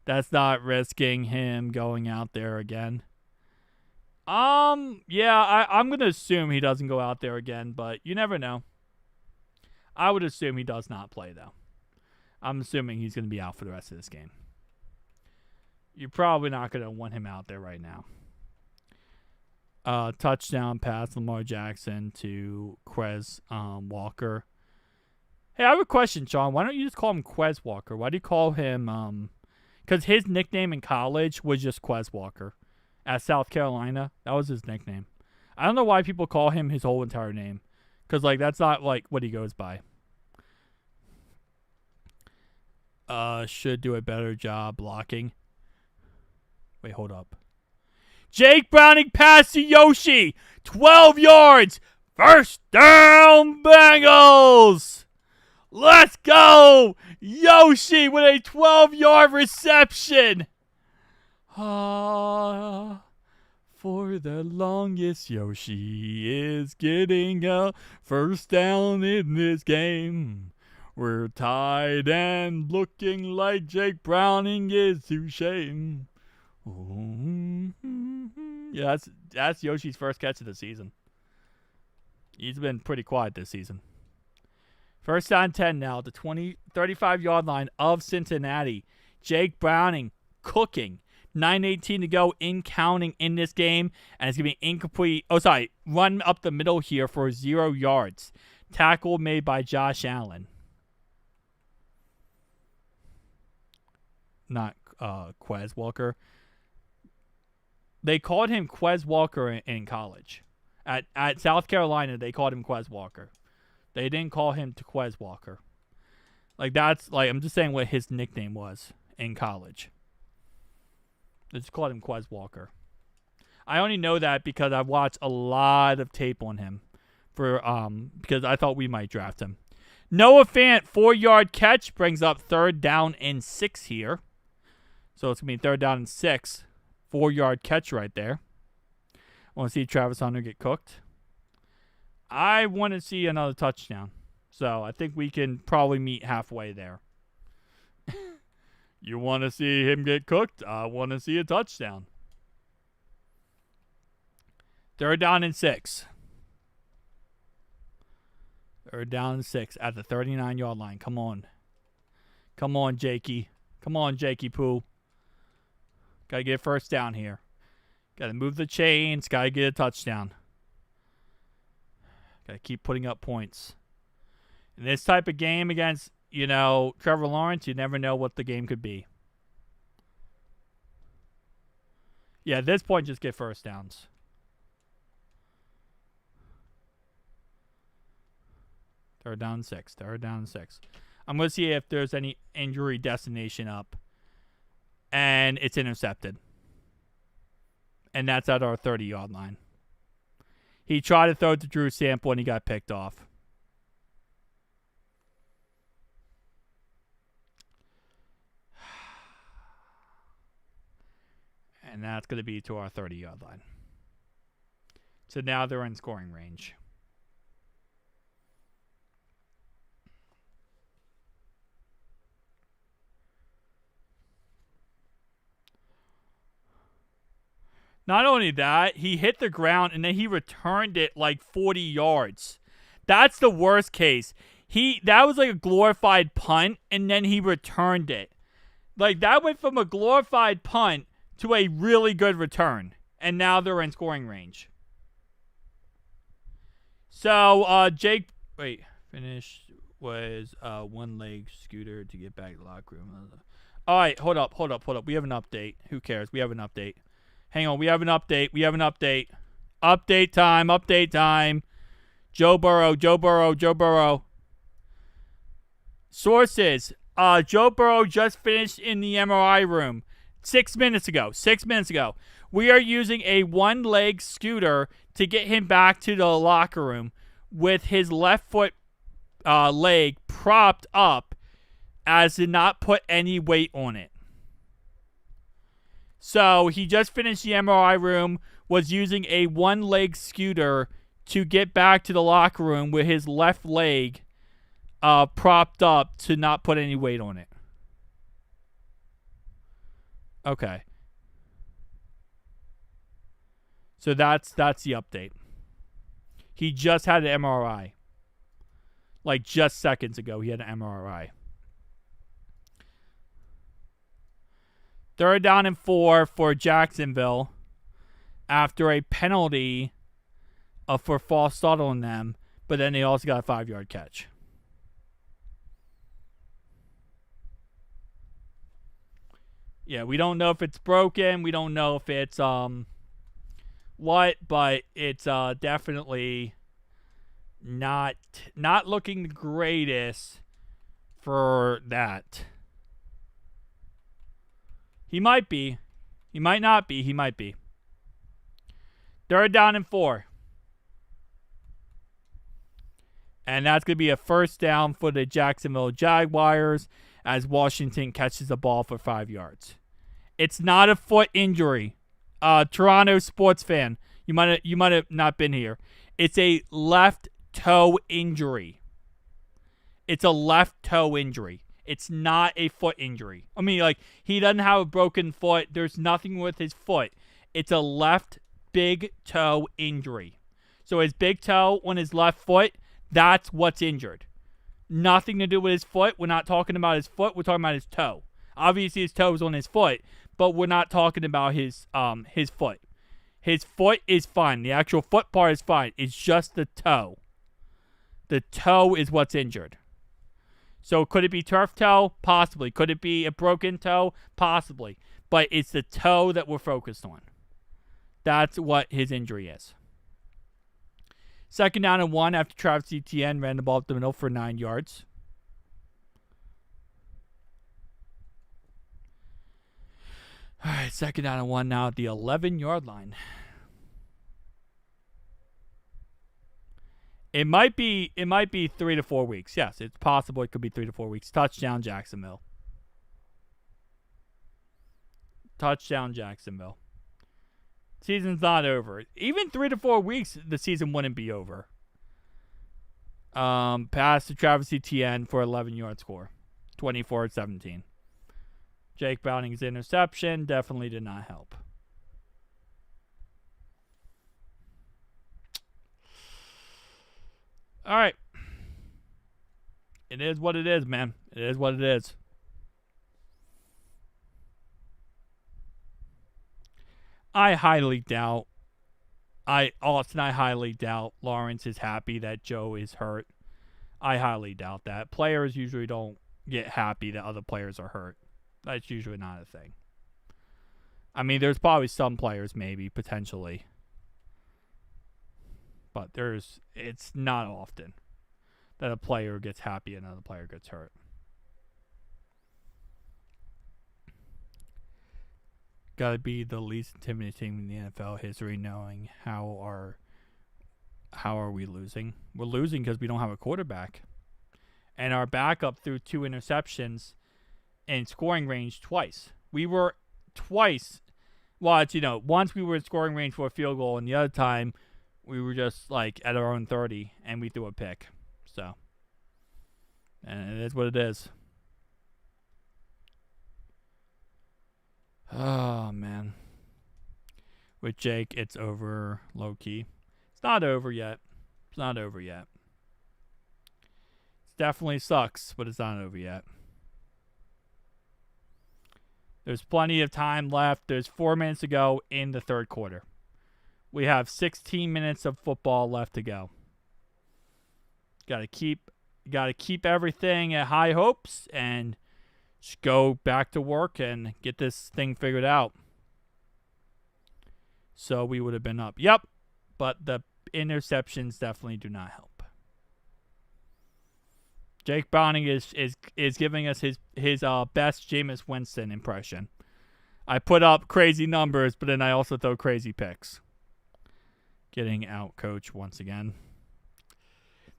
That's not risking him going out there again. Yeah, I'm going to assume he doesn't go out there again, but you never know. I would assume he does not play, though. I'm assuming he's going to be out for the rest of this game. You're probably not going to want him out there right now. Touchdown pass, Lamar Jackson to Quez Walker. Hey, I have a question, Sean. Why don't you just call him Quez Walker? Why do you call him... Because his nickname in college was just Quez Walker. At South Carolina, that was his nickname. I don't know why people call him his whole entire name. Because, that's not, what he goes by. Should do a better job blocking. Wait, hold up. Jake Browning pass to Yoshi. 12 yards. 1st down, Bengals. Let's go. Yoshi with a 12-yard reception. For the longest, Yoshi is getting a 1st down in this game. We're tied and looking like Jake Browning is to shame. Yeah, that's Yoshi's first catch of the season. He's been pretty quiet this season. 1st down 10 now, the 35-yard line of Cincinnati. Jake Browning cooking. 9:18 to go in counting in this game. And it's going to be incomplete. Run up the middle here for 0 yards. Tackle made by Josh Allen. Not Quez Walker. They called him Quez Walker in college. At South Carolina, they called him Quez Walker. They didn't call him Quez Walker. I'm just saying what his nickname was in college. They just called him Quez Walker. I only know that because I watched a lot of tape on him because I thought we might draft him. Noah Fant, 4-yard catch, brings up 3rd down and 6 here. So it's going to be 3rd down and 6. 4-yard catch right there. I want to see Travis Hunter get cooked. I want to see another touchdown. So I think we can probably meet halfway there. You want to see him get cooked? I want to see a touchdown. 3rd down and 6. Third down and 6 at the 39-yard line. Come on. Come on, Jakey. Come on, Jakey Poo. Got to get first down here. Got to move the chains. Got to get a touchdown. Got to keep putting up points. In this type of game against, Trevor Lawrence, you never know what the game could be. Yeah, at this point, just get first downs. Third down and 6. Third down and 6. I'm going to see if there's any injury destination up. And it's intercepted. And that's at our 30-yard line. He tried to throw it to Drew Sample and he got picked off. And that's going to be to our 30-yard line. So now they're in scoring range. Not only that, he hit the ground and then he returned it like 40 yards. That's the worst case. That was like a glorified punt and then he returned it. Like that went from a glorified punt to a really good return. And now they're in scoring range. So, finished was one leg scooter to get back to the locker room. All right, hold up. We have an update. Who cares? We have an update. Hang on, we have an update. Update time. Joe Burrow. Sources. Joe Burrow just finished in the MRI room 6 minutes ago. We are using a one-leg scooter to get him back to the locker room with his left foot leg propped up as to not put any weight on it. So he just finished the MRI room, was using a one-leg scooter to get back to the locker room with his left leg propped up to not put any weight on it. Okay. So that's the update. He just had an MRI. Like just seconds ago, he had an MRI. Third down and 4 for Jacksonville after a penalty for false start on them, but then they also got a 5-yard catch. Yeah, we don't know if it's broken. We don't know if it's what, but it's definitely not looking the greatest for that. He might be. He might not be. He might be. Third down and 4. And that's going to be a first down for the Jacksonville Jaguars as Washington catches the ball for 5 yards. It's not a foot injury. Toronto sports fan, you might have not been here. It's a left toe injury. It's a left toe injury. It's not a foot injury. I mean, like, he doesn't have a broken foot. There's nothing with his foot. It's a left big toe injury. So his big toe on his left foot, that's what's injured. Nothing to do with his foot. We're not talking about his foot. We're talking about his toe. Obviously, his toe is on his foot, but we're not talking about his foot. His foot is fine. The actual foot part is fine. It's just the toe. The toe is what's injured. So could it be turf toe? Possibly. Could it be a broken toe? Possibly. But it's the toe that we're focused on. That's what his injury is. Second down and 1 after Travis Etienne ran the ball up the middle for 9 yards. All right, second down and 1 now at the 11-yard line. It might be 3 to 4 weeks. Yes, it's possible it could be 3 to 4 weeks. Touchdown, Jacksonville. Season's not over. Even 3 to 4 weeks, the season wouldn't be over. Pass to Travis Etienne for 11-yard score. 24-17. Jake Browning's interception definitely did not help. All right. It is what it is, man. It is what it is. I highly doubt Lawrence is happy that Joe is hurt. I highly doubt that. Players usually don't get happy that other players are hurt. That's usually not a thing. I mean, there's probably some players, maybe, potentially. But it's not often that a player gets happy and another player gets hurt. Got to be the least intimidating in the NFL history, knowing how are we losing? We're losing because we don't have a quarterback. And our backup threw 2 interceptions in scoring range twice. We were twice. Well, once we were in scoring range for a field goal, and the other time we were just like at our own 30 and we threw a pick. So, and it is what it is. Oh, man. With Jake, it's over low key. It's not over yet. It's not over yet. It definitely sucks, but it's not over yet. There's plenty of time left. There's 4 minutes to go in the third quarter. We have 16 minutes of football left to go. Got to keep everything at high hopes and just go back to work and get this thing figured out. So we would have been up. Yep, but the interceptions definitely do not help. Jake Browning is giving us his best Jameis Winston impression. I put up crazy numbers, but then I also throw crazy picks. Getting out coached once again.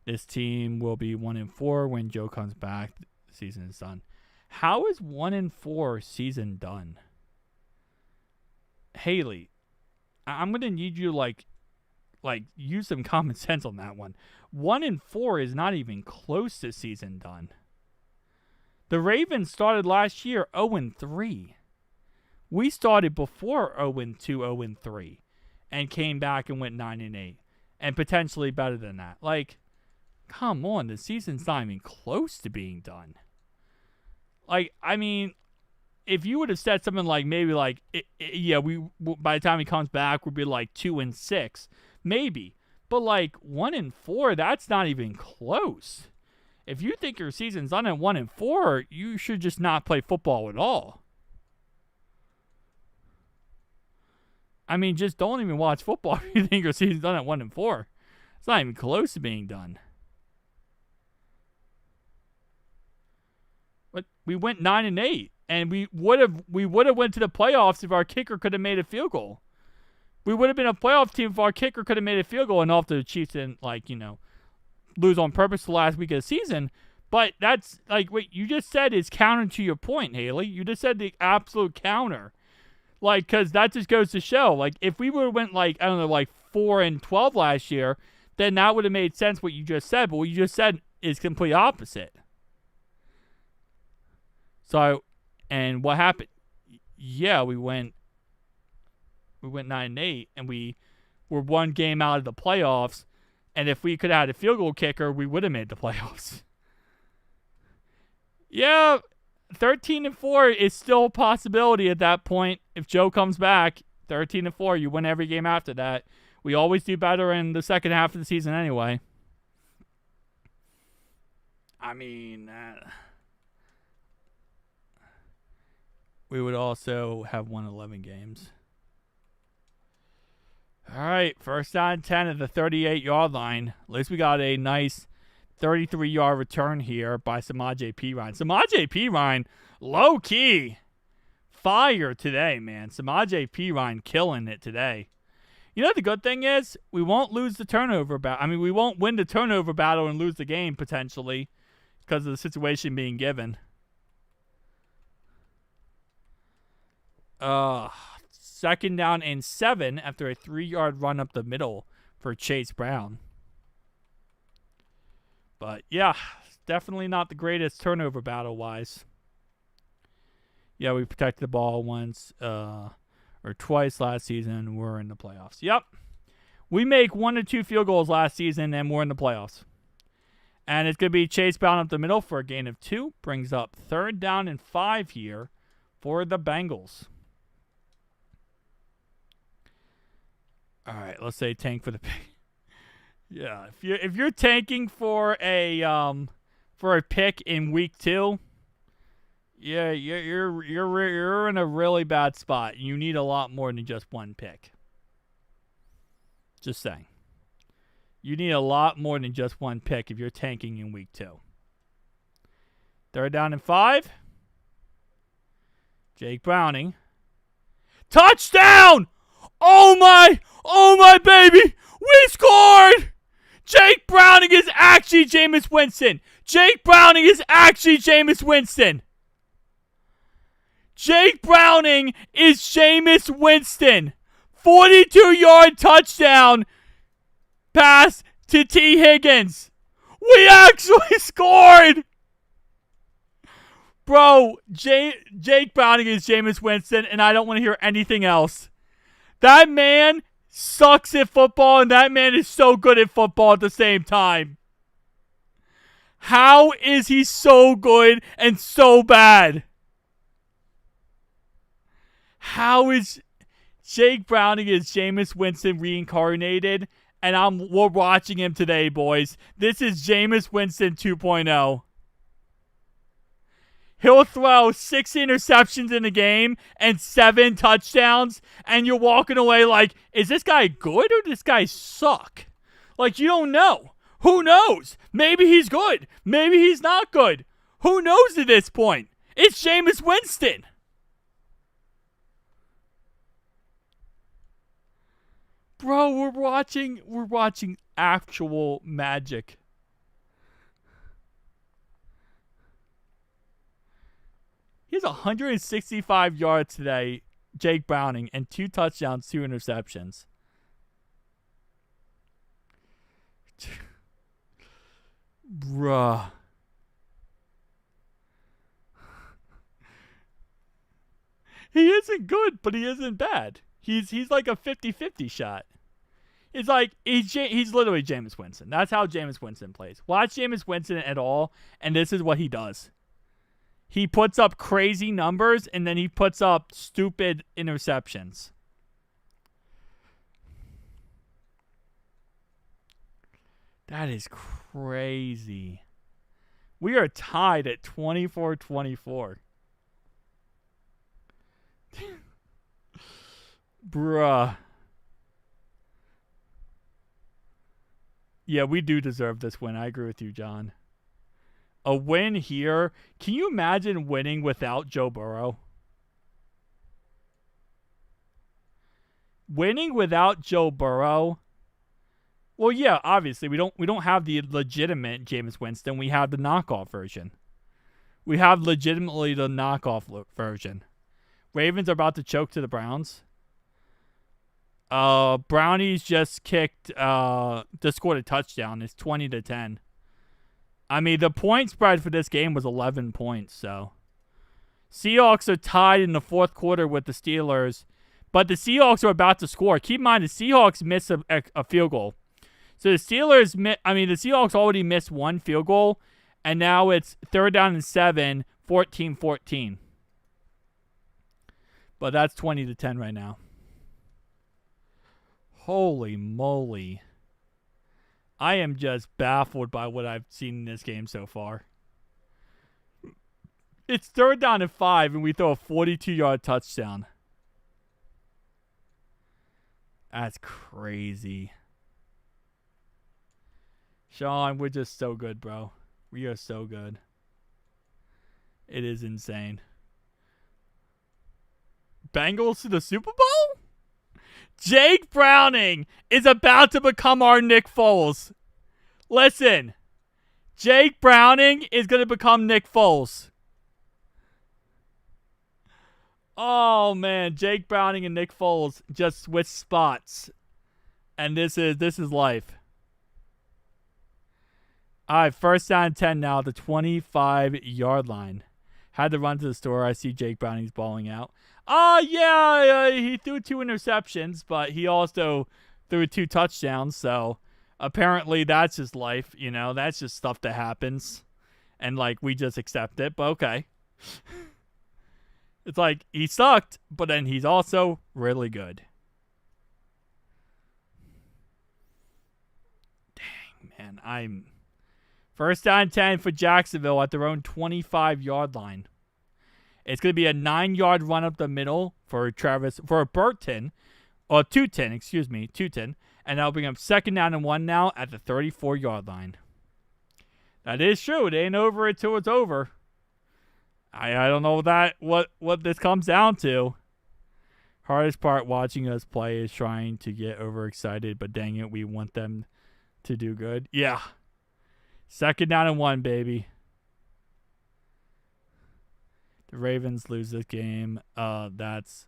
This team will be 1-4 when Joe comes back. The season is done. How is 1-4 season done? Haley, I'm gonna need you like use some common sense on that one. 1-4 is not even close to season done. The Ravens started last year 0-3. We started before 0-2, 0-3, and came back and went 9-8, and potentially better than that. Like, come on, the season's not even close to being done. Like, I mean, if you would have said something like maybe like, we by the time he comes back, we'll be like 2-6, maybe. But like 1-4, that's not even close. If you think your season's done at 1-4, you should just not play football at all. I mean, just don't even watch football if you think your season's done at 1-4. It's not even close to being done. But we went 9-8, and we would have went to the playoffs if our kicker could have made a field goal. We would have been a playoff team if our kicker could have made a field goal, and after the Chiefs didn't lose on purpose the last week of the season. But that's like what you just said is counter to your point, Haley. You just said the absolute counter. Like, because that just goes to show, like, if we would have went, 4-12 last year, then that would have made sense what you just said. But what you just said is complete opposite. So, and what happened? Yeah, we went 9-8, and we were one game out of the playoffs. And if we could have had a field goal kicker, we would have made the playoffs. Yeah, 13-4 is still a possibility at that point. If Joe comes back, 13-4, you win every game after that. We always do better in the second half of the season anyway. I mean, we would also have won 11 games. All right, first down 10 at the 38-yard line. At least we got a nice 33-yard return here by Samaje Perine. Samaje Perine, low-key fire today, man. Samaje Perine killing it today. You know what the good thing is? We won't lose the turnover battle. I mean, we won't win the turnover battle and lose the game, potentially, because of the situation being given. Second down and 7 after a 3-yard run up the middle for Chase Brown. But, yeah, definitely not the greatest turnover battle-wise. Yeah, we protected the ball once or twice last season. We're in the playoffs. Yep. We make 1 or 2 field goals last season, and we're in the playoffs. And it's going to be Chase Brown up the middle for a gain of 2. Brings up 3rd down and 5 here for the Bengals. All right, let's say tank for the pick. Yeah, if you're tanking for a pick in week 2, yeah, you're in a really bad spot. You need a lot more than just one pick. Just saying. You need a lot more than just one pick if you're tanking in week 2. 3rd down and 5. Jake Browning. Touchdown! Oh my baby! We scored! Jake Browning is actually Jameis Winston. Jake Browning is actually Jameis Winston. Jake Browning is Jameis Winston. 42-yard touchdown pass to T. Higgins. We actually scored! Bro, Jake Browning is Jameis Winston, and I don't want to hear anything else. That man sucks at football, and that man is so good at football at the same time. How is he so good and so bad? How is Jake Browning is Jameis Winston reincarnated, and we're watching him today, boys. This is Jameis Winston 2.0. He'll throw 6 interceptions in a game and 7 touchdowns, and you're walking away like, is this guy good or does this guy suck? Like, you don't know. Who knows? Maybe he's good. Maybe he's not good. Who knows at this point? It's Jameis Winston. Bro, we're watching actual magic. He has 165 yards today, Jake Browning, and 2 touchdowns, 2 interceptions. Bruh. He isn't good, but he isn't bad. He's like a 50-50 shot. It's like he's literally Jameis Winston. That's how Jameis Winston plays. Watch Jameis Winston at all, and this is what he does. He puts up crazy numbers, and then he puts up stupid interceptions. That is crazy. We are tied at 24-24. Bruh. Yeah, we do deserve this win. I agree with you, John. A win here. Can you imagine winning without Joe Burrow? Winning without Joe Burrow? Well, yeah, obviously we don't have the legitimate Jameis Winston. We have the knockoff version. We have legitimately the knockoff version. Ravens are about to choke to the Browns. Brownies just scored a touchdown. It's 20-10. I mean, the point spread for this game was 11 points, so. Seahawks are tied in the 4th quarter with the Steelers, but the Seahawks are about to score. Keep in mind, the Seahawks missed a field goal. So the Seahawks already missed 1 field goal, and now it's 3rd down and 7, 14-14. But that's 20-10 right now. Holy moly. I am just baffled by what I've seen in this game so far. It's 3rd down and 5, and we throw a 42-yard touchdown. That's crazy. Sean, we're just so good, bro. We are so good. It is insane. Bengals to the Super Bowl? Jake Browning is about to become our Nick Foles. Listen, Jake Browning is going to become Nick Foles. Oh, man, Jake Browning and Nick Foles just switched spots. And this is life. All right, 1st down and 10 now at the 25-yard line. Had to run to the store. I see Jake Browning's balling out. Yeah, he threw 2 interceptions, but he also threw 2 touchdowns. So Apparently, that's his life. You know, that's just stuff that happens, and like we just accept it. But okay, it's like he sucked, but then he's also really good. Dang, man, I'm first down 10 for Jacksonville at their own 25-yard line. It's going to be a 9-yard run up the middle for Burton, or Tootin, and that'll bring up second down and 1 now at the 34-yard line. That is true. It ain't over until it's over. I don't know what this comes down to. Hardest part watching us play is trying to get overexcited, but dang it, we want them to do good. Yeah. Second down and 1, baby. The Ravens lose this game. That's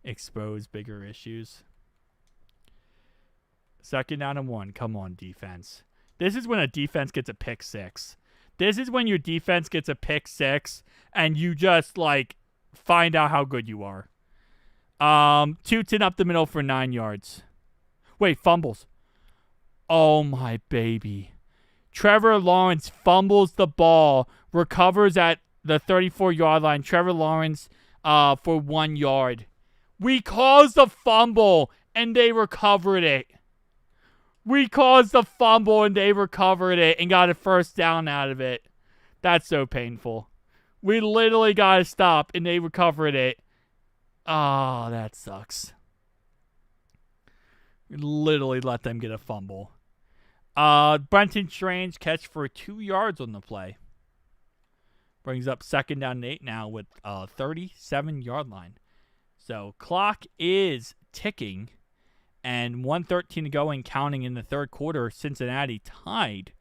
exposed bigger issues. Second down and 1. Come on, defense. This is when a defense gets a pick 6. This is when your defense gets a pick 6 and you just like find out how good you are. Tootin up the middle for 9 yards. Wait, fumbles. Oh my baby. Trevor Lawrence fumbles the ball, recovers at the 34-yard line. Trevor Lawrence for 1 yard. We caused the fumble and they recovered it. We caused the fumble and they recovered it and got a first down out of it. That's so painful. We literally got to stop and they recovered it. Oh, that sucks. We literally let them get a fumble. Brenton Strange catch for 2 yards on the play. Brings up second down and 8 now with 37-yard line. So clock is ticking. And 1:13 to go and counting in the third quarter. Cincinnati tied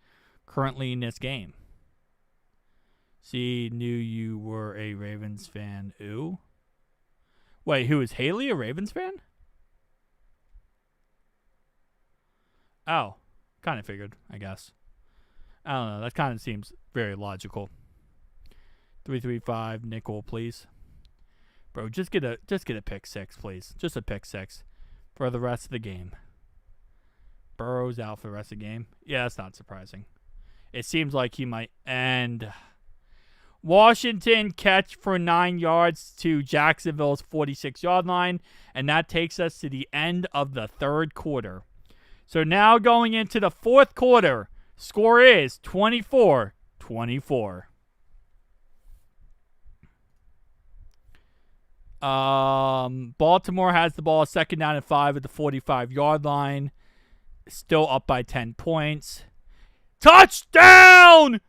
currently in this game. See, knew you were a Ravens fan. Ooh. Wait, who is Haley a Ravens fan? Oh, kind of figured, I guess. I don't know. That kind of seems very logical. 335 nickel, please. Bro, just get a pick 6, please. Just a pick 6. For the rest of the game. Burrow's out for the rest of the game. Yeah, that's not surprising. It seems like he might end. Washington catch for 9 yards to Jacksonville's 46-yard line. And that takes us to the end of the third quarter. So now going into the fourth quarter. Score is 24-24. Baltimore has the ball second down and 5 at the 45-yard line. Still up by 10 points. Touchdown!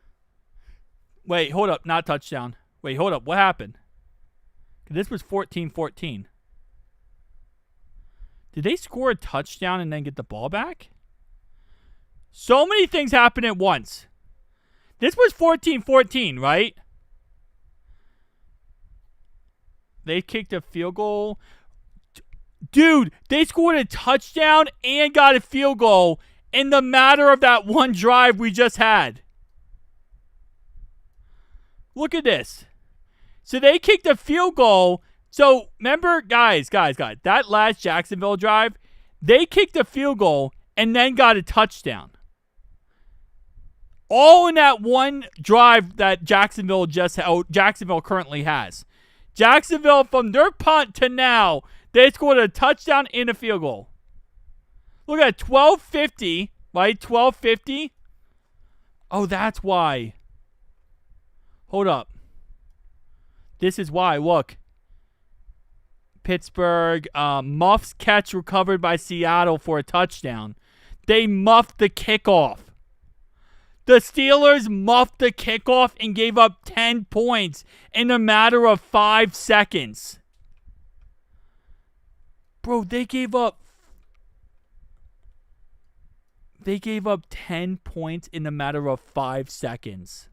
Wait, hold up. Not touchdown. Wait, hold up. What happened? This was 14-14. Did they score a touchdown and then get the ball back? So many things happen at once. This was 14-14, right? They kicked a field goal. Dude, they scored a touchdown and got a field goal in the matter of that one drive we just had. Look at this. So they kicked a field goal. So remember, guys, that last Jacksonville drive, they kicked a field goal and then got a touchdown. All in that one drive that Jacksonville currently has. Jacksonville, from their punt to now, they scored a touchdown and a field goal. Look at 12:50, right? 12:50. Oh, that's why. Hold up. This is why. Look. Pittsburgh, muffs catch recovered by Seattle for a touchdown. They muffed the kickoff. The Steelers muffed the kickoff and gave up 10 points in a matter of 5 seconds. Bro, they gave up 10 points in a matter of 5 seconds.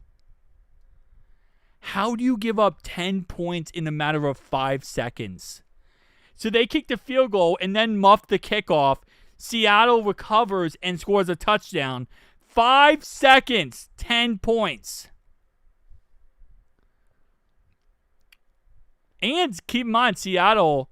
How do you give up 10 points in a matter of 5 seconds? So they kicked a field goal and then muffed the kickoff. Seattle recovers and scores a touchdown. 5 seconds, 10 points. And keep in mind, Seattle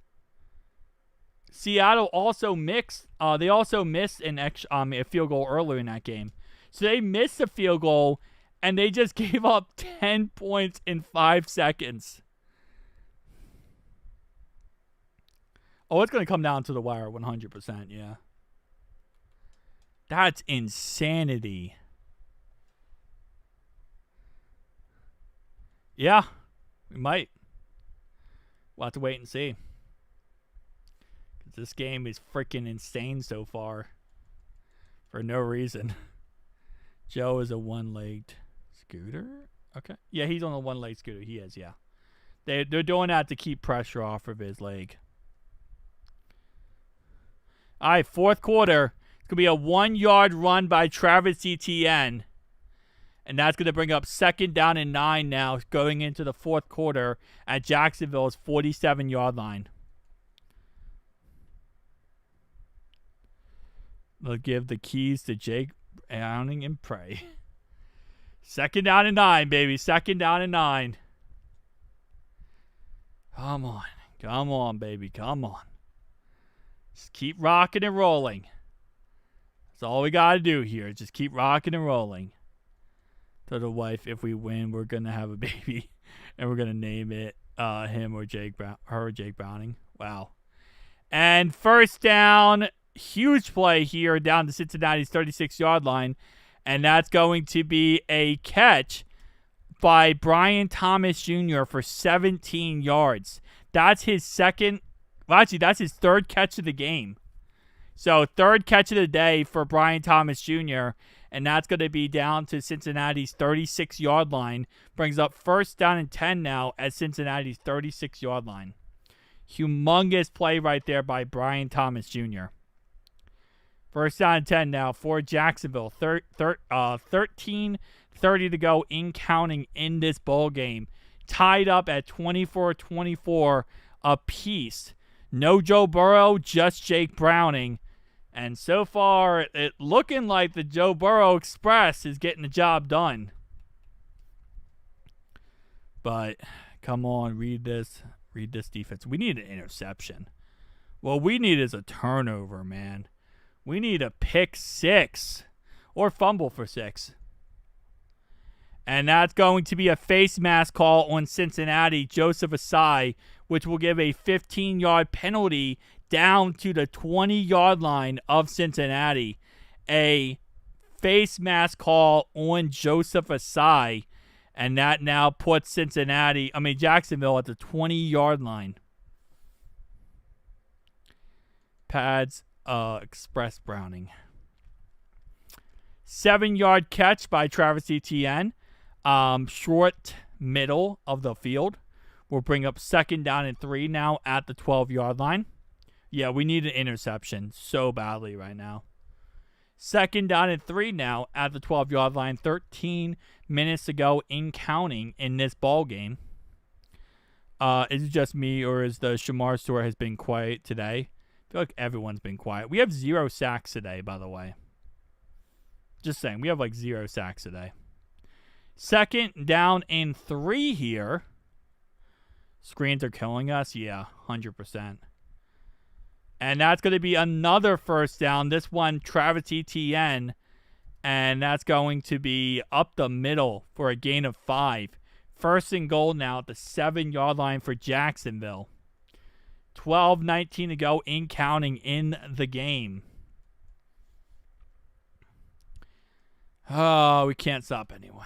Seattle also missed. They also missed a field goal earlier in that game. So they missed a field goal, and they just gave up 10 points in 5 seconds. Oh, it's going to come down to the wire 100%, yeah. That's insanity. Yeah, we might. We'll have to wait and see. Because this game is freaking insane so far. For no reason. Joe is a one-legged scooter? Okay. Yeah, he's on a one-legged scooter. He is, yeah. They're doing that to keep pressure off of his leg. All right, fourth quarter. It's going to be a 1-yard run by Travis Etienne. And that's going to bring up 2nd down and 9 now going into the fourth quarter at Jacksonville's 47-yard line. They'll give the keys to Jake Browning and pray. 2nd down and 9, baby. 2nd down and 9. Come on. Come on, baby. Come on. Just keep rocking and rolling. That's all we got to do here. Just keep rocking and rolling. Tell the wife, if we win, we're going to have a baby. And we're going to name it him or Jake Browning. Wow. And first down, huge play here down to Cincinnati's 36-yard line. And that's going to be a catch by Brian Thomas Jr. for 17 yards. That's his second. Well, actually, that's his 3rd catch of the game. So 3rd catch of the day for Brian Thomas Jr., and that's going to be down to Cincinnati's 36-yard line. Brings up 1st down and 10 now at Cincinnati's 36-yard line. Humongous play right there by Brian Thomas Jr. 1st down and 10 now for Jacksonville. 13:30 to go in counting in this bowl game. Tied up at 24-24 apiece. No Joe Burrow, just Jake Browning. And so far, it looking like the Joe Burrow Express is getting the job done. But, come on, read this defense. We need an interception. What we need is a turnover, man. We need a pick 6 or fumble for 6. And that's going to be a face mask call on Cincinnati, Joseph Asai, which will give a 15-yard penalty down to the 20-yard line of Cincinnati. A face mask call on Joseph Asai, and that now puts Jacksonville at the 20-yard line. Pads Express Browning. 7-yard catch by Travis Etienne. Short middle of the field. Will bring up 2nd down and 3 now at the 12-yard line. Yeah, we need an interception so badly right now. 2nd down and 3 now at the 12-yard line. 13 minutes to go in counting in this ball game. Is it just me, or is the Shamar store has been quiet today? I feel like everyone's been quiet. We have 0 sacks today, by the way. Just saying, we have like 0 sacks today. 2nd down and 3 here. Screens are killing us? Yeah, 100%. And that's going to be another 1st down. This one, Travis Etienne. And that's going to be up the middle for a gain of 5. 1st and goal now at the 7-yard line for Jacksonville. 12:19 to go in counting in the game. Oh, we can't stop anyone.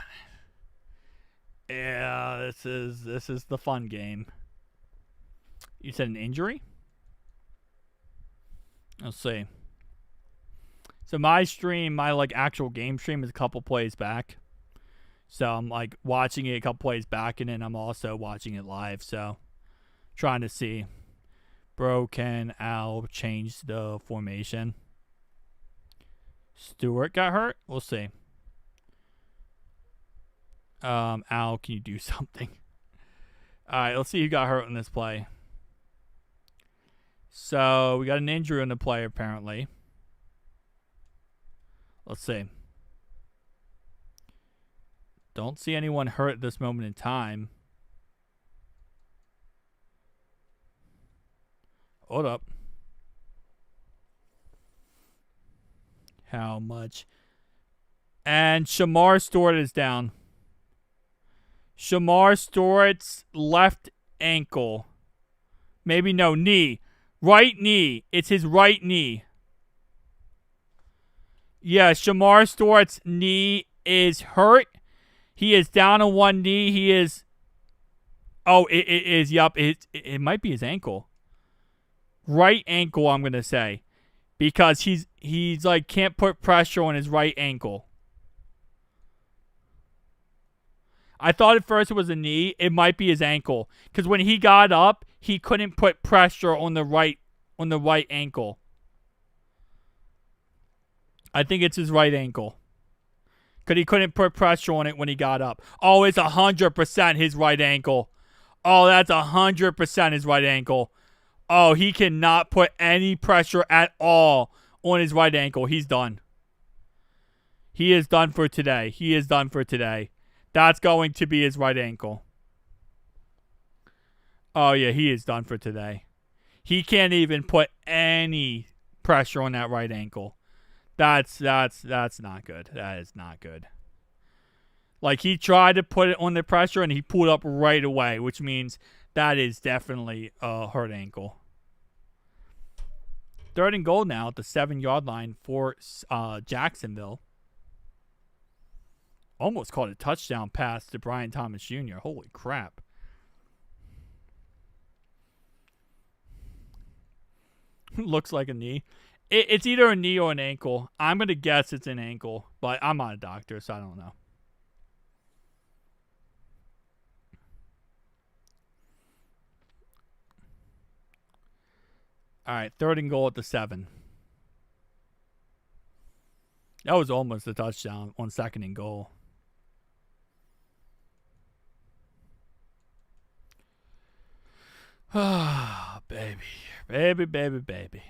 Yeah, this is the fun game. You said an injury? Let's see. So my stream, my actual game stream is a couple plays back. So I'm watching it a couple plays back, and then I'm also watching it live. So trying to see. Bro, can Al change the formation? Stewart got hurt? We'll see. Al, can you do something? Alright, let's see who got hurt in this play. So, we got an injury on the play, apparently. Let's see. Don't see anyone hurt at this moment in time. Hold up. How much? And Shamar Stewart is down. Shamar Stewart's left ankle. Maybe no, knee. Right knee. It's his right knee. Yeah, Shamar Stewart's knee is hurt. He is down on one knee. He is... Oh, it is. Yup. It might be his ankle. Right ankle, I'm going to say. Because he's like can't put pressure on his right ankle. I thought at first it was a knee. It might be his ankle. Because when he got up, he couldn't put pressure on the right ankle. I think it's his right ankle. Because he couldn't put pressure on it when he got up. Oh, it's 100% his right ankle. Oh, that's 100% his right ankle. Oh, he cannot put any pressure at all on his right ankle. He's done. He is done for today. He is done for today. That's going to be his right ankle. Oh, yeah, he is done for today. He can't even put any pressure on that right ankle. That's not good. That is not good. Like, he tried to put it on the pressure, and he pulled up right away, which means that is definitely a hurt ankle. 3rd and goal now at the 7-yard line for Jacksonville. Almost caught a touchdown pass to Brian Thomas Jr. Holy crap. Looks like a knee. It's either a knee or an ankle. I'm going to guess it's an ankle, but I'm not a doctor, so I don't know. All right, 3rd and goal at the 7. That was almost a touchdown on 2nd and goal. Ah, baby. Baby, baby, baby.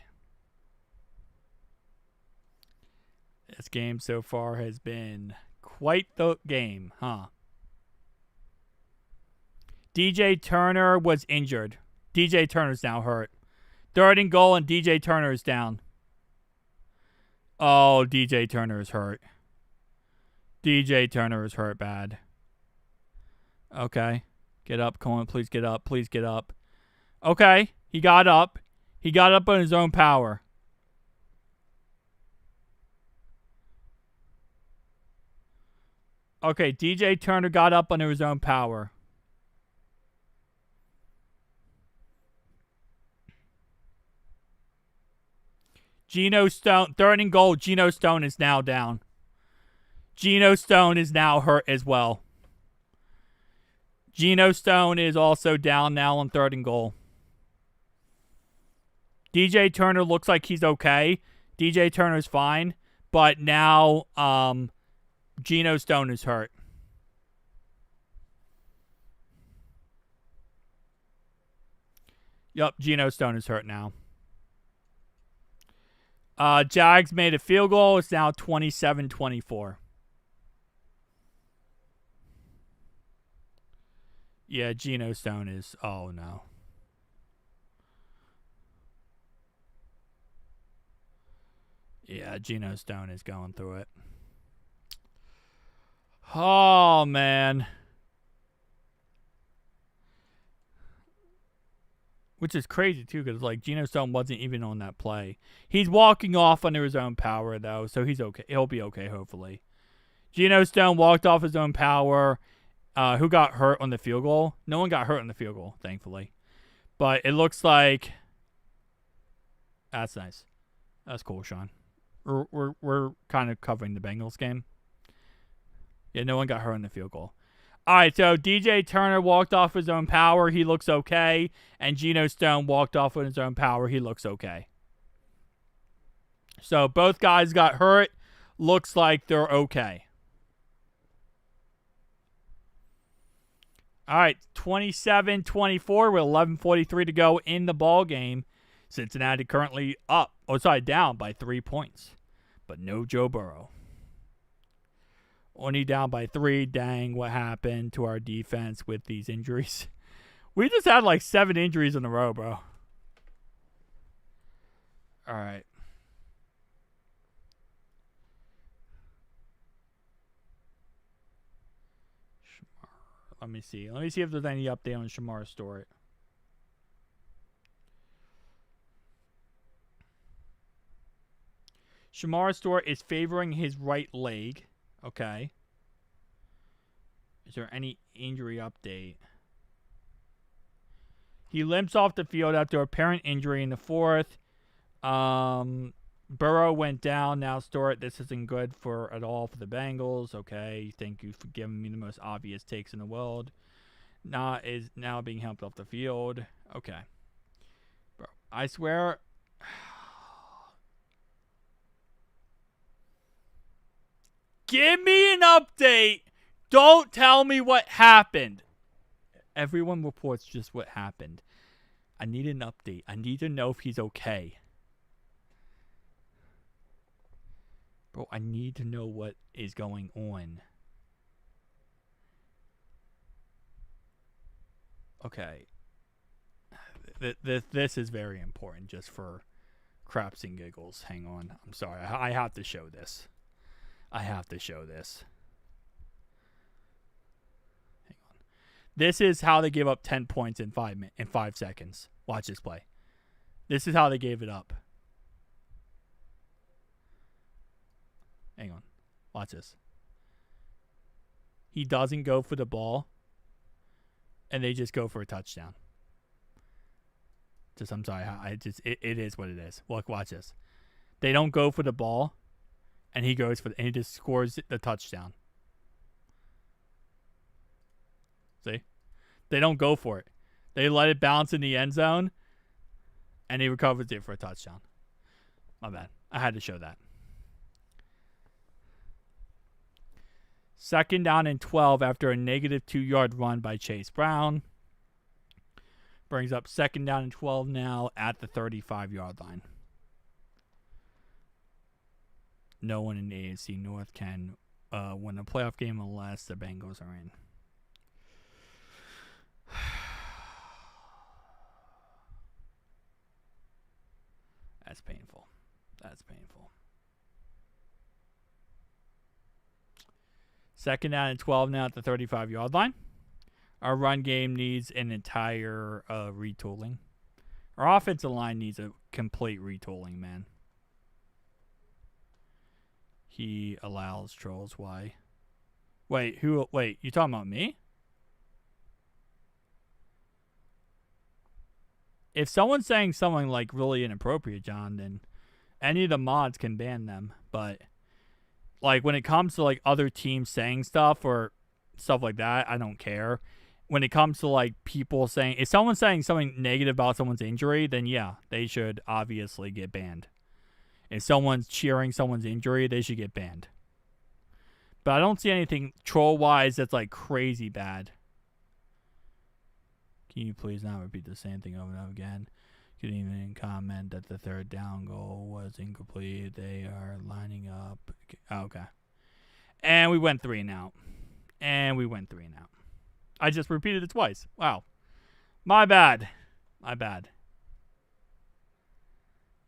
This game so far has been quite the game, huh? DJ Turner was injured. DJ Turner's now hurt. 3rd and goal and DJ Turner is down. Oh, DJ Turner is hurt. DJ Turner is hurt bad. Okay. Get up, Cohen. Please get up. Please get up. Okay. He got up. He got up on his own power. Okay, DJ Turner got up under his own power. Geno Stone, 3rd and goal. Geno Stone is now down. Geno Stone is now hurt as well. Geno Stone is also down now on 3rd and goal. DJ Turner looks like he's okay. DJ Turner's fine. But now Geno Stone is hurt. Yup, Geno Stone is hurt now. Jags made a field goal. It's now 27-24. Yeah, Geno Stone is... Oh, no. Yeah, Geno Stone is going through it. Oh, man. Which is crazy, too, because, like, Geno Stone wasn't even on that play. He's walking off under his own power, though, so he's okay. He'll be okay, hopefully. Geno Stone walked off his own power. Who got hurt on the field goal? No one got hurt on the field goal, thankfully. But it looks like... That's nice. That's cool, Sean. We're kind of covering the Bengals game. Yeah, no one got hurt on the field goal. All right, so DJ Turner walked off his own power. He looks okay. And Geno Stone walked off on his own power. He looks okay. So both guys got hurt. Looks like they're okay. All right, 27-24 with 11:43 to go in the ball game. Cincinnati currently down by 3 points. But no Joe Burrow. Only down by 3. Dang, what happened to our defense with these injuries? We just had like 7 injuries in a row, bro. All right. Let me see. Let me see if there's any update on Shamar Stewart. Shamar Stewart is favoring his right leg. Okay. Is there any injury update? He limps off the field after apparent injury in the fourth. Burrow went down. Now Stewart, this isn't good at all for the Bengals. Okay, thank you for giving me the most obvious takes in the world. Is now being helped off the field. Okay. Bro, I swear. Give me an update. Don't tell me what happened. Everyone reports just what happened. I need an update. I need to know if he's okay. Bro, I need to know what is going on. Okay. This is very important just for craps and giggles. Hang on. I'm sorry. I have to show this. I have to show this. Hang on. This is how they gave up 10 points in 5 seconds. Watch this play. This is how they gave it up. Hang on. Watch this. He doesn't go for the ball. And they just go for a touchdown. I'm sorry. It is what it is. Look, watch this. They don't go for the ball. And he just scores the touchdown. See? They don't go for it. They let it bounce in the end zone. And he recovers it for a touchdown. My bad. I had to show that. 2nd down and 12 after a negative 2-yard run by Chase Brown. Brings up 2nd down and 12 now at the 35-yard line. No one in the AFC North can win a playoff game unless the Bengals are in. That's painful. That's painful. 2nd down and 12 now at the 35-yard line. Our run game needs an entire retooling. Our offensive line needs a complete retooling, man. He allows trolls. Why? Wait, who? Wait, you talking about me? If someone's saying something like really inappropriate, John, then any of the mods can ban them. But like when it comes to like other teams saying stuff or stuff like that, I don't care. When it comes to like people saying, if someone's saying something negative about someone's injury, then yeah, they should obviously get banned. If someone's cheering someone's injury, they should get banned. But I don't see anything troll-wise that's like crazy bad. Can you please not repeat the same thing over and over again? You can even comment that the 3rd down goal was incomplete. They are lining up. Okay. And we went 3 and out. I just repeated it twice. Wow. My bad.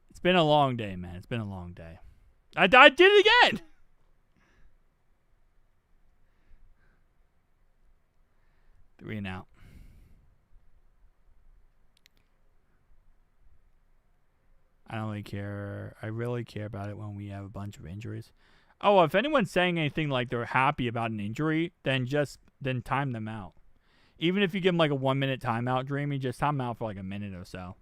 It's been a long day, man. It's been a long day. I did it again. Three and out. I don't really care. I really care about it when we have a bunch of injuries. Oh, if anyone's saying anything like they're happy about an injury, then time them out. Even if you give them like a 1-minute timeout, Dreamy, just time them out for like a minute or so.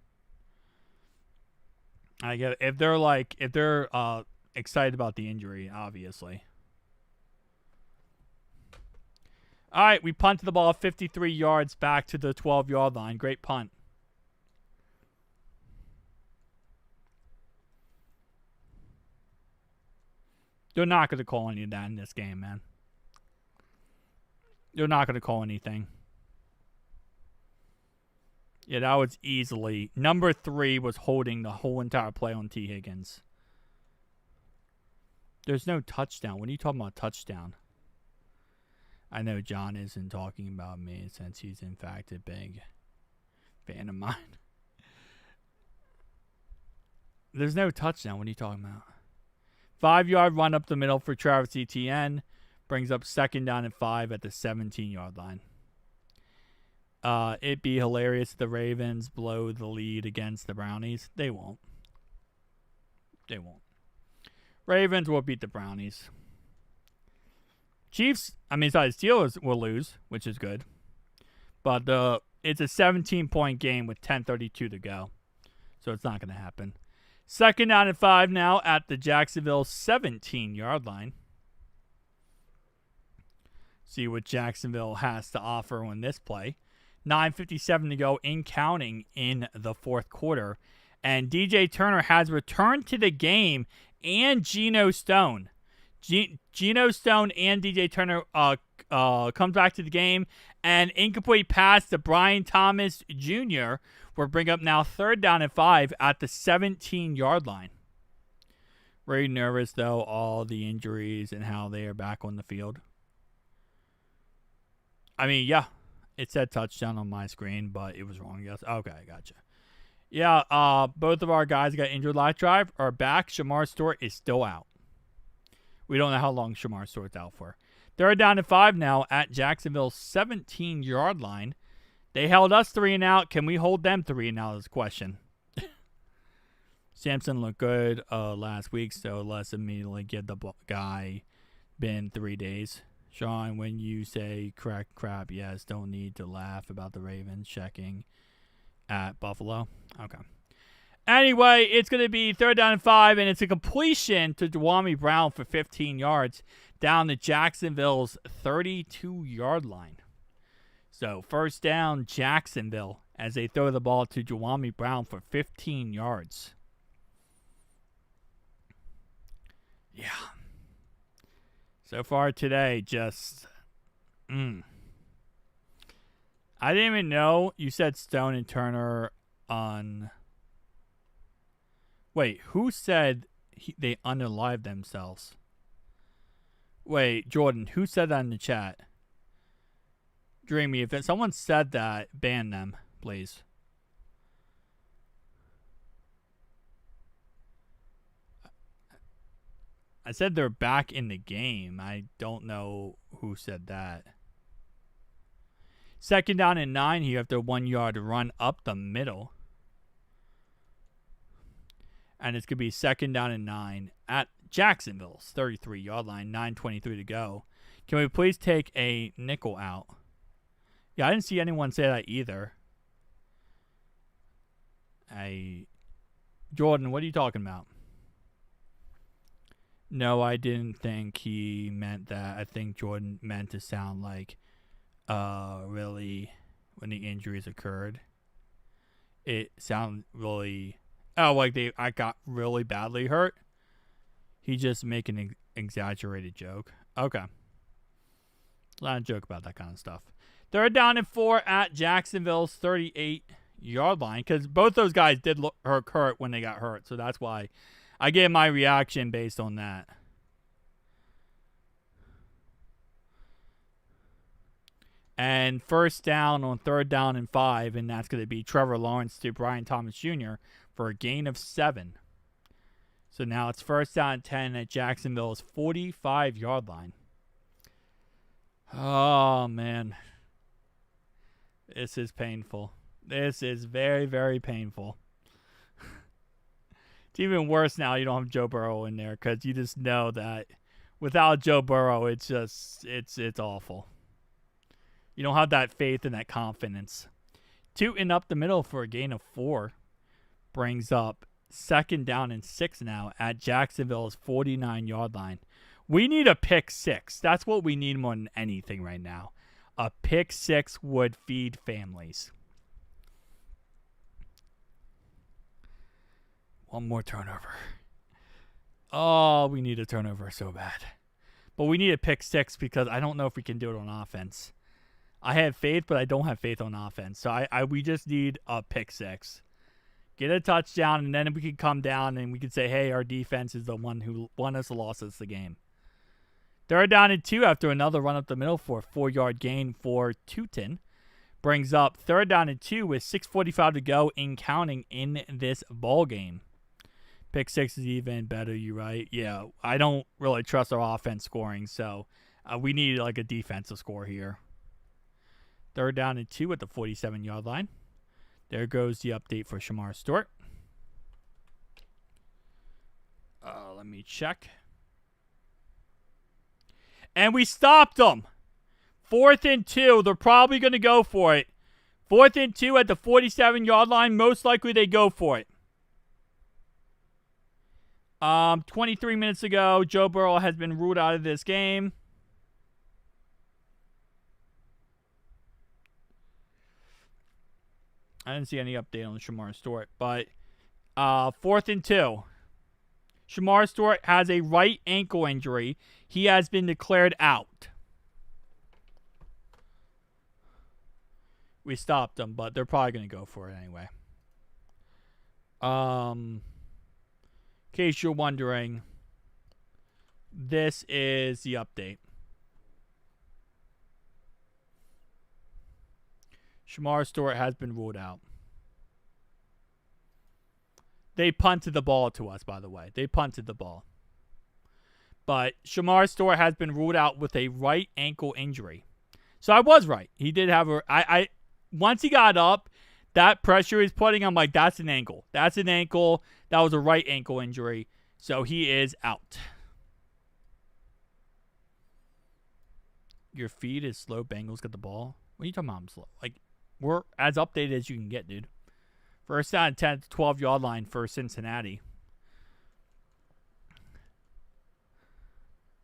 I get if they're excited about the injury, obviously. All right, we punted the ball 53 yards back to the 12-yard line. Great punt. They're not going to call any of that in this game, man. They're not going to call anything. Yeah, that was easily. Number 3 was holding the whole entire play on T. Higgins. There's no touchdown. When are you talking about touchdown? I know John isn't talking about me since he's in fact a big fan of mine. There's no touchdown. What are you talking about? 5-yard run up the middle for Travis Etienne. Brings up 2nd down and 5 at the 17-yard line. it'd be hilarious if the Ravens blow the lead against the Brownies. They won't. They won't. Ravens will beat the Brownies. Steelers will lose, which is good. But it's a 17-point game with 10:32 to go. So it's not going to happen. 2nd down and 5 now at the Jacksonville 17-yard line. See what Jacksonville has to offer on this play. 9:57 to go in counting in the 4th quarter. And DJ Turner has returned to the game, and Geno Stone. Geno Stone and DJ Turner comes back to the game. And incomplete pass to Brian Thomas Jr. will bring up now 3rd down and 5 at the 17-yard line. Very nervous, though, all the injuries and how they are back on the field. Yeah, it said touchdown on my screen, but it was wrong. Yes. Okay, gotcha. Yeah, both of our guys got injured last drive are back. Shamar Stewart is still out. We don't know how long Shamar Stewart's out for. 3rd down and 5 now at Jacksonville's 17-yard line. They held us 3 and out. Can we hold them 3 and out is the question. Sampson looked good last week, so let's immediately give the guy been 3 days. Sean, when you say correct crap, yes, don't need to laugh about the Ravens checking at Buffalo. Okay. Anyway, it's going to be 3rd down and 5, and it's a completion to Dwami Brown for 15 yards down to Jacksonville's 32-yard line. So 1st down, Jacksonville, as they throw the ball to Dwami Brown for 15 yards. Yeah. So far today, just... I didn't even know you said Stone and Turner on... Wait, who said they unalived themselves? Wait, Jordan, who said that in the chat? Dreamy, if someone said that, ban them, please. I said they're back in the game. I don't know who said that. 2nd down and 9 here after 1 yard run up the middle. And it's going to be 2nd down and 9 at Jacksonville's 33-yard line. 9:23 to go. Can we please take a nickel out? Yeah, I didn't see anyone say that either. Jordan, what are you talking about? No, I didn't think he meant that. I think Jordan meant to sound like really when the injuries occurred. It sounded really... like I got really badly hurt. He just making an exaggerated joke. Okay. Not a joke about that kind of stuff. 3rd down and 4 at Jacksonville's 38-yard line. Because both those guys did look hurt when they got hurt. So that's why I gave my reaction based on that. And 1st down on 3rd down and 5. And that's going to be Trevor Lawrence to Brian Thomas Jr. for a gain of 7. So now it's 1st down and 10 at Jacksonville's 45-yard line. Oh, man. This is painful. This is very, very painful. It's even worse now you don't have Joe Burrow in there because you just know that without Joe Burrow, it's just, it's awful. You don't have that faith and that confidence. 2 and up the middle for a gain of 4. Brings up 2nd down and 6 now at Jacksonville's 49-yard line. We need a pick 6. That's what we need more than anything right now. A pick 6 would feed families. One more turnover. Oh, we need a turnover so bad. But we need a pick 6 because I don't know if we can do it on offense. I have faith, but I don't have faith on offense. So we just need a pick 6. Get a touchdown, and then we can come down and we can say, hey, our defense is the one who won us or lost us the game. 3rd down and 2 after another run up the middle for a 4-yard gain for Tootin. Brings up 3rd down and 2 with 6:45 to go in counting in this ball game. Pick 6 is even better, you right? Yeah, I don't really trust our offense scoring, so we need like a defensive score here. Third down and 2 at the 47-yard line. There goes the update for Shamar Stewart. Let me check. And we stopped them. 4th and 2. They're probably going to go for it. 4th and 2 at the 47-yard line. Most likely they go for it. 23 minutes ago, Joe Burrow has been ruled out of this game. I didn't see any update on Shamar Stewart, but 4th and 2. Shamar Stewart has a right ankle injury. He has been declared out. We stopped them, but they're probably going to go for it anyway. In case you're wondering, this is the update. Shamar Stewart has been ruled out. They punted the ball to us, by the way. They punted the ball. But Shamar Stewart has been ruled out with a right ankle injury. So I was right. He did have a... Once he got up, that pressure he's putting, I'm like, that's an ankle. That's an ankle. That was a right ankle injury. So he is out. Your feed is slow. Bengals get the ball. What are you talking about? I'm slow. Like, we're as updated as you can get, dude. First down and 10 at the 12-yard line for Cincinnati.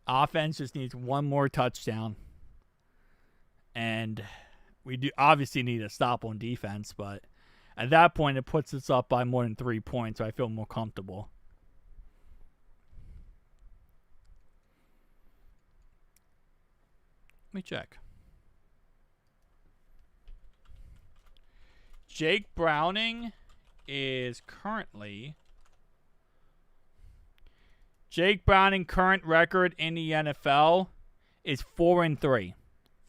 Offense just needs one more touchdown. And we do obviously need a stop on defense, but at that point, it puts us up by more than 3 points, so I feel more comfortable. Let me check. Jake Browning is currently... Jake Browning current record in the NFL is 4-3.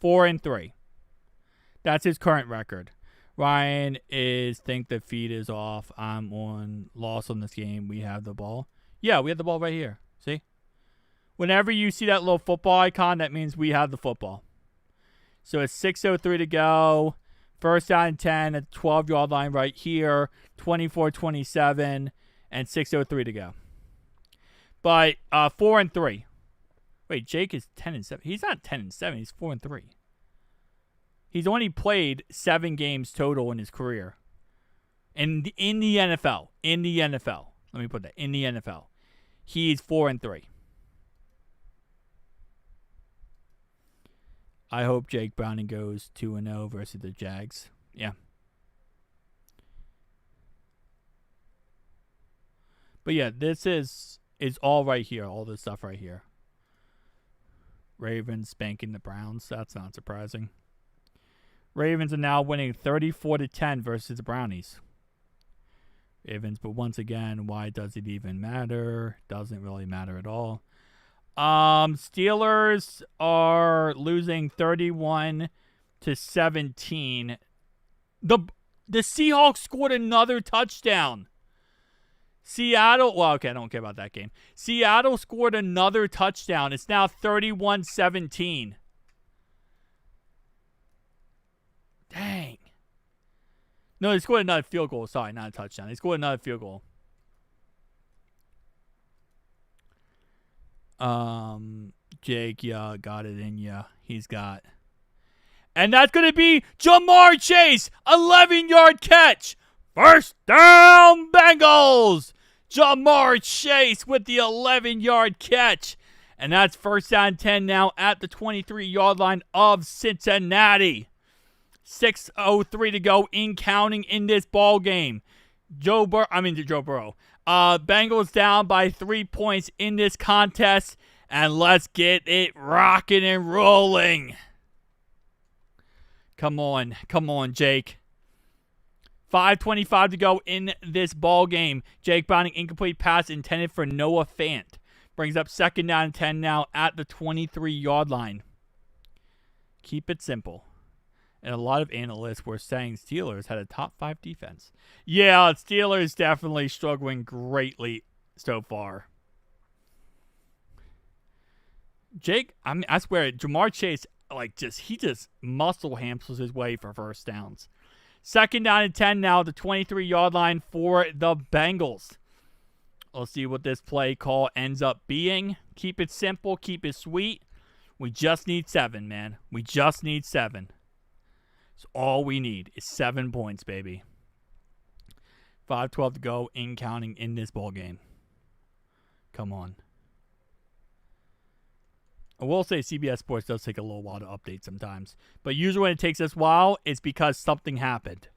4-3. That's his current record. Ryan think the feed is off. I'm on loss on this game. We have the ball. Yeah, we have the ball right here. See? Whenever you see that little football icon, that means we have the football. So it's 6:03 to go. First down and 10 at the 12-yard line right here. 24-27 and 6:03 to go. But 4-3. Wait, Jake is 10-7. He's not 10-7. He's 4-3. He's only played 7 games total in his career. In the NFL. In the NFL. Let me put that. In the NFL. He's 4-3. I hope Jake Browning goes 2-0 versus the Jags. Yeah. But yeah, this is all right here. All this stuff right here. Ravens spanking the Browns. That's not surprising. Ravens are now winning 34-10 versus the Brownies. Ravens, but once again, why does it even matter? Doesn't really matter at all. Steelers are losing 31-17. The Seahawks scored another touchdown. Seattle, well, okay, I don't care about that game. Seattle scored another touchdown. It's now 31-17. Dang. No, they scored another field goal. Sorry, not a touchdown. They scored another field goal. Jake, yeah, got it in ya. He's got. And that's going to be Jamar Chase. 11-yard catch. First down, Bengals. Jamar Chase with the 11-yard catch. And that's first down 10 now at the 23-yard line of Cincinnati. 6:03 to go in counting in this ball game. Joe Burrow. Bengals down by 3 points in this contest. And let's get it rocking and rolling. Come on, Jake. 5:25 to go in this ball game. Jake Browning incomplete pass intended for Noah Fant. Brings up second down and 10 now at the 23-yard line. Keep it simple. And a lot of analysts were saying Steelers had a top 5 defense. Yeah, Steelers definitely struggling greatly so far. Jake, I swear, Jamar Chase, he just muscle hamsters his way for first downs. 2nd down and 10 now, the 23-yard line for the Bengals. We'll see what this play call ends up being. Keep it simple, keep it sweet. We just need 7, man. We just need 7. So all we need is 7 points, baby. 5:12 to go in counting in this ball game. Come on. I will say CBS Sports does take a little while to update sometimes. But usually when it takes this while, it's because something happened.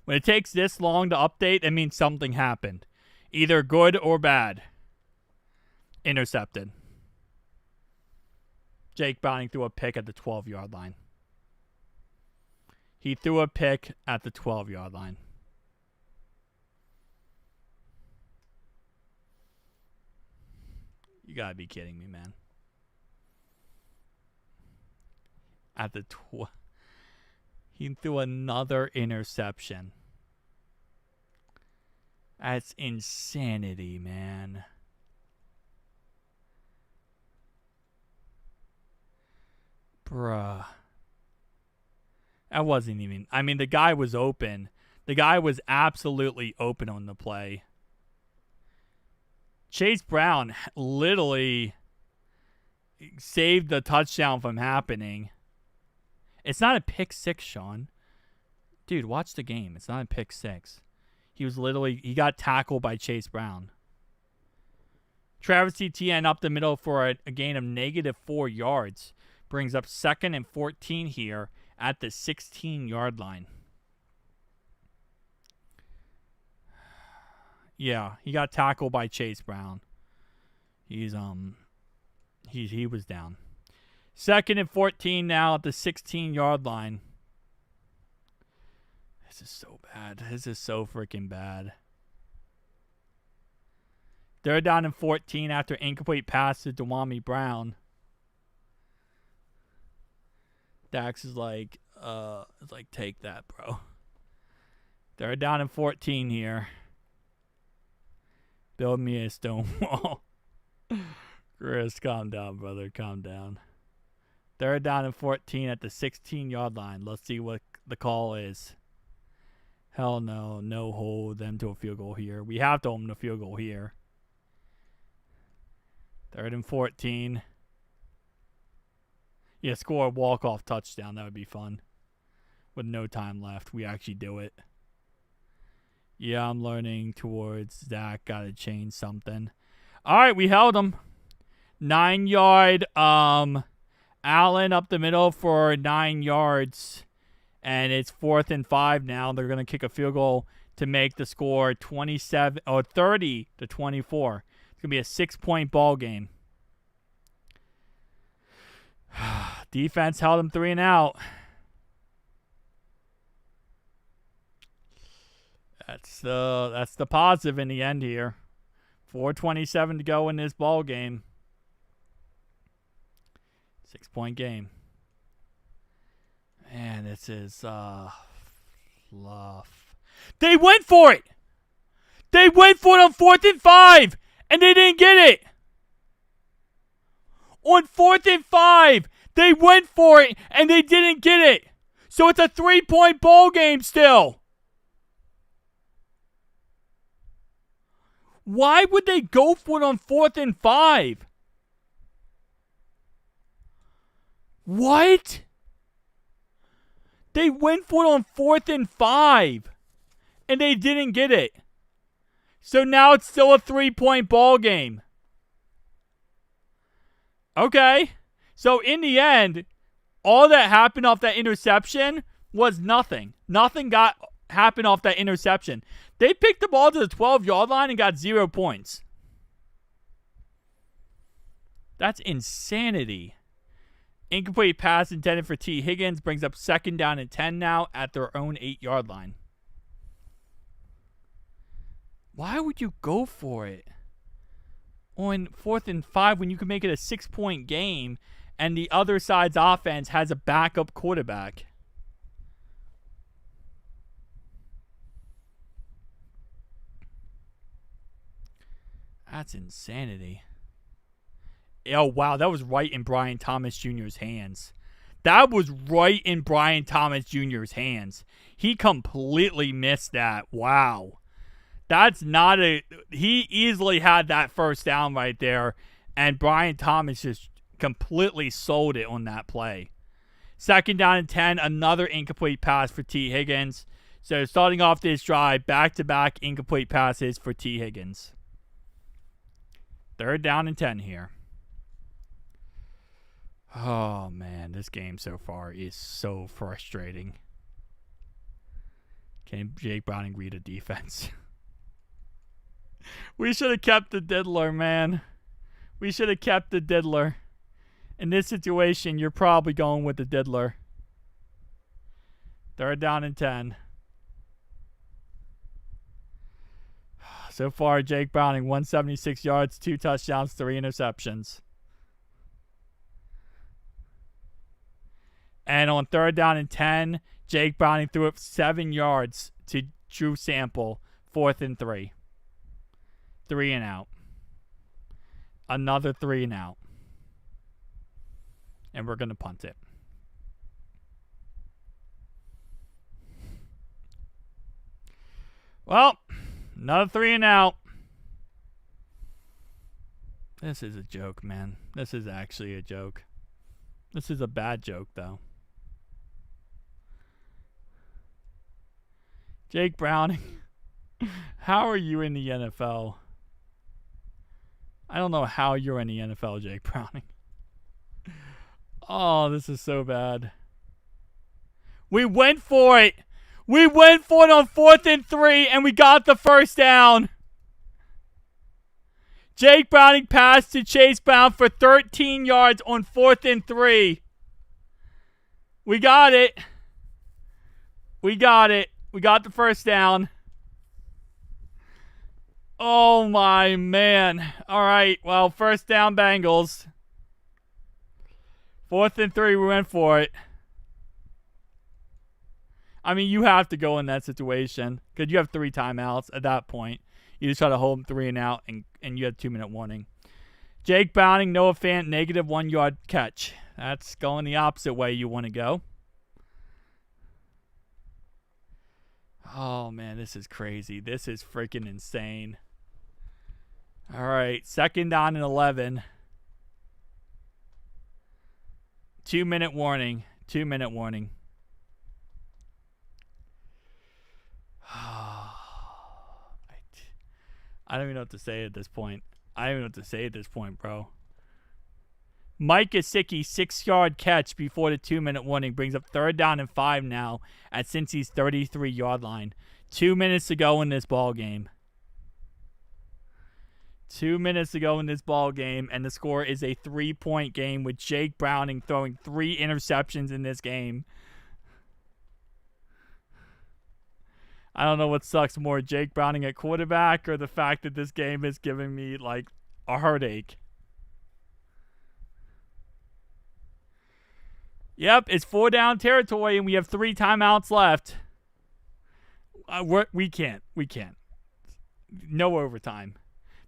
When it takes this long to update, it means something happened. Either good or bad. Intercepted. Jake Browning threw a pick at the 12-yard line. He threw a pick at the 12-yard line. You gotta be kidding me, man. At the he threw another interception. That's insanity, man. Bruh. That wasn't even... I mean, the guy was open. The guy was absolutely open on the play. Chase Brown literally saved the touchdown from happening. It's not a pick 6, Sean. Dude, watch the game. It's not a pick 6. He got tackled by Chase Brown. Travis Etienne up the middle for a gain of -4 yards. Brings up 2nd and 14 here at the 16-yard line. Yeah, he got tackled by Chase Brown. He was down. 2nd and 14 now at the 16-yard line. This is so bad. This is so freaking bad. 3rd down and 14 after incomplete pass to Dewami Brown. Dax is like, take that, bro. 3rd down and 14 here. Build me a stone wall. Chris, calm down, brother. Calm down. 3rd down and 14 at the 16-yard line. Let's see what the call is. Hell no. No hold them to a field goal here. We have to hold them to a field goal here. 3rd and 14. Yeah, score a walk-off touchdown. That would be fun. With no time left. We actually do it. Yeah, I'm learning towards Zach. Got to change something. All right, we held him. 9-yard Allen up the middle for 9 yards. And it's 4th and 5 now. They're going to kick a field goal to make the score 30-24. It's going to be a 6-point ball game. Defense held him 3 and out. That's the positive in the end here. 4:27 to go in this ball game. 6-point game. Man, this is fluff. They went for it. They went for it on 4th and 5, and they didn't get it. On 4th and 5, they went for it, and they didn't get it. So it's a 3-point ball game still. Why would they go for it on 4th and 5? What? They went for it on 4th and 5, and they didn't get it. So now it's still a 3-point ball game. Okay. So in the end, all that happened off that interception was nothing. Nothing happened off that interception. They picked the ball to the 12-yard line and got 0 points. That's insanity. Incomplete pass intended for T. Higgins brings up 2nd down and 10 now at their own 8-yard line. Why would you go for it on 4th and 5 when you can make it a 6-point game and the other side's offense has a backup quarterback? That's insanity. Oh, wow. That was right in Brian Thomas Jr.'s hands. That was right in Brian Thomas Jr.'s hands. He completely missed that. Wow. That's not a... He easily had that first down right there, and Brian Thomas just completely sold it on that play. Second down and 10, another incomplete pass for T. Higgins. So starting off this drive, back-to-back incomplete passes for T. Higgins. Third down and 10 here. Oh, man, this game so far is so frustrating. Can Jake Browning read a defense? We should have kept the diddler, man. We should have kept the diddler. In this situation, you're probably going with the diddler. Third down and 10. So far, Jake Browning, 176 yards, 2 touchdowns, 3 interceptions. And on third down and 10, Jake Browning threw up 7 yards to Drew Sample, 4th and 3. 3 and out. Another 3 and out. And we're going to punt it. Well, another 3 and out. This is a joke, man. This is actually a joke. This is a bad joke, though. Jake Browning, how are you in the NFL? I don't know how you're in the NFL, Jake Browning. Oh, this is so bad. We went for it. We went for it on 4th and 3, and we got the first down. Jake Browning passed to Chase Brown for 13 yards on 4th and 3. We got it. We got it. We got the first down. Oh, my man. All right. Well, first down, Bengals. 4th and 3, we went for it. I mean, you have to go in that situation because you have 3 timeouts at that point. You just try to hold them 3 and out, and you have 2-minute warning. Jake Browning, Noah Fant, negative 1 yard catch. That's going the opposite way you want to go. Oh, man, this is crazy. This is freaking insane. All right, second down and 11. 2-minute warning. 2-minute warning. I don't even know what to say at this point. Bro. Mike Gesicki, 6-yard catch before the 2-minute warning brings up third down and 5 now at Cincy's 33-yard line. 2 minutes to go in this ball game. 2 minutes to go in this ball game, and the score is a 3-point game with Jake Browning throwing 3 interceptions in this game. I don't know what sucks more, Jake Browning at quarterback or the fact that this game is giving me, like, a heartache. Yep, it's 4-down territory, and we have 3 timeouts left. We can't. No overtime.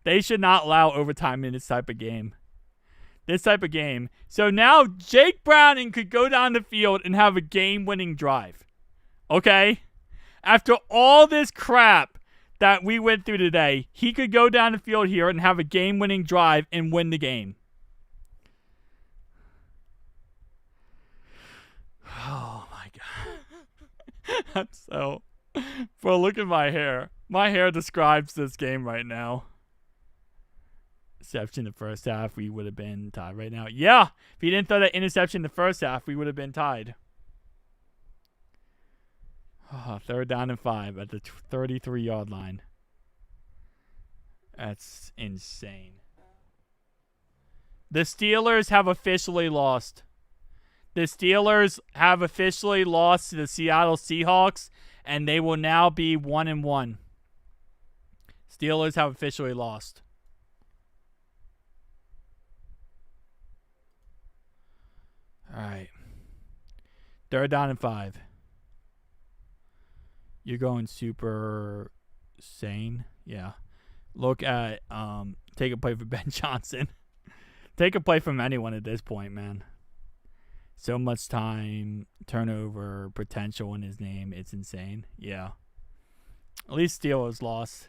They should not allow overtime in this type of game. So now Jake Browning could go down the field and have a game-winning drive. Okay? After all this crap that we went through today, he could go down the field here and have a game-winning drive and win the game. Oh, my God. Bro, look at my hair. My hair describes this game right now. Interception in the first half, we would have been tied right now. Yeah, if he didn't throw that interception in the first half, we would have been tied. Oh, third down and 5 at the 33-yard line. That's insane. The Steelers have officially lost. The Steelers have officially lost to the Seattle Seahawks, and they will now be 1-1. Steelers have officially lost. All right. Third down and 5. You're going super sane. Yeah. Look at, take a play for Ben Johnson. Take a play from anyone at this point, man. So much time, turnover, potential in his name. It's insane. Yeah. At least Steelers lost.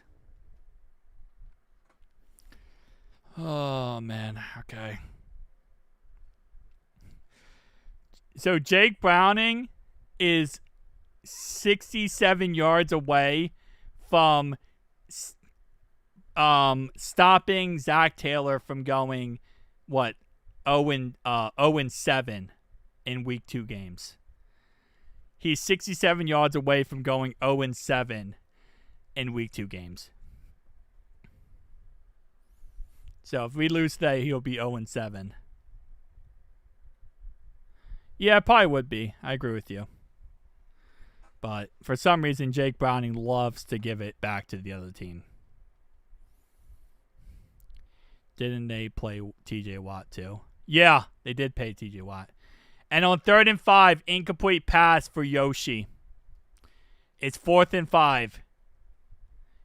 Oh, man. Okay. So Jake Browning is 67 yards away from stopping Zack Taylor from going, 0-7 in week 2 games. He's 67 yards away from going 0-7 in week 2 games. So if we lose today, he'll be 0-7. Yeah, it probably would be. I agree with you. But for some reason, Jake Browning loves to give it back to the other team. Didn't they play TJ Watt too? Yeah, they did pay TJ Watt. And on 3rd and 5, incomplete pass for Yoshi. It's 4th and 5.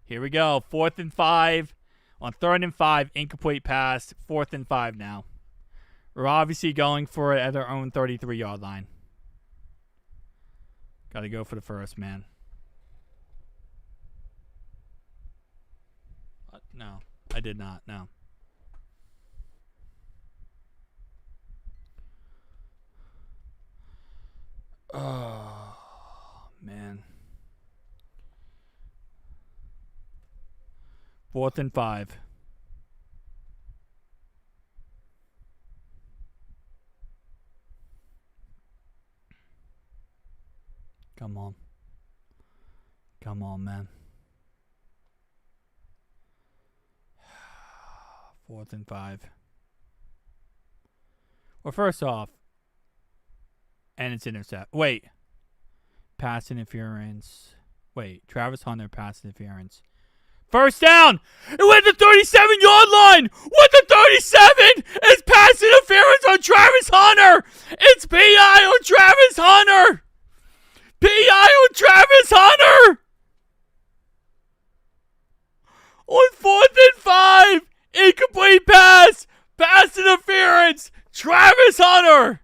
Here we go. 4th and 5. On 3rd and 5, incomplete pass. 4th and 5 now. We're obviously going for it at our own 33-yard line. Got to go for the first, man. No, I did not. No. Oh, man. 4th and 5. Come on. Come on, man. 4th and 5. Well, first off, and it's intercept. Wait. Pass interference. Wait. Travis Hunter pass interference. First down. It went to the 37-yard line. With the 37 is pass interference on Travis Hunter. It's PI on Travis Hunter. PI on Travis Hunter. On 4th and 5. Incomplete pass. Pass interference. Travis Hunter.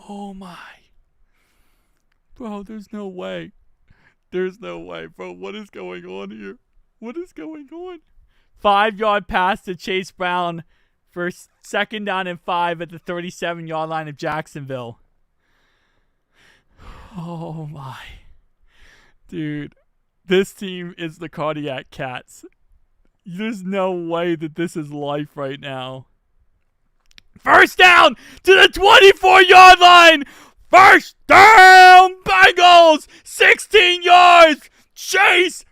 Oh my. Bro, there's no way. There's no way, bro. What is going on here? What is going on? 5-yard pass to Chase Brown for 2nd down and 5 at the 37-yard line of Jacksonville. Oh my. Dude, this team is the Cardiac Cats. There's no way that this is life right now. First down to the 24-yard line. First down, Bengals. 16 yards. Chase.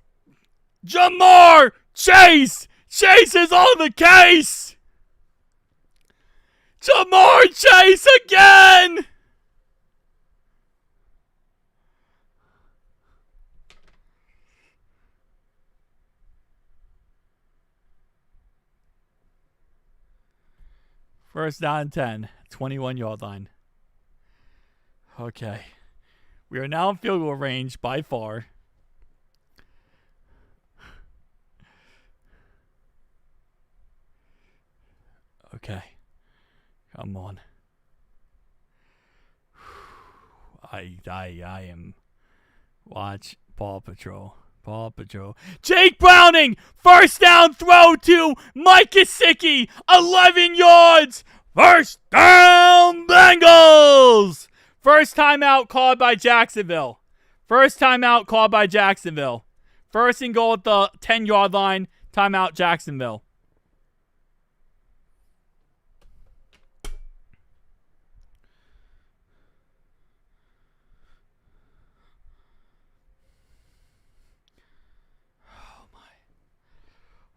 Jamar Chase. Chase is on the case. Jamar Chase again. First down 10, 21-yard line. Okay. We are now in field goal range by far. Okay. Come on. I am. Watch Paw Patrol. Paw Patrol. Jake Browning! First down throw to Mike Gesicki! 11 yards! First down, Bengals! First timeout called by Jacksonville. First timeout called by Jacksonville. First and goal at the 10-yard line. Timeout, Jacksonville.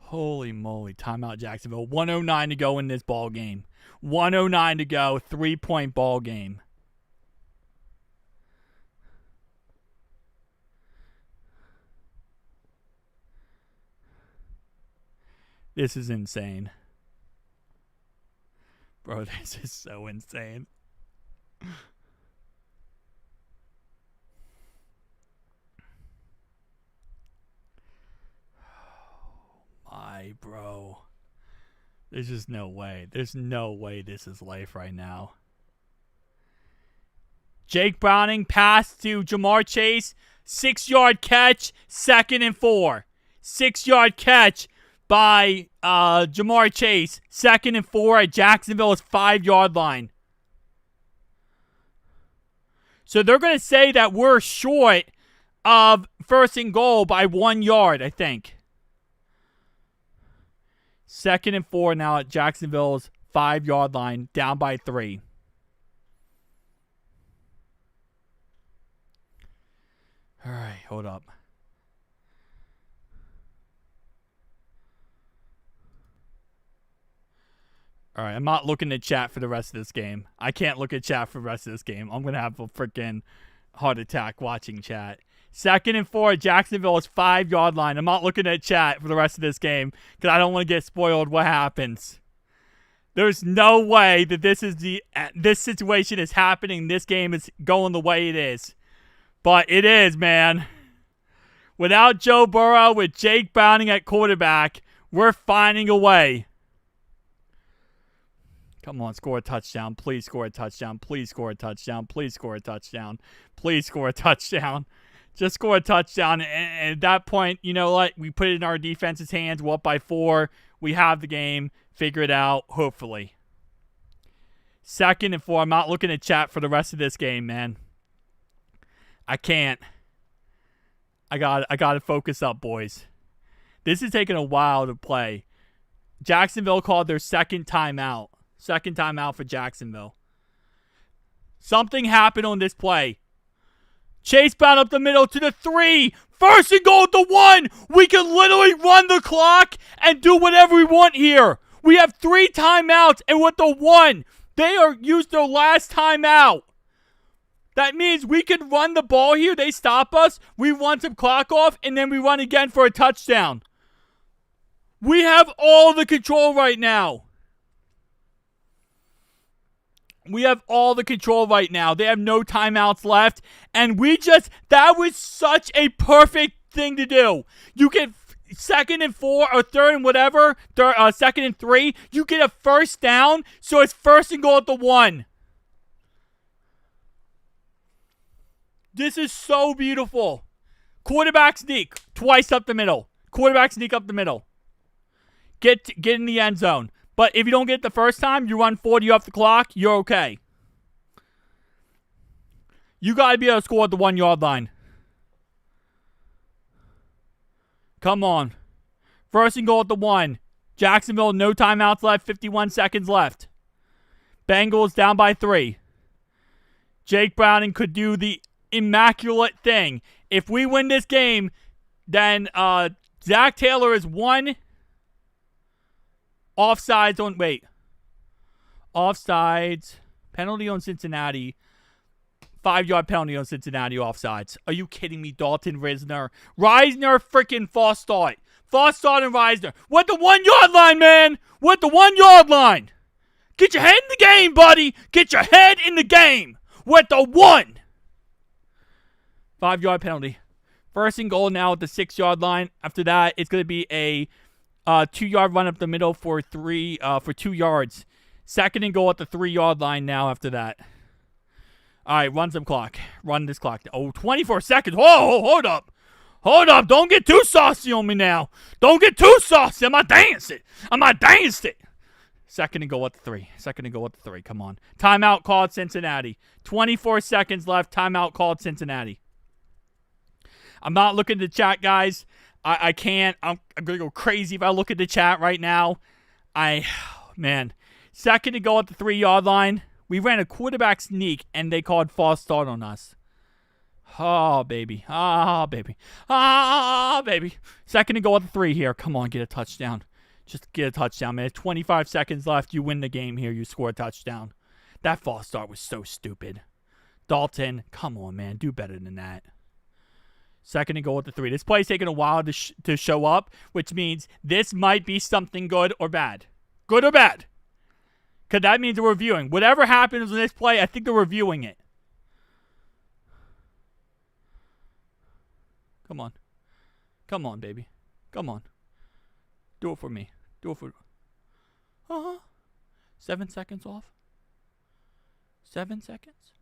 Holy moly, timeout Jacksonville. 109 to go in this ball game. 109 to go, 3-point ball game. This is insane. Bro, this is so insane. way, bro. There's just no way. There's no way this is life right now. Jake Browning pass to Jamar Chase. 6-yard catch. 2nd and 4. 6-yard catch by Jamar Chase. 2nd and 4 at Jacksonville's 5-yard line. So they're going to say that we're short of 1st and goal by 1 yard, I think. 2nd and 4 now at Jacksonville's 5-yard line, down by 3. All right, hold up. All right, I'm not looking at chat for the rest of this game. I can't look at chat for the rest of this game. I'm going to have a freaking heart attack watching chat. 2nd and 4 at Jacksonville's 5-yard line. I'm not looking at chat for the rest of this game because I don't want to get spoiled what happens. There's no way that this situation is happening. This game is going the way it is. But it is, man. Without Joe Burrow, with Jake Browning at quarterback, we're finding a way. Come on, score a touchdown. Please score a touchdown. Please score a touchdown. Please score a touchdown. Please score a touchdown. Just score a touchdown. And at that point, you know what? We put it in our defense's hands. We're up by 4. We have the game. Figure it out, hopefully. 2nd and 4. I'm not looking at chat for the rest of this game, man. I can't. I got to focus up, boys. This is taking a while to play. Jacksonville called their 2nd timeout. 2nd timeout for Jacksonville. Something happened on this play. Chase bound up the middle to the 3. 1st and goal at the 1. We can literally run the clock and do whatever we want here. We have 3 timeouts, and with the 1, they are used their last timeout. That means we can run the ball here. They stop us. We run some clock off, and then we run again for a touchdown. We have all the control right now. We have all the control right now. They have no timeouts left. And that was such a perfect thing to do. You get 2nd and 4 or 3rd and whatever, 2nd and 3. You get a 1st down, so it's 1st and goal at the 1. This is so beautiful. Quarterback sneak twice up the middle. Quarterback sneak up the middle. Get in the end zone. But if you don't get it the first time, you run 40 off the clock, you're okay. You got to be able to score at the 1-yard line. Come on. 1st and goal at the 1. Jacksonville, no timeouts left, 51 seconds left. Bengals down by 3. Jake Browning could do the immaculate thing. If we win this game, then Zack Taylor is 1 offsides on, offsides, penalty on Cincinnati, 5-yard penalty on Cincinnati offsides. Are you kidding me, Dalton Risner? Risner freaking false start. False start and Risner. What the 1-yard line, man? What the 1-yard line? Get your head in the game, buddy. Get your head in the game. What the 1? 5-yard penalty. 1st and goal now at the 6-yard line. After that, it's going to be a 2-yard run up the middle for 2 yards. 2nd and goal at the 3-yard line now after that. All right, run some clock. Run this clock. Oh, 24 seconds. Whoa, hold up. Hold up. Don't get too saucy on me now. Don't get too saucy. I'm not dancing. 2nd and goal at the 3. 2nd and goal at the 3. Come on. Timeout called Cincinnati. 24 seconds left. Timeout called Cincinnati. I'm not looking at the chat, guys. I can't. I'm going to go crazy if I look at the chat right now. Man. 2nd and goal at the 3-yard line. We ran a quarterback sneak, and they called false start on us. Oh, baby. Oh, baby. Oh, baby. 2nd and goal at the 3 here. Come on, get a touchdown. Just get a touchdown, man. 25 seconds left. You win the game here. You score a touchdown. That false start was so stupid. Dalton, come on, man. Do better than that. 2nd and goal at the 3. This play's taking a while to show up, which means this might be something good or bad. Good or bad. Because that means they're reviewing. Whatever happens in this play, I think they're reviewing it. Come on. Come on, baby. Come on. Do it for me. Do it for... 7 seconds off. 7 seconds.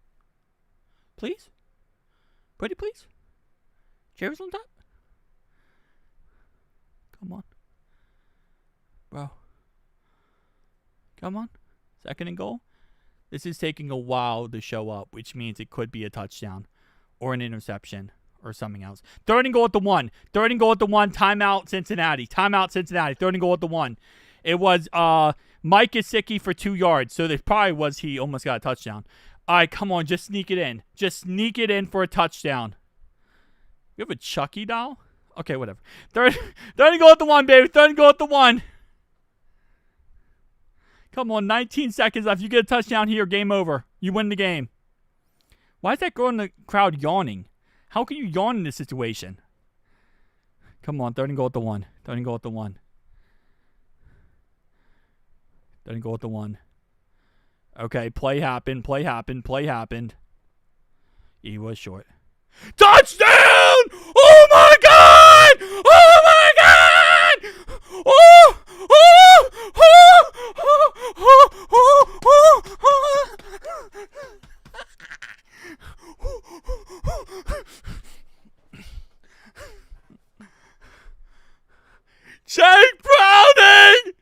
Please? Pretty please? Cherries on top? Come on. Bro. Come on. 2nd and goal. This is taking a while to show up, which means it could be a touchdown or an interception or something else. 3rd and goal at the 1. 3rd and goal at the 1. Timeout Cincinnati. Timeout Cincinnati. 3rd and goal at the 1. It was Mike Gesicki for 2 yards. So it probably was he almost got a touchdown. All right, come on. Just sneak it in. Just sneak it in for a touchdown. You have a Chucky doll? Okay, whatever. 3rd and goal at the 1, baby. 3rd and goal at the 1. Come on, 19 seconds left. You get a touchdown here, game over. You win the game. Why is that girl in the crowd yawning? How can you yawn in this situation? Come on, 3rd and goal at the 1. 3rd and goal at the 1. 3rd and goal at the 1. Okay, play happened. Play happened. Play happened. He was short. Touchdown! Oh my God! Oh my God! Oh! Oh! Oh! Oh! Oh! Oh! Oh! Jake Browning!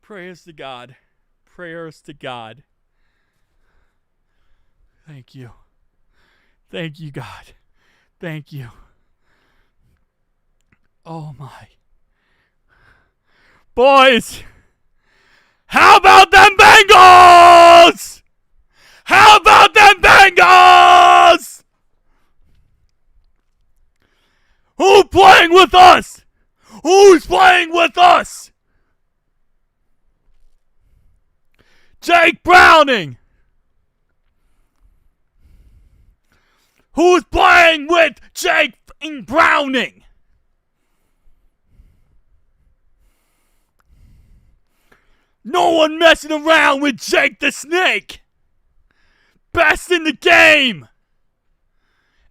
Prayers to God. Prayers to God. Thank you. Thank you, God. Thank you. Oh, my. Boys! How about them Bengals? How about them Bengals? Who's playing with us? Who's playing with us? Jake Browning. Who's playing with Jake Browning? No one messing around with Jake the Snake. Best in the game.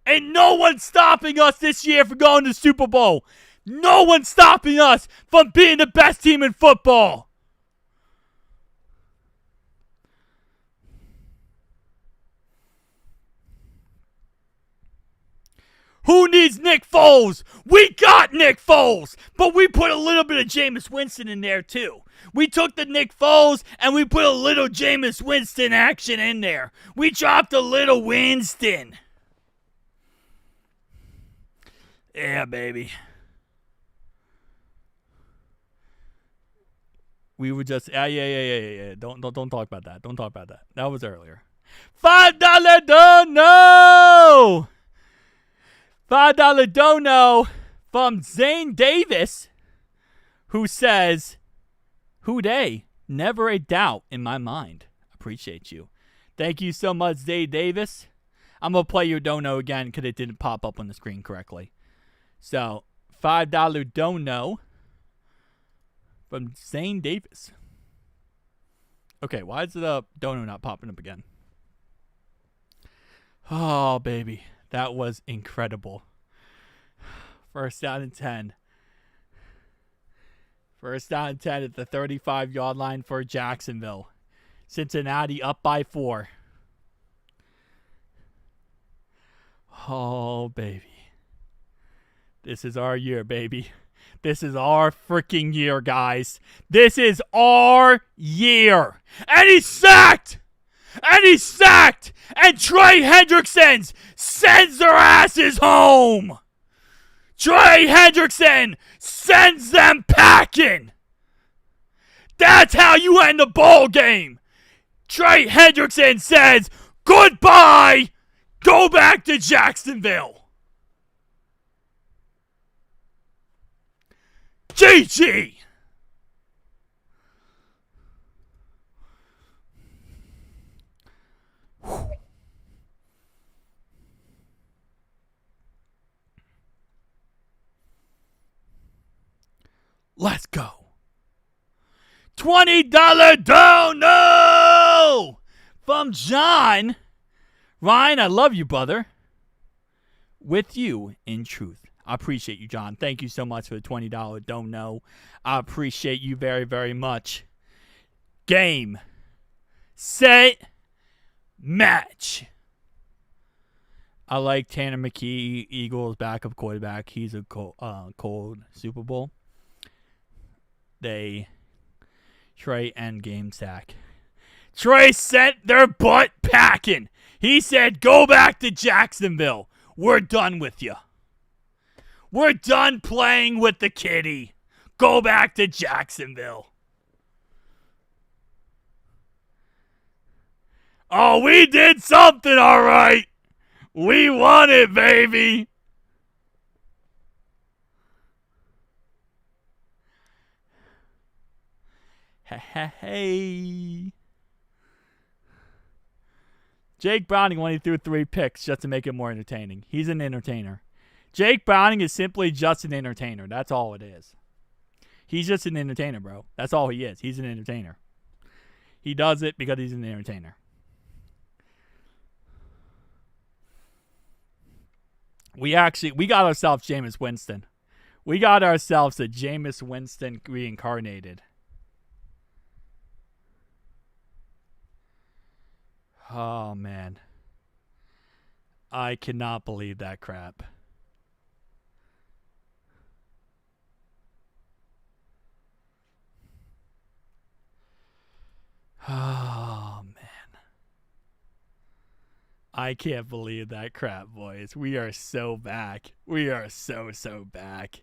Ain't no one stopping us this year from going to the Super Bowl. No one stopping us from being the best team in football. Who needs Nick Foles? We got Nick Foles, but we put a little bit of Jameis Winston in there too. We took the Nick Foles and we put a little Jameis Winston action in there. We dropped a little Winston. Yeah, baby. We were just yeah. Don't talk about that. Don't talk about that. That was earlier. $5 dono. $5 dono from Zane Davis, who says, "Who dey? Never a doubt in my mind." Appreciate you. Thank you so much, Zane Davis. I'm going to play your dono again because it didn't pop up on the screen correctly. So, $5 dono from Zane Davis. Okay, why is the dono not popping up again? Oh, baby. That was incredible. 1st down and 10. 1st down and 10 at the 35-yard line for Jacksonville. Cincinnati up by 4. Oh, baby. This is our year, baby. This is our freaking year, guys. This is our year. And he's sacked! And he's sacked! And Trey Hendrickson sends their asses home! Trey Hendrickson sends them packing! That's how you end the ball game! Trey Hendrickson says, goodbye! Go back to Jacksonville! GG! Let's go. $20 dono From John. Ryan, I love you, brother. With you, in truth. I appreciate you, John. Thank you so much for the $20 don't know. I appreciate you very, very much. Game. Set. Match. I like Tanner McKee, Eagles backup quarterback. He's a cold Super Bowl. Trey end game sack. Trey sent their butt packing. He said, go back to Jacksonville. We're done with you. We're done playing with the kitty. Go back to Jacksonville. Oh, we did something, all right. We won it, baby. Hey. Jake Browning only threw 3 picks just to make it more entertaining. He's an entertainer. Jake Browning is simply just an entertainer. That's all it is. He's just an entertainer, bro. That's all he is. He's an entertainer. He does it because he's an entertainer. We got ourselves Jameis Winston. We got ourselves a Jameis Winston reincarnated. Oh, man. I cannot believe that crap. Oh, man. I can't believe that crap, boys. We are so back. We are so back.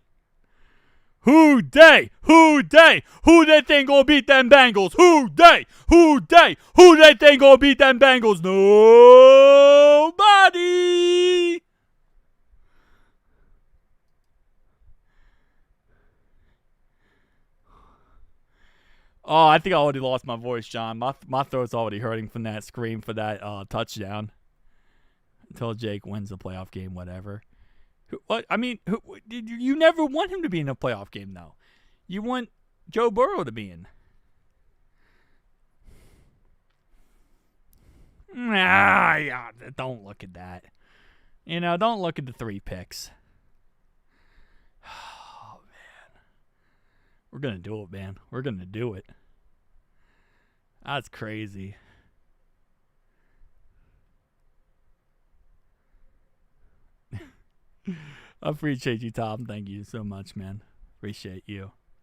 Who they? Who they? Who they think gonna beat them Bengals? Who they? Who they? Who they think gonna beat them Bengals? Nobody. Oh, I think I already lost my voice, John. My throat's already hurting from that scream for that touchdown. Until Jake wins the playoff game, whatever. What? I mean, you never want him to be in a playoff game, though. You want Joe Burrow to be in. Yeah, don't look at that. Don't look at the 3 picks. Oh, man. We're going to do it, man. We're going to do it. That's crazy. I appreciate you, Tom. Thank you so much, man. Appreciate you.